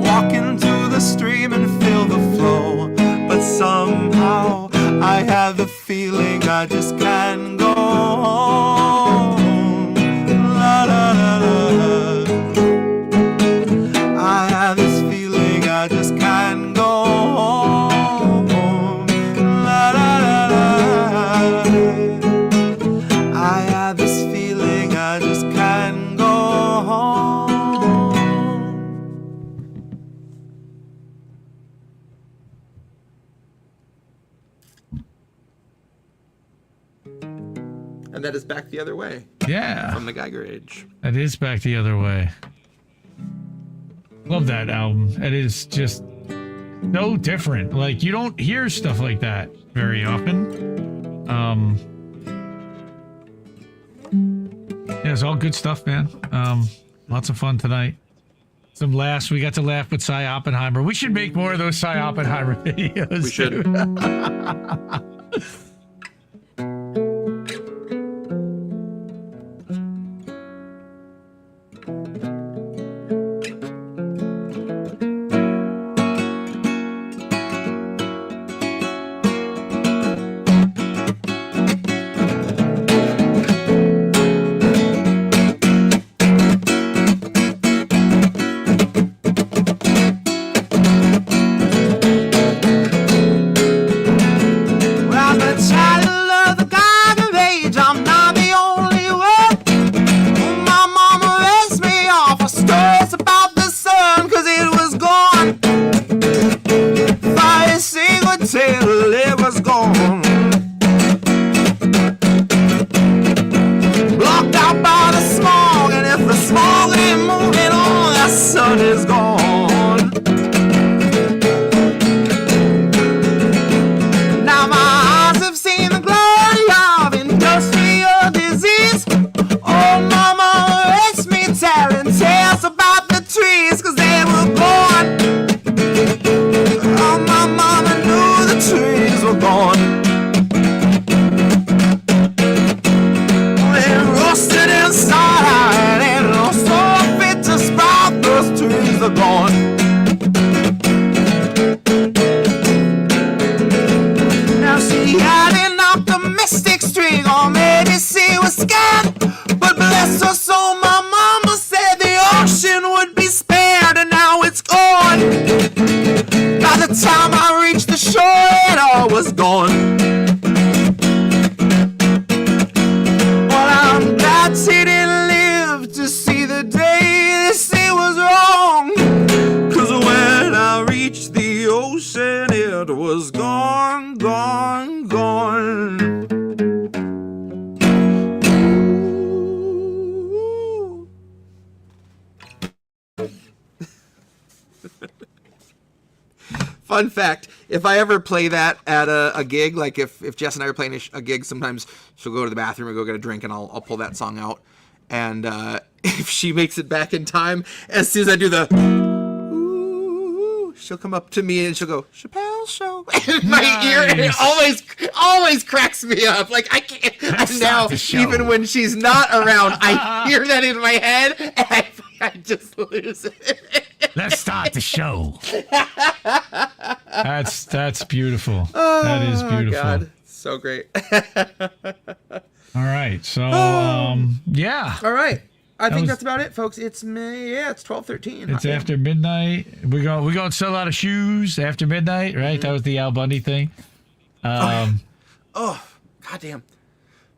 Speaker 2: walk into the stream and feel the flow. But somehow I have the feeling I just can't go home. La la la la. I have this feeling I just can't go home. La la la la. I have this feeling I just can't go home.
Speaker 5: And that is Back the Other Way.
Speaker 4: Yeah.
Speaker 5: From the Geiger Age.
Speaker 4: That is Back the Other Way. Love that album. It is just so different. Like, you don't hear stuff like that very often. Yeah, it's all good stuff, man. Lots of fun tonight. Some laughs. We got to laugh with Cy Oppenheimer. We should make more of those Cy Oppenheimer videos.
Speaker 5: We should. Fun fact, if I ever play that at a gig, like if Jess and I are playing a gig, sometimes she'll go to the bathroom and go get a drink, and I'll pull that song out. And if she makes it back in time, as soon as I do the ooh, she'll come up to me and she'll go, Chappelle Show, in my ear, and it always cracks me up. Like, I can't, and now, even when she's not around, I hear that in my head, and I just lose it.
Speaker 4: Let's start the show. That's beautiful. That is beautiful.
Speaker 5: God, so great.
Speaker 4: All right, so yeah.
Speaker 5: All right, I think that's about it, folks. It's 12:13.
Speaker 4: It's after midnight. We go sell out of shoes after midnight, right? That was the Al Bundy thing.
Speaker 5: Oh, goddamn!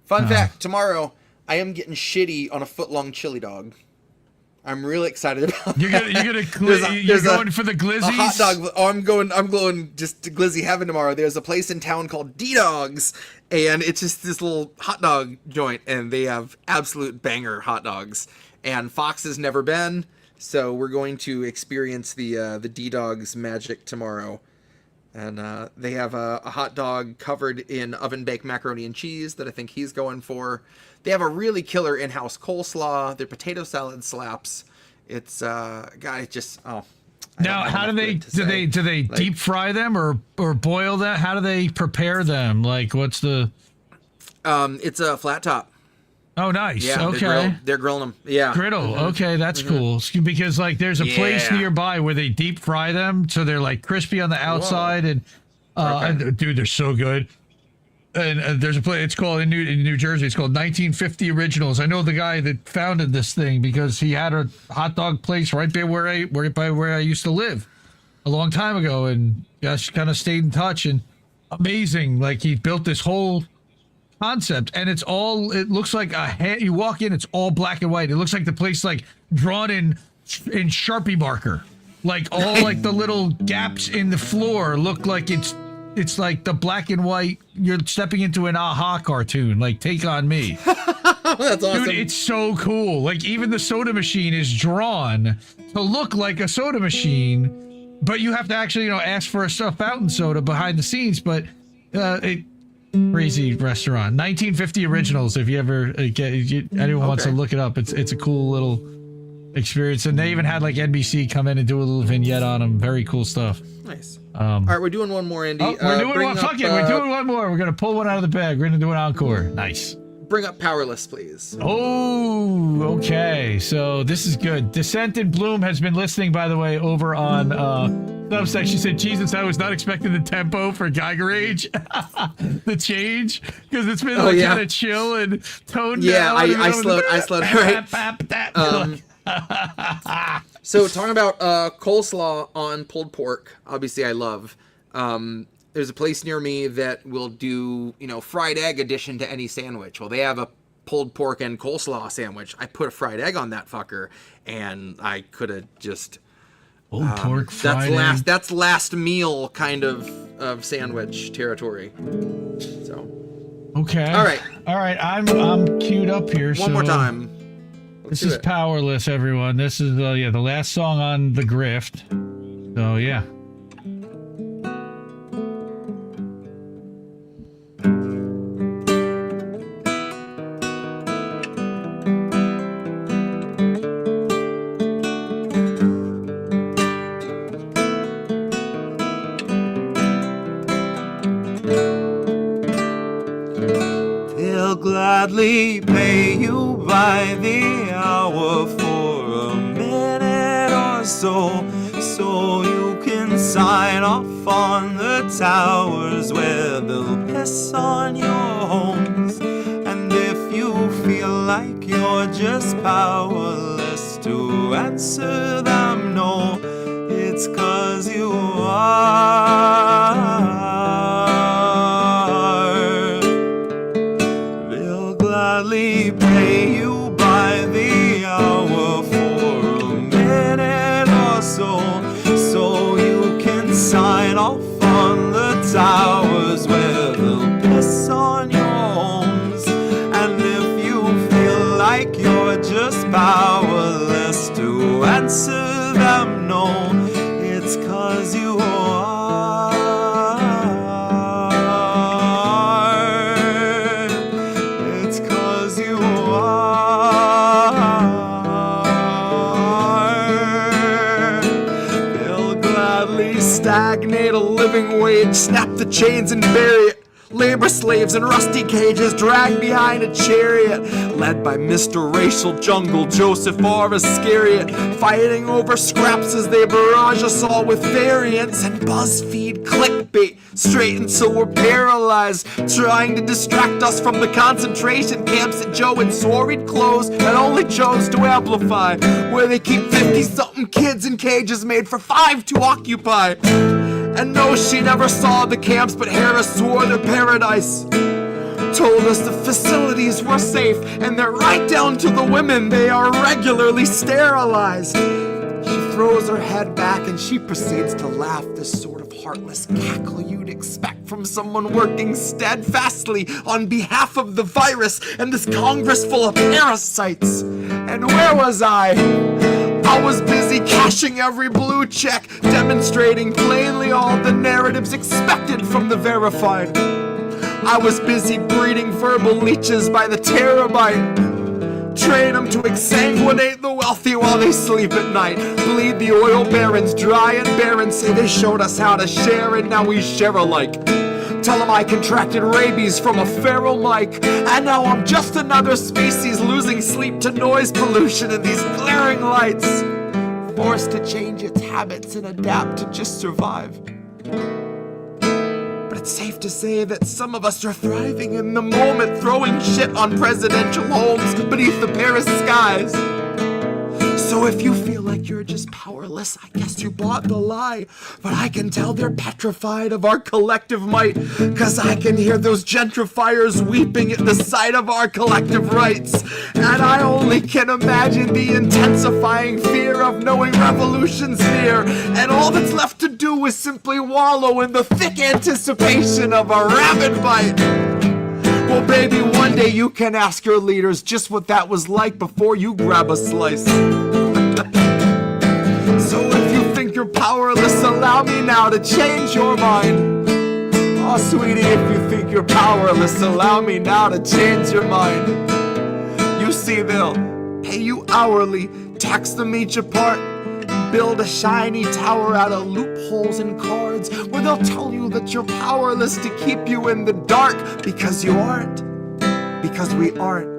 Speaker 5: Fun fact: tomorrow I am getting shitty on a foot-long chili dog. I'm really excited about.
Speaker 4: You're going for the glizzies.
Speaker 5: A hot dog. Oh, I'm going just to glizzy heaven tomorrow. There's a place in town called D-Dogs, and it's just this little hot dog joint, and they have absolute banger hot dogs. And Fox has never been, so we're going to experience the D-Dogs magic tomorrow. And they have a hot dog covered in oven-baked macaroni and cheese that I think he's going for. They have a really killer in-house coleslaw. Their potato salad slaps. It's now
Speaker 4: how do they deep fry them or boil them? How do they prepare them? Like, what's the?
Speaker 5: It's a flat top.
Speaker 4: Oh, nice.
Speaker 5: Yeah,
Speaker 4: okay.
Speaker 5: They're grilling them. Yeah.
Speaker 4: Griddle. Okay, that's cool. Because like there's a place nearby where they deep fry them, so they're like crispy on the outside, and dude, they're so good. And there's a place. It's called in New Jersey. It's called 1950 Originals. I know the guy that founded this thing because he had a hot dog place right by where I used to live a long time ago, and just kind of stayed in touch. And amazing, like he built this whole concept, and it looks like you walk in, it's all black and white. It looks like the place like drawn in Sharpie marker, like all like the little gaps in the floor look like it's like the black and white. You're stepping into an AHA cartoon, like Take On Me.
Speaker 5: That's awesome.
Speaker 4: Dude, it's so cool. Like even the soda machine is drawn to look like a soda machine, but you have to actually ask for a fountain soda behind the scenes. But crazy restaurant. 1950 Originals. If you ever anyone wants to look it up, it's a cool little experience. And they even had like NBC come in and do a little vignette on them. Very cool stuff.
Speaker 5: Nice. All right, we're doing one more, Andy.
Speaker 4: Oh, we're doing one. Fuck it, we're doing one more. We're gonna pull one out of the bag. We're gonna do an encore. Nice.
Speaker 5: Bring up Powerless, please.
Speaker 4: Oh, okay. So this is good. Descent in Bloom has been listening, by the way, over on Substack. She said, Jesus, I was not expecting the tempo for Geiger Age. The change. Because it's been kind of chill and toned down.
Speaker 5: I slowed right. So talking about coleslaw on pulled pork, obviously I love. There's a place near me that will do, fried egg addition to any sandwich. Well, they have a pulled pork and coleslaw sandwich. I put a fried egg on that fucker, and I could have just...
Speaker 4: Pulled pork, fried egg.
Speaker 5: That's last meal kind of sandwich territory. So.
Speaker 4: Okay.
Speaker 5: All right.
Speaker 4: I'm queued up here.
Speaker 5: One more time.
Speaker 4: This is Powerless, everyone. This is the last song on the Grift. So yeah.
Speaker 2: They'll gladly pay you by the hour for a minute or so, so you can sign off on the towers where they'll piss on your homes. And if you feel like you're just powerless to answer them no, it's 'cause you are. They'll gladly pay you by the hour for a minute or so, so you can sign off on the towers where they'll piss on your homes. And if you feel like you're just powerless to answer them no, it's 'cause you are. It's 'cause you are. They'll gladly stagnate a living wage, snap the chains and bury it. Labor slaves in rusty cages dragged behind a chariot, led by Mr. Racial Jungle Joseph R. Iscariot, fighting over scraps as they barrage us all with variants and BuzzFeed clickbait, straight until we're paralyzed, trying to distract us from the concentration camps that Joe and Soried clothes and only chose to amplify, where they keep 50-something kids in cages made for 5 to occupy. And no, she never saw the camps, but Harris swore they're paradise. Told us the facilities were safe, and that right down to the women, they are regularly sterilized. She throws her head back and she proceeds to laugh, this sort of heartless cackle you'd expect from someone working steadfastly on behalf of the virus and this Congress full of parasites. And where was I? I was busy cashing every blue check, demonstrating plainly all the narratives expected from the verified. I was busy breeding verbal leeches by the terabyte. Train them to exsanguinate the wealthy while they sleep at night. Bleed the oil barons dry and barren, say they showed us how to share and now we share alike. Tell them I contracted rabies from a feral mic, and now I'm just another species losing sleep to noise pollution and these glaring lights. Forced to change its habits and adapt to just survive. But it's safe to say that some of us are thriving in the moment, throwing shit on presidential homes beneath the Paris skies. So if you feel like you're just powerless, I guess you bought the lie. But I can tell they're petrified of our collective might, 'cause I can hear those gentrifiers weeping at the sight of our collective rights. And I only can imagine the intensifying fear of knowing revolution's near, and all that's left to do is simply wallow in the thick anticipation of a rabid bite. Well, baby, one day you can ask your leaders just what that was like before you grab a slice. So if you think you're powerless, allow me now to change your mind. Oh, sweetie, if you think you're powerless, allow me now to change your mind. You see, they'll pay you hourly
Speaker 3: tax them each apart, build a shiny tower out of loopholes and cards, where they'll tell you that you're powerless to keep you in the dark, because you aren't, because we aren't.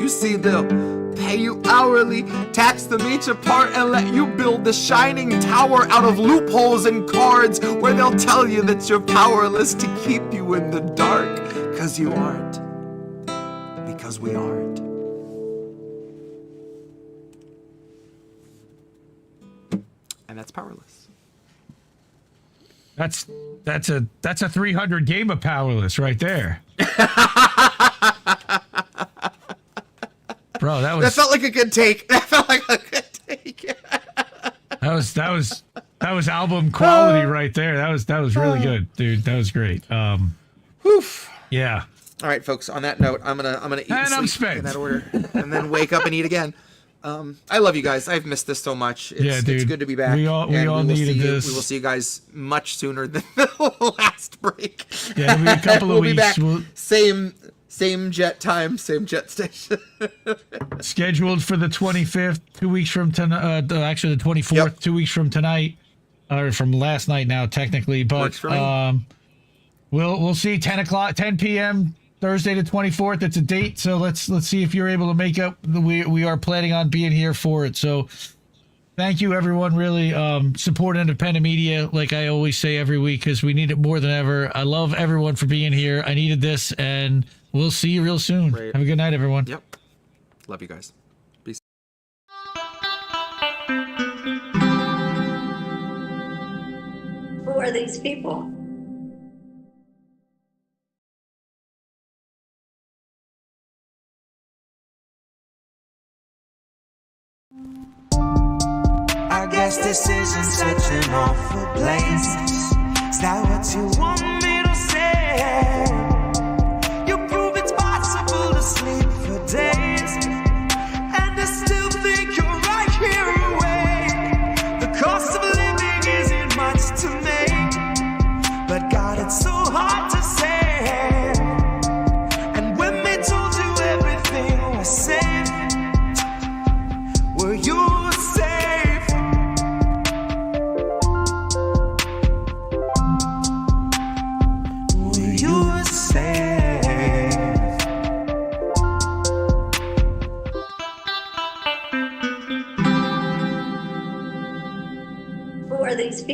Speaker 3: You see, they'll pay you hourly, tax them each apart, and let you build the shining tower out of loopholes and cards, where they'll tell you that you're powerless to keep you in the dark, because you aren't, because we aren't. And that's powerless.
Speaker 4: That's a 300 game of Powerless right there. Bro, that
Speaker 5: felt like a good take. That felt like a good take.
Speaker 4: that was album quality right there. That was really good, dude. That was great.
Speaker 5: Whew.
Speaker 4: Yeah.
Speaker 5: All right, folks. On that note, I'm gonna eat and sleep in that order, and then wake up and eat again. I love you guys. I've missed this so much. It's good to be back.
Speaker 4: We all needed this.
Speaker 5: We will see you guys much sooner than the last break.
Speaker 4: Yeah, it'll be a couple of weeks.
Speaker 5: We'll be back. Same jet time, same jet station.
Speaker 4: Scheduled for the 25th, 2 weeks from tonight. Actually, the 24th, yep. 2 weeks from tonight, or from last night now, technically. But we'll see. 10 p.m. Thursday the 24th. It's a date, so let's see if you're able to make up. We are planning on being here for it. So thank you, everyone. Really support independent media, like I always say every week, because we need it more than ever. I love everyone for being here. I needed this, and we'll see you real soon. Great. Have a good night, everyone.
Speaker 5: Yep. Love you guys. Peace.
Speaker 8: Who are these people?
Speaker 2: I guess this isn't such an awful place. Is that what you want me to say? You prove it's possible to sleep for days, and I still think you're right here awake. The cost of living isn't much to me, but God, it's so hard to say. And when we told you everything was safe, were you safe? Were you safe?
Speaker 8: Who are these people?